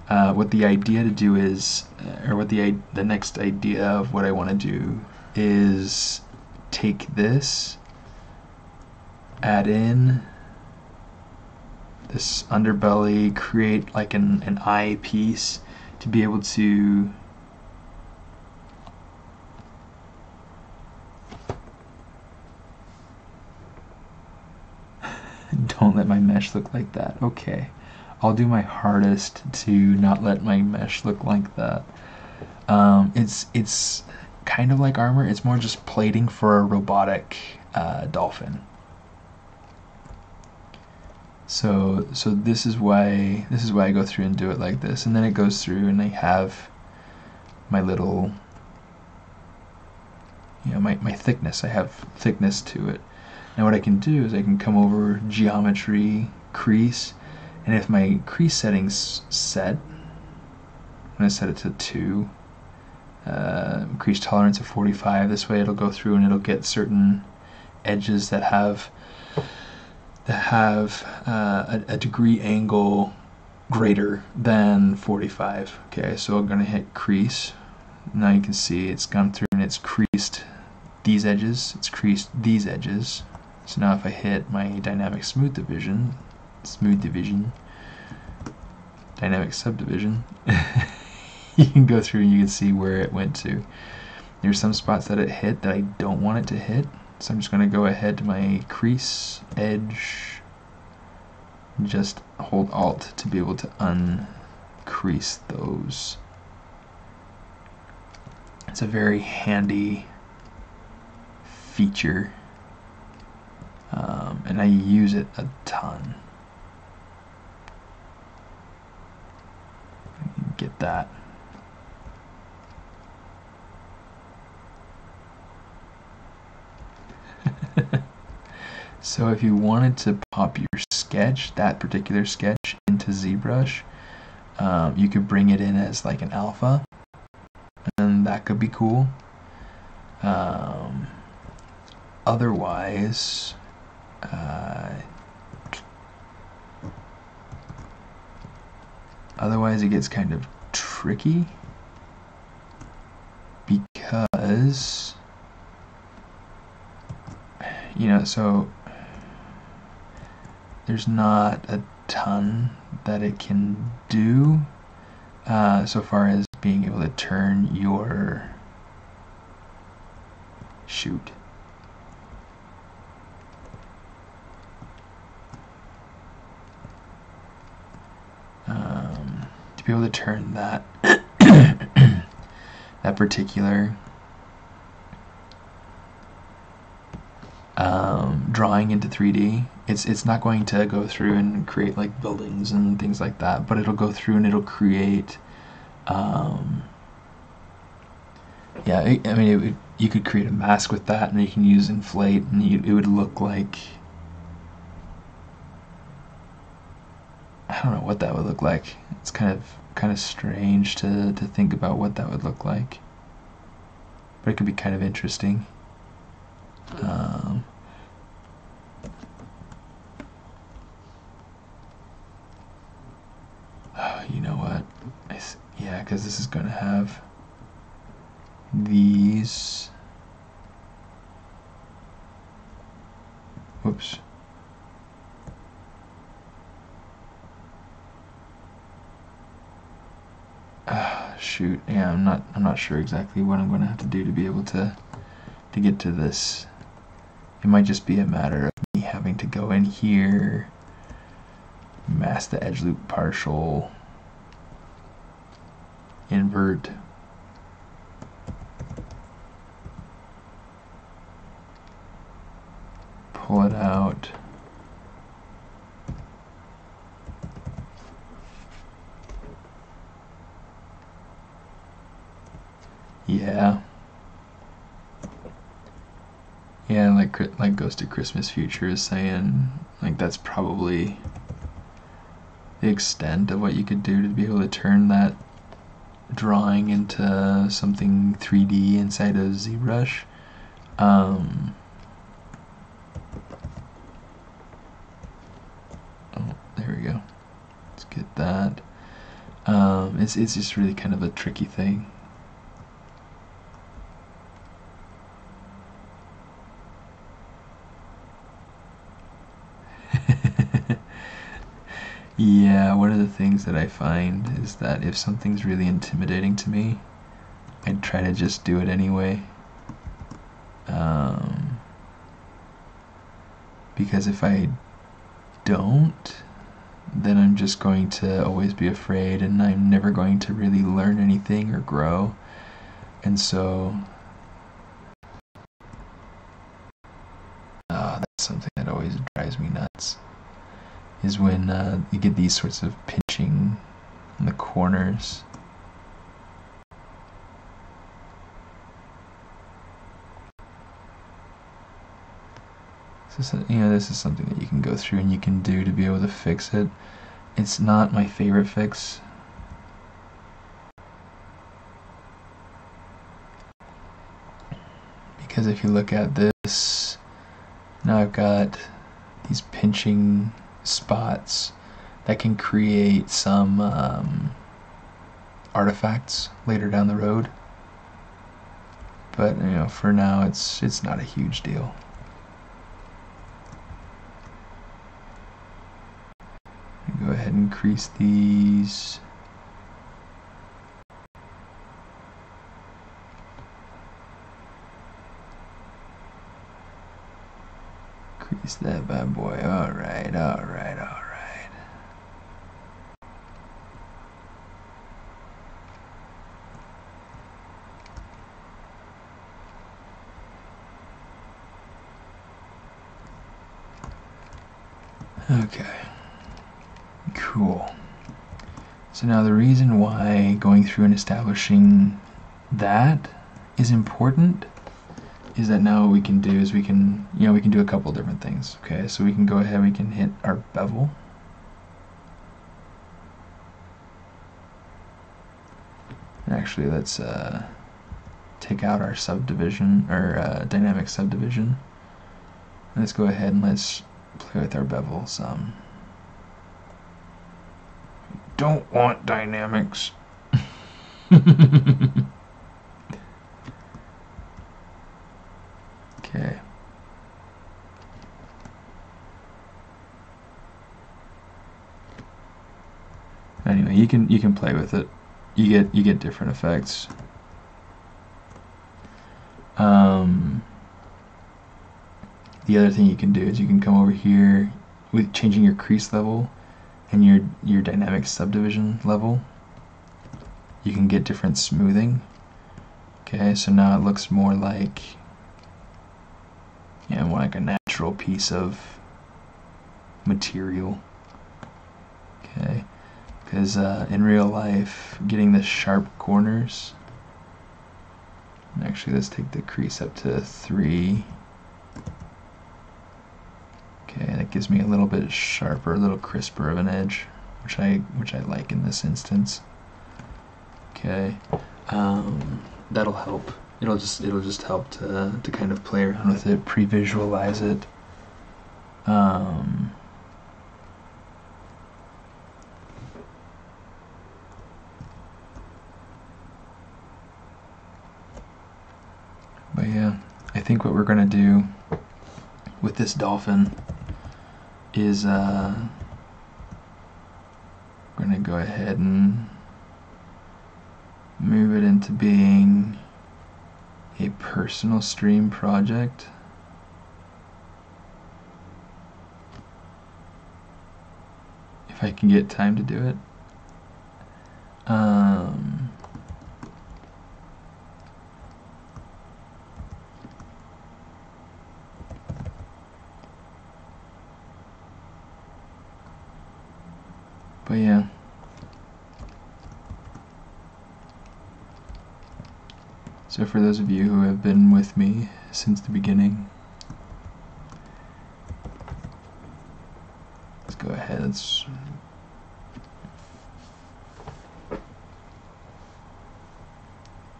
[SPEAKER 1] What the idea to do is, or what the next idea of what I want to do is take this, add in this underbelly, create like an eye piece to be able to don't let my mesh look like that. Okay, I'll do my hardest to not let my mesh look like that. It's kind of like armor. It's more just plating for a robotic dolphin. So this is why I go through and do it like this, and then it goes through and I have my little, my thickness. I have thickness to it. Now what I can do is I can come over geometry, crease, and if my crease setting's set, I'm going to set it to 2, crease tolerance of 45. This way it'll go through and it'll get certain edges that have a degree angle greater than 45. Okay, so I'm going to hit crease. Now you can see it's gone through and it's creased these edges, it's creased these edges. So now if I hit my dynamic subdivision, dynamic subdivision, you can go through and you can see where it went to. There's some spots that it hit that I don't want it to hit, so I'm just going to go ahead to my crease, edge, and just hold Alt to be able to uncrease those. It's a very handy feature, and I use it a ton. Get that. So if you wanted to pop your sketch, that particular sketch, into ZBrush, you could bring it in as like an alpha, and that could be cool. Otherwise, it gets kind of tricky because, so there's not a ton that it can do so far as being able to turn your shoot. To be able to turn that that particular drawing into 3D, it's not going to go through and create like buildings and things like that, but it'll go through and it'll create you could create a mask with that, and you can use inflate, and it would look like, I don't know what that would look like. It's kind of strange to think about what that would look like, but it could be kind of interesting. You know what? Yeah, because this is going to have these. Whoops. Shoot. Yeah, I'm not sure exactly what I'm going to have to do to be able to get to this. It might just be a matter of me having to go in here, mask the edge loop partial, invert, pull it out, yeah, like Ghost of Christmas Future is saying, like, that's probably the extent of what you could do to be able to turn that drawing into something 3D inside of ZBrush. Oh, there we go. Let's get that. It's just really kind of a tricky thing. Yeah, one of the things that I find is that if something's really intimidating to me, I try to just do it anyway. Because if I don't, then I'm just going to always be afraid, and I'm never going to really learn anything or grow. And so that's something that always drives me nuts, is when you get these sorts of pinching in the corners. So, this is something that you can go through and you can do to be able to fix it. It's not my favorite fix. Because if you look at this, now I've got these pinching spots that can create some artifacts later down the road. But for now, it's not a huge deal. Go ahead and crease these. Crease that bad boy. Alright, alright, alright. Okay. Cool. So now the reason why going through and establishing that is important is that now what we can do is we can do a couple different things. Okay, so we can go ahead, we can hit our bevel. Actually, let's take out our subdivision, or dynamic subdivision. Let's go ahead and let's play with our bevel some. Don't want dynamics. Okay. Anyway, you can play with it. You get different effects. The other thing you can do is you can come over here with changing your crease level and your dynamic subdivision level. You can get different smoothing. Okay, so now it looks more like more like a natural piece of material. Okay, because in real life, getting the sharp corners. Actually, let's take the crease up to 3. Okay, that gives me a little bit sharper, a little crisper of an edge, which I like in this instance. Okay, that'll help. It'll just help to kind of play around with it, pre-visualize it. But yeah, I think what we're gonna do with this dolphin is we're gonna go ahead and move it into being a personal stream project. If I can get time to do it. But yeah. So for those of you who have been with me since the beginning, let's go ahead, let's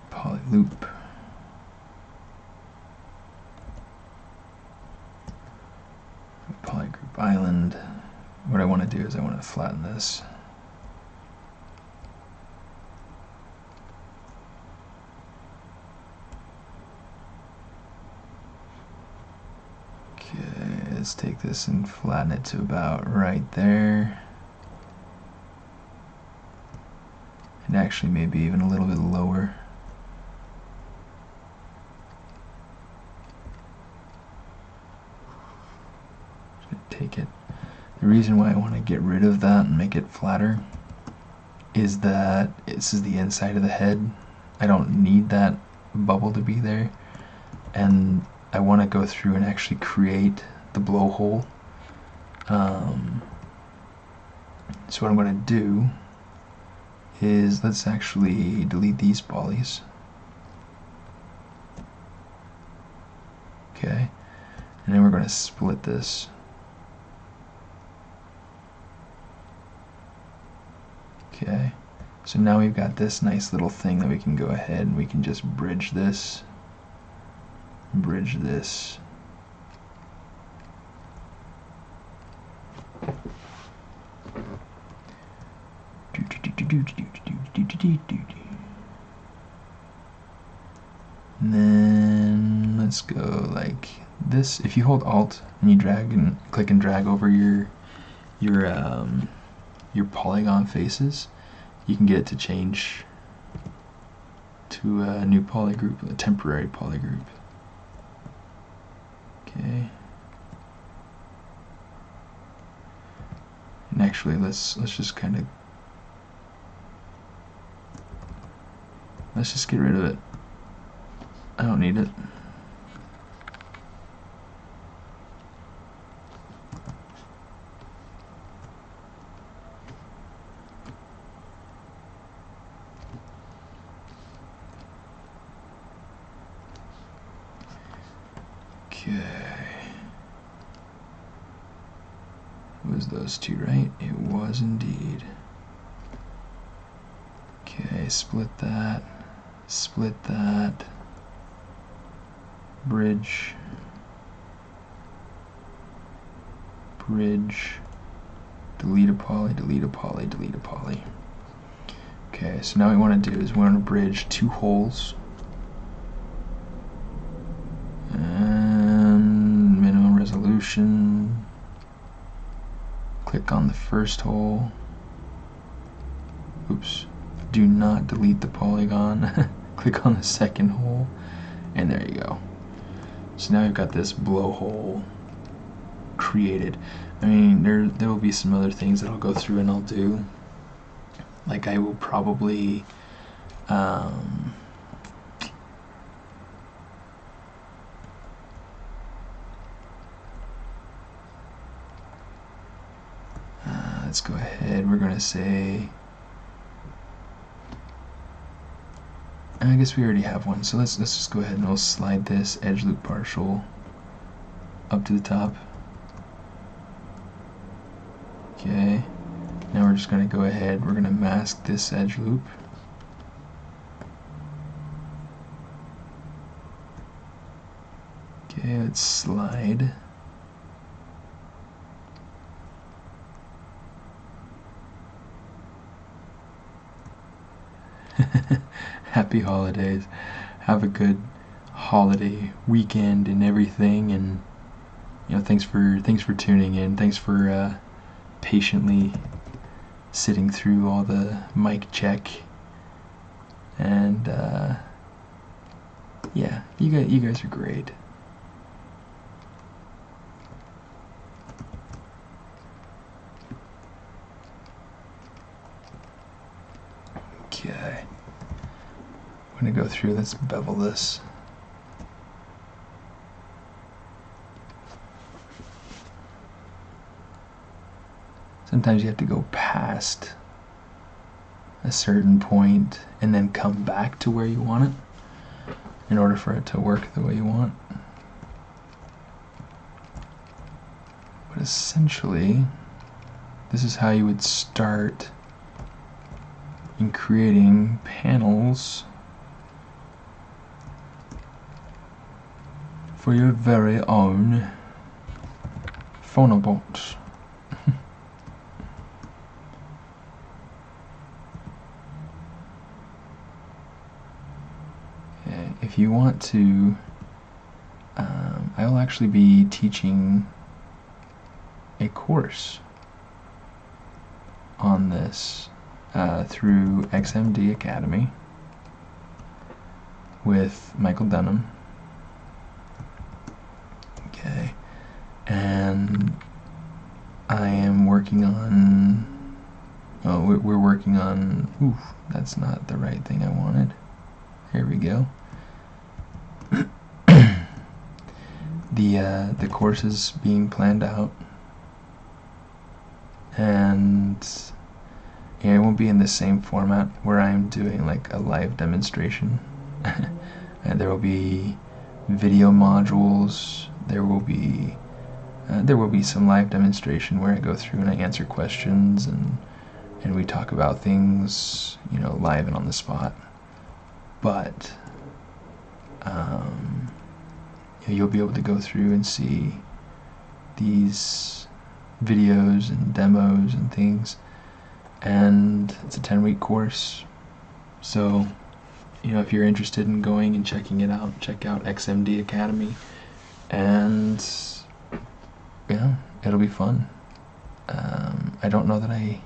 [SPEAKER 1] poly loop. Polygroup island. What I want to do is I want to flatten this. Let's take this and flatten it to about right there. And actually maybe even a little bit lower. Just gonna take it. The reason why I want to get rid of that and make it flatter is that this is the inside of the head. I don't need that bubble to be there, and I want to go through and actually create the blowhole. So what I'm going to do is, let's actually delete these polys. Okay, and then we're going to split this. Okay, so now we've got this nice little thing that we can go ahead and we can just bridge this, bridge this. And then let's go like this. If you hold Alt and you drag and click and drag over your polygon faces, you can get it to change to a new polygroup, a temporary polygroup. Okay. And actually, let's just kind of get rid of it. I don't need it. Okay. It was those two, right? It was indeed. Okay, split that, bridge, bridge, delete a poly, delete a poly, delete a poly. Okay, so now what we want to do is we want to bridge two holes. And minimum resolution. Click on the first hole. Oops. Do not delete the polygon. Click on the second hole, and there you go. So now we've got this blowhole created. I mean, there will be some other things that I'll go through and I'll do. Like I will probably let's go ahead. We're gonna say, I guess we already have one, so let's just go ahead and we'll slide this edge loop partial up to the top. Okay, now we're just going to go ahead, we're going to mask this edge loop. Okay, let's slide. Happy holidays. Have a good holiday weekend and everything, and you know, thanks for tuning in. Thanks for patiently sitting through all the mic check, and yeah, you guys are great. Okay, I'm gonna go through. Let's bevel this. Sometimes you have to go past a certain point and then come back to where you want it in order for it to work the way you want. But essentially, this is how you would start in creating panels for your very own phonobot. If you want to, I will actually be teaching a course on this through XMD Academy with Michael Dunham. Okay, and I am working on, we're working on, oof, that's not the right thing I wanted. Here we go. The course is being planned out, and it won't be in the same format where I'm doing like a live demonstration. And there will be video modules. There will be some live demonstration where I go through and I answer questions and we talk about things, you know, live and on the spot. But you'll be able to go through and see these videos and demos and things, and it's a 10-week course. So, you know, if you're interested in going and checking it out, check out XMD Academy, and yeah, it'll be fun. I don't know that I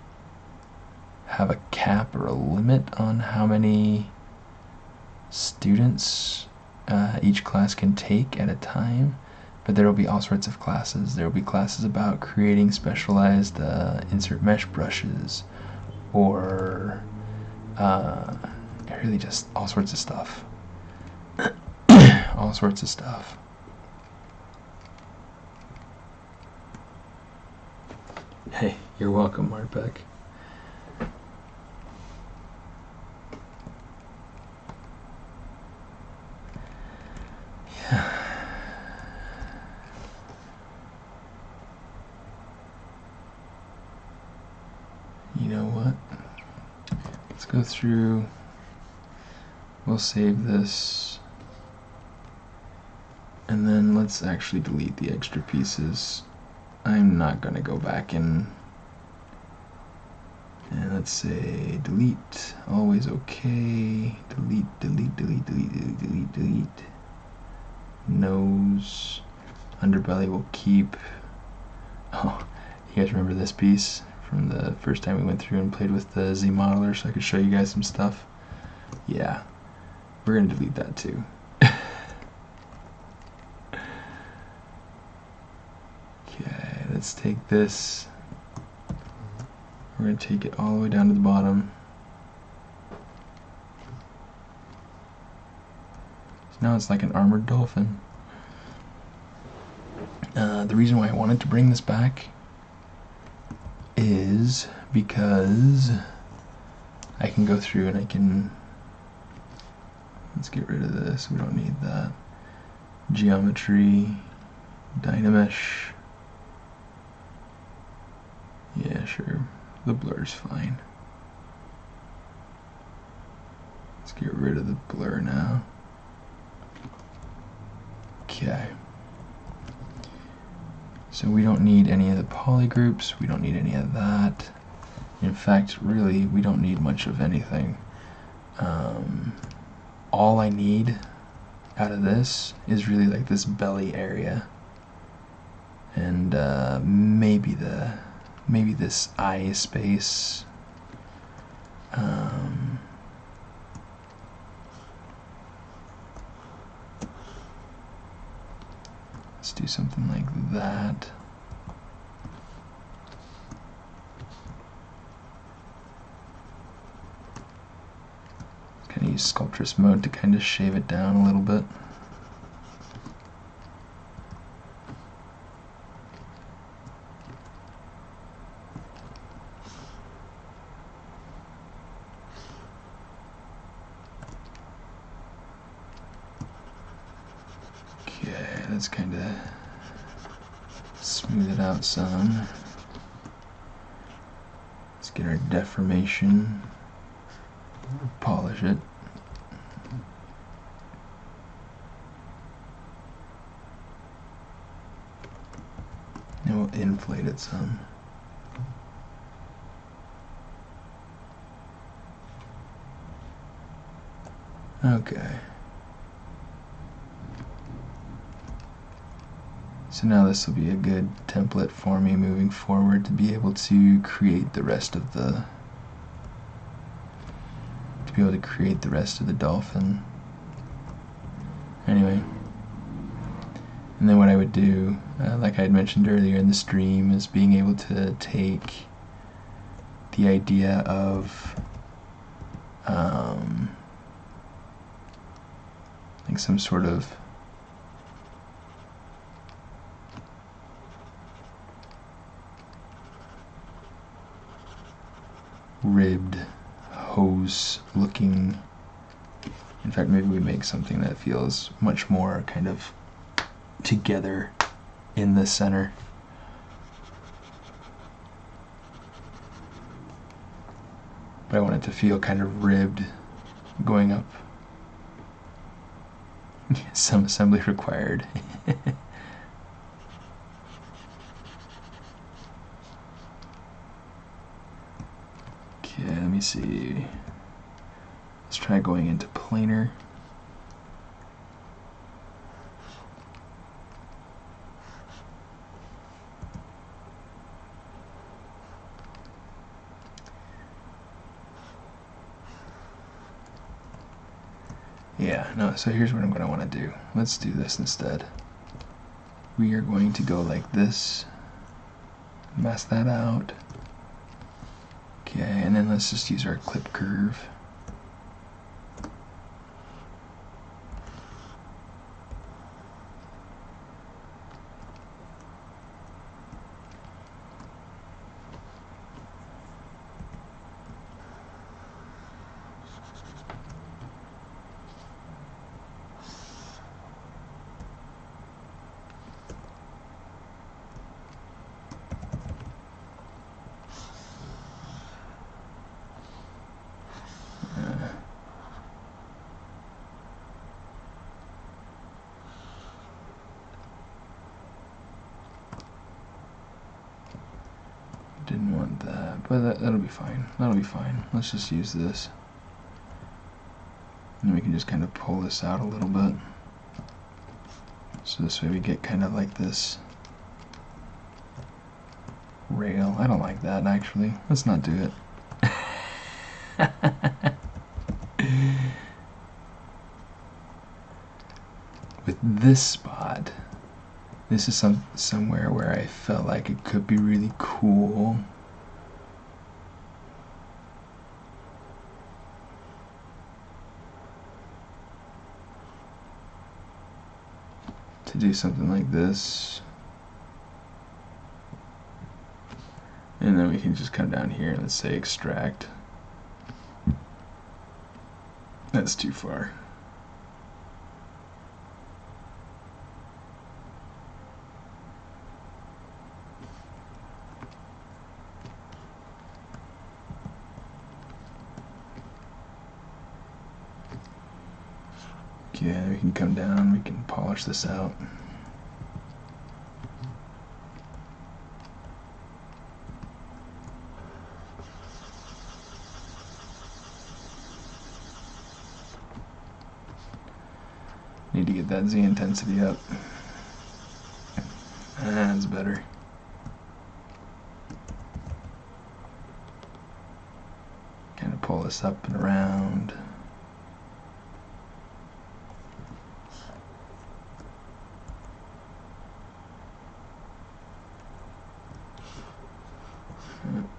[SPEAKER 1] have a cap or a limit on how many students each class can take at a time, but there will be all sorts of classes. There will be classes about creating specialized insert mesh brushes, or really just all sorts of stuff. All sorts of stuff. Hey, you're welcome, Marpeck. Yeah. You know what? Let's go through. We'll save this. And then let's actually delete the extra pieces. I'm not going to go back and let's say delete, always okay, delete, delete, delete, delete, delete, delete, delete. Nose, underbelly will keep. Oh, you guys remember this piece from the first time we went through and played with the Z modeler so I could show you guys some stuff? Yeah, we're going to delete that too. Okay, let's take this. We're going to take it all the way down to the bottom. So now it's like an armored dolphin. The reason why I wanted to bring this back is because I can go through and I can, let's get rid of this, we don't need that. Geometry, Dynamesh. Yeah, sure. The blur's fine. Let's get rid of the blur now. Okay. So we don't need any of the polygroups, we don't need any of that. In fact, really, we don't need much of anything. All I need out of this is really like this belly area. And maybe this eye space. Let's do something like that. Kind of use Sculptress mode to kind of shave it down a little bit. Let's kind of smooth it out some. Let's get our deformation, polish it. And we'll inflate it some. Okay. So now this will be a good template for me moving forward to be able to create the rest of the dolphin. Anyway, And then what I would do, like I had mentioned earlier in the stream, is being able to take the idea of like some sort of ribbed hose looking. In fact, maybe we make something that feels much more kind of together in the center. But I want it to feel kind of ribbed going up. Some assembly required. Okay, let me see. Let's try going into planar. Yeah, no, so here's what I'm going to want to do. Let's do this instead. We are going to go like this, mask that out. Okay, and then let's just use our clip curve. Didn't want that, but that'll be fine. That'll be fine. Let's just use this. And we can just kind of pull this out a little bit. So this way we get kind of like this rail. I don't like that, actually. Let's not do it. With this spot, this is somewhere where I felt like it could be really cool. To do something like this. And then we can just come down here and let's say extract. That's too far. Okay, we can come down, we can polish this out. Need to get that Z intensity up. That's better. Kind of pull this up and around.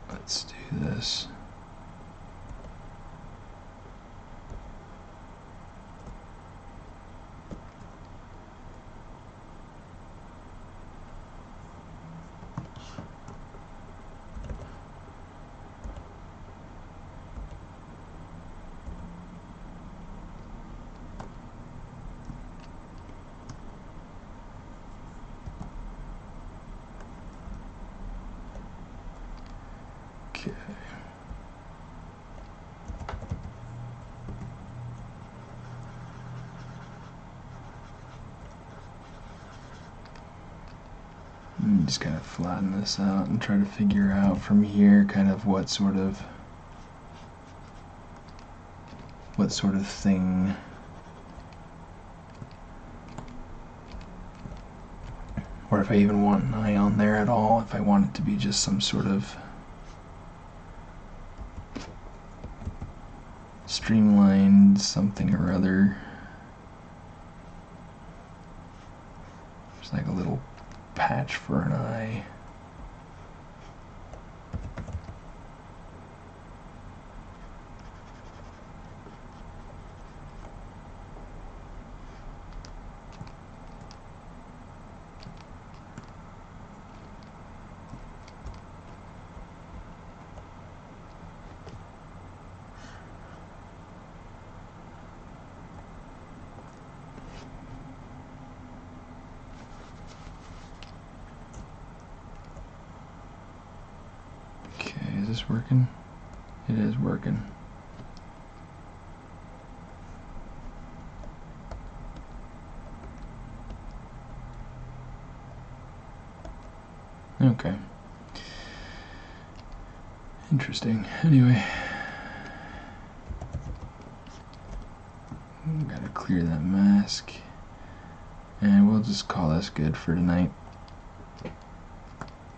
[SPEAKER 1] Let's do this. Okay. Just kind of flatten this out and try to figure out from here kind of what sort of thing or if I even want an eye on there at all, if I want it to be just some sort of streamlined something or other. There's like a little patch for an eye. Is this working? It is working. Okay. Interesting. Anyway. Gotta clear that mask. And we'll just call this good for tonight.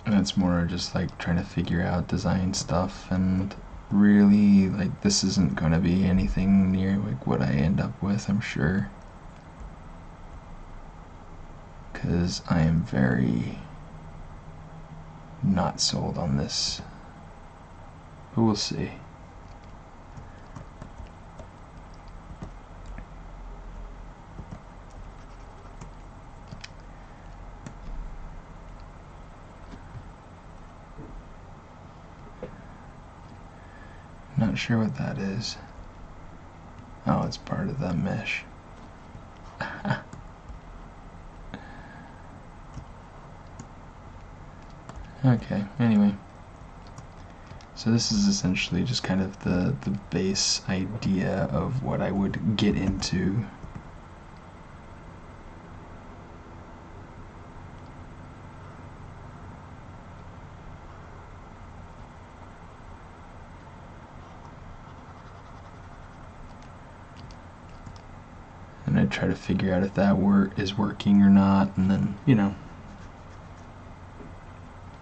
[SPEAKER 1] That's more just like trying to figure out design stuff, and really like this isn't going to be anything near like what I end up with, I'm sure, because I am very not sold on this, but we'll see. Not sure what that is. Oh, it's part of that mesh. Okay, anyway. So this is essentially just kind of the base idea of what I would get into. And I try to figure out if that is working or not, and then, you know,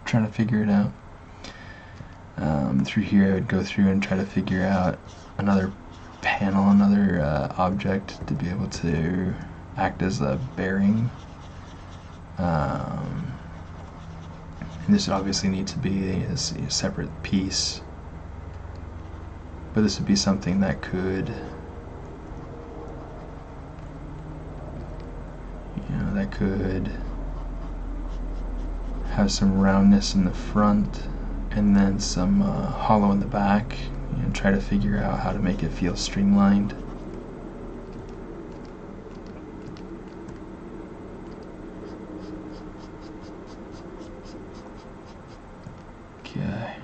[SPEAKER 1] trying to figure it out. Through here I would go through and try to figure out another panel, another object to be able to act as a bearing. And this would obviously need to be a separate piece, but this would be something that could, that could have some roundness in the front and then some hollow in the back, and try to figure out how to make it feel streamlined. Okay.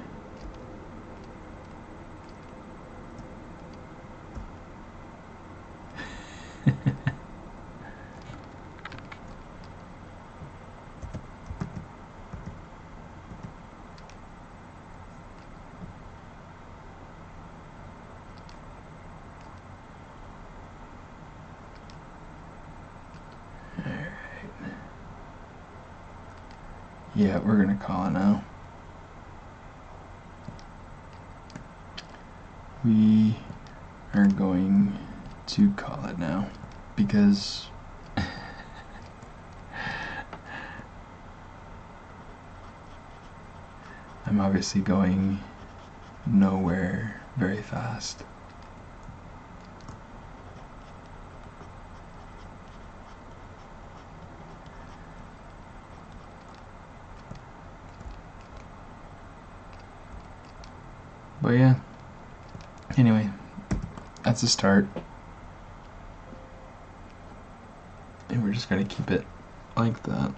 [SPEAKER 1] Yeah, we're gonna call it now. We are going to call it now because I'm obviously going nowhere very fast. But yeah, anyway, that's a start. And we're just gonna keep it like that.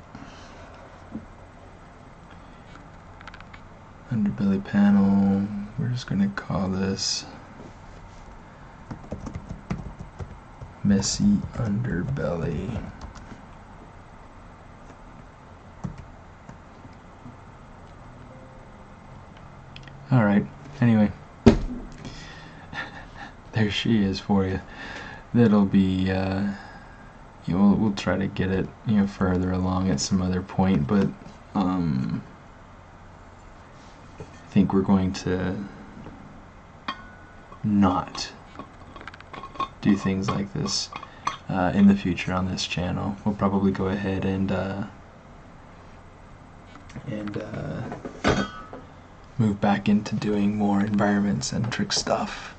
[SPEAKER 1] Underbelly panel, we're just gonna call this messy underbelly. Alright, anyway, there she is for you. That'll be, we'll try to get it, further along at some other point, but I think we're going to not do things like this. in the future on this channel. We'll probably go ahead and move back into doing more environment-centric stuff.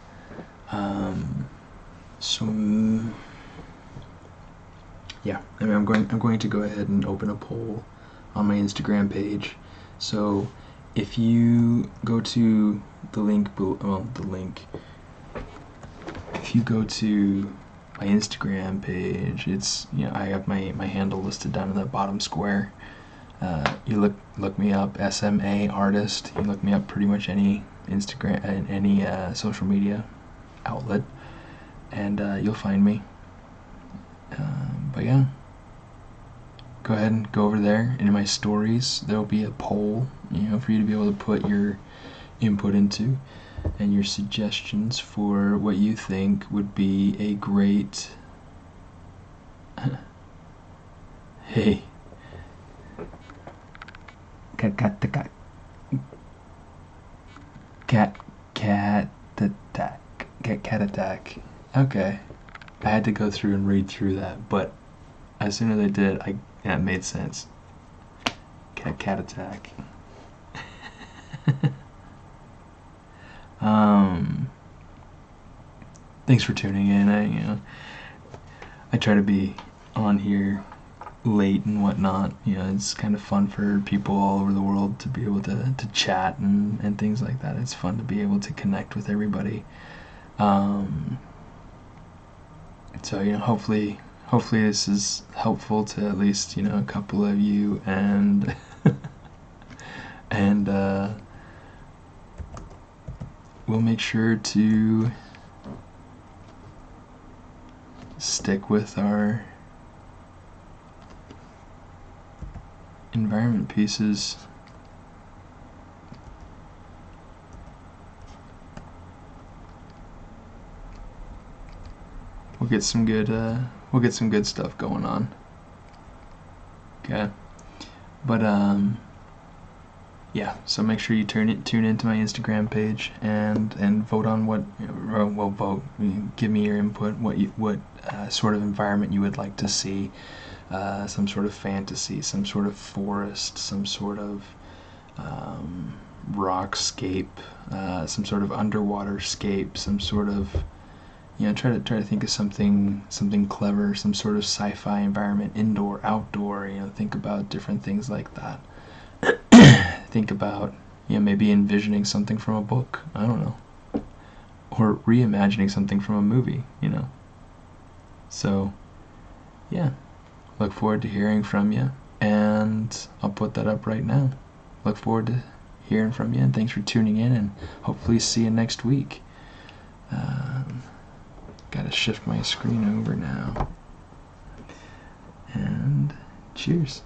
[SPEAKER 1] Yeah, I mean, I'm going to go ahead and open a poll on my Instagram page. So if you go to the link if you go to my Instagram page, it's, you know, I have my handle listed down in the bottom square. You look me up, SMA Artist. You look me up pretty much any Instagram, any social media outlet, and you'll find me. But yeah, go ahead and go over there. And in my stories, there will be a poll, you know, for you to be able to put your input into, and your suggestions for what you think would be a great hey, cat attack. Okay, I had to go through and read through that, but as soon as I did, that made sense. Cat attack. Thanks for tuning in. I try to be on here late and whatnot. You know, it's kind of fun for people all over the world to be able to chat and things like that. It's fun to be able to connect with everybody. So, you know, hopefully this is helpful to at least, you know, a couple of you, and we'll make sure to stick with our environment pieces. We'll get some good stuff going on. Okay, but yeah. So make sure you tune into my Instagram page and vote on what. Well, vote. Give me your input. What sort of environment you would like to see. Some sort of fantasy, some sort of forest, some sort of rockscape, some sort of underwater scape, some sort of, you know, try to think of something clever, some sort of sci-fi environment, indoor, outdoor. You know, think about different things like that. Think about, you know, maybe envisioning something from a book. I don't know, or reimagining something from a movie. You know. So, yeah. Look forward to hearing from you, and I'll put that up right now. Look forward to hearing from you, and thanks for tuning in, and hopefully see you next week. Gotta shift my screen over now, and cheers.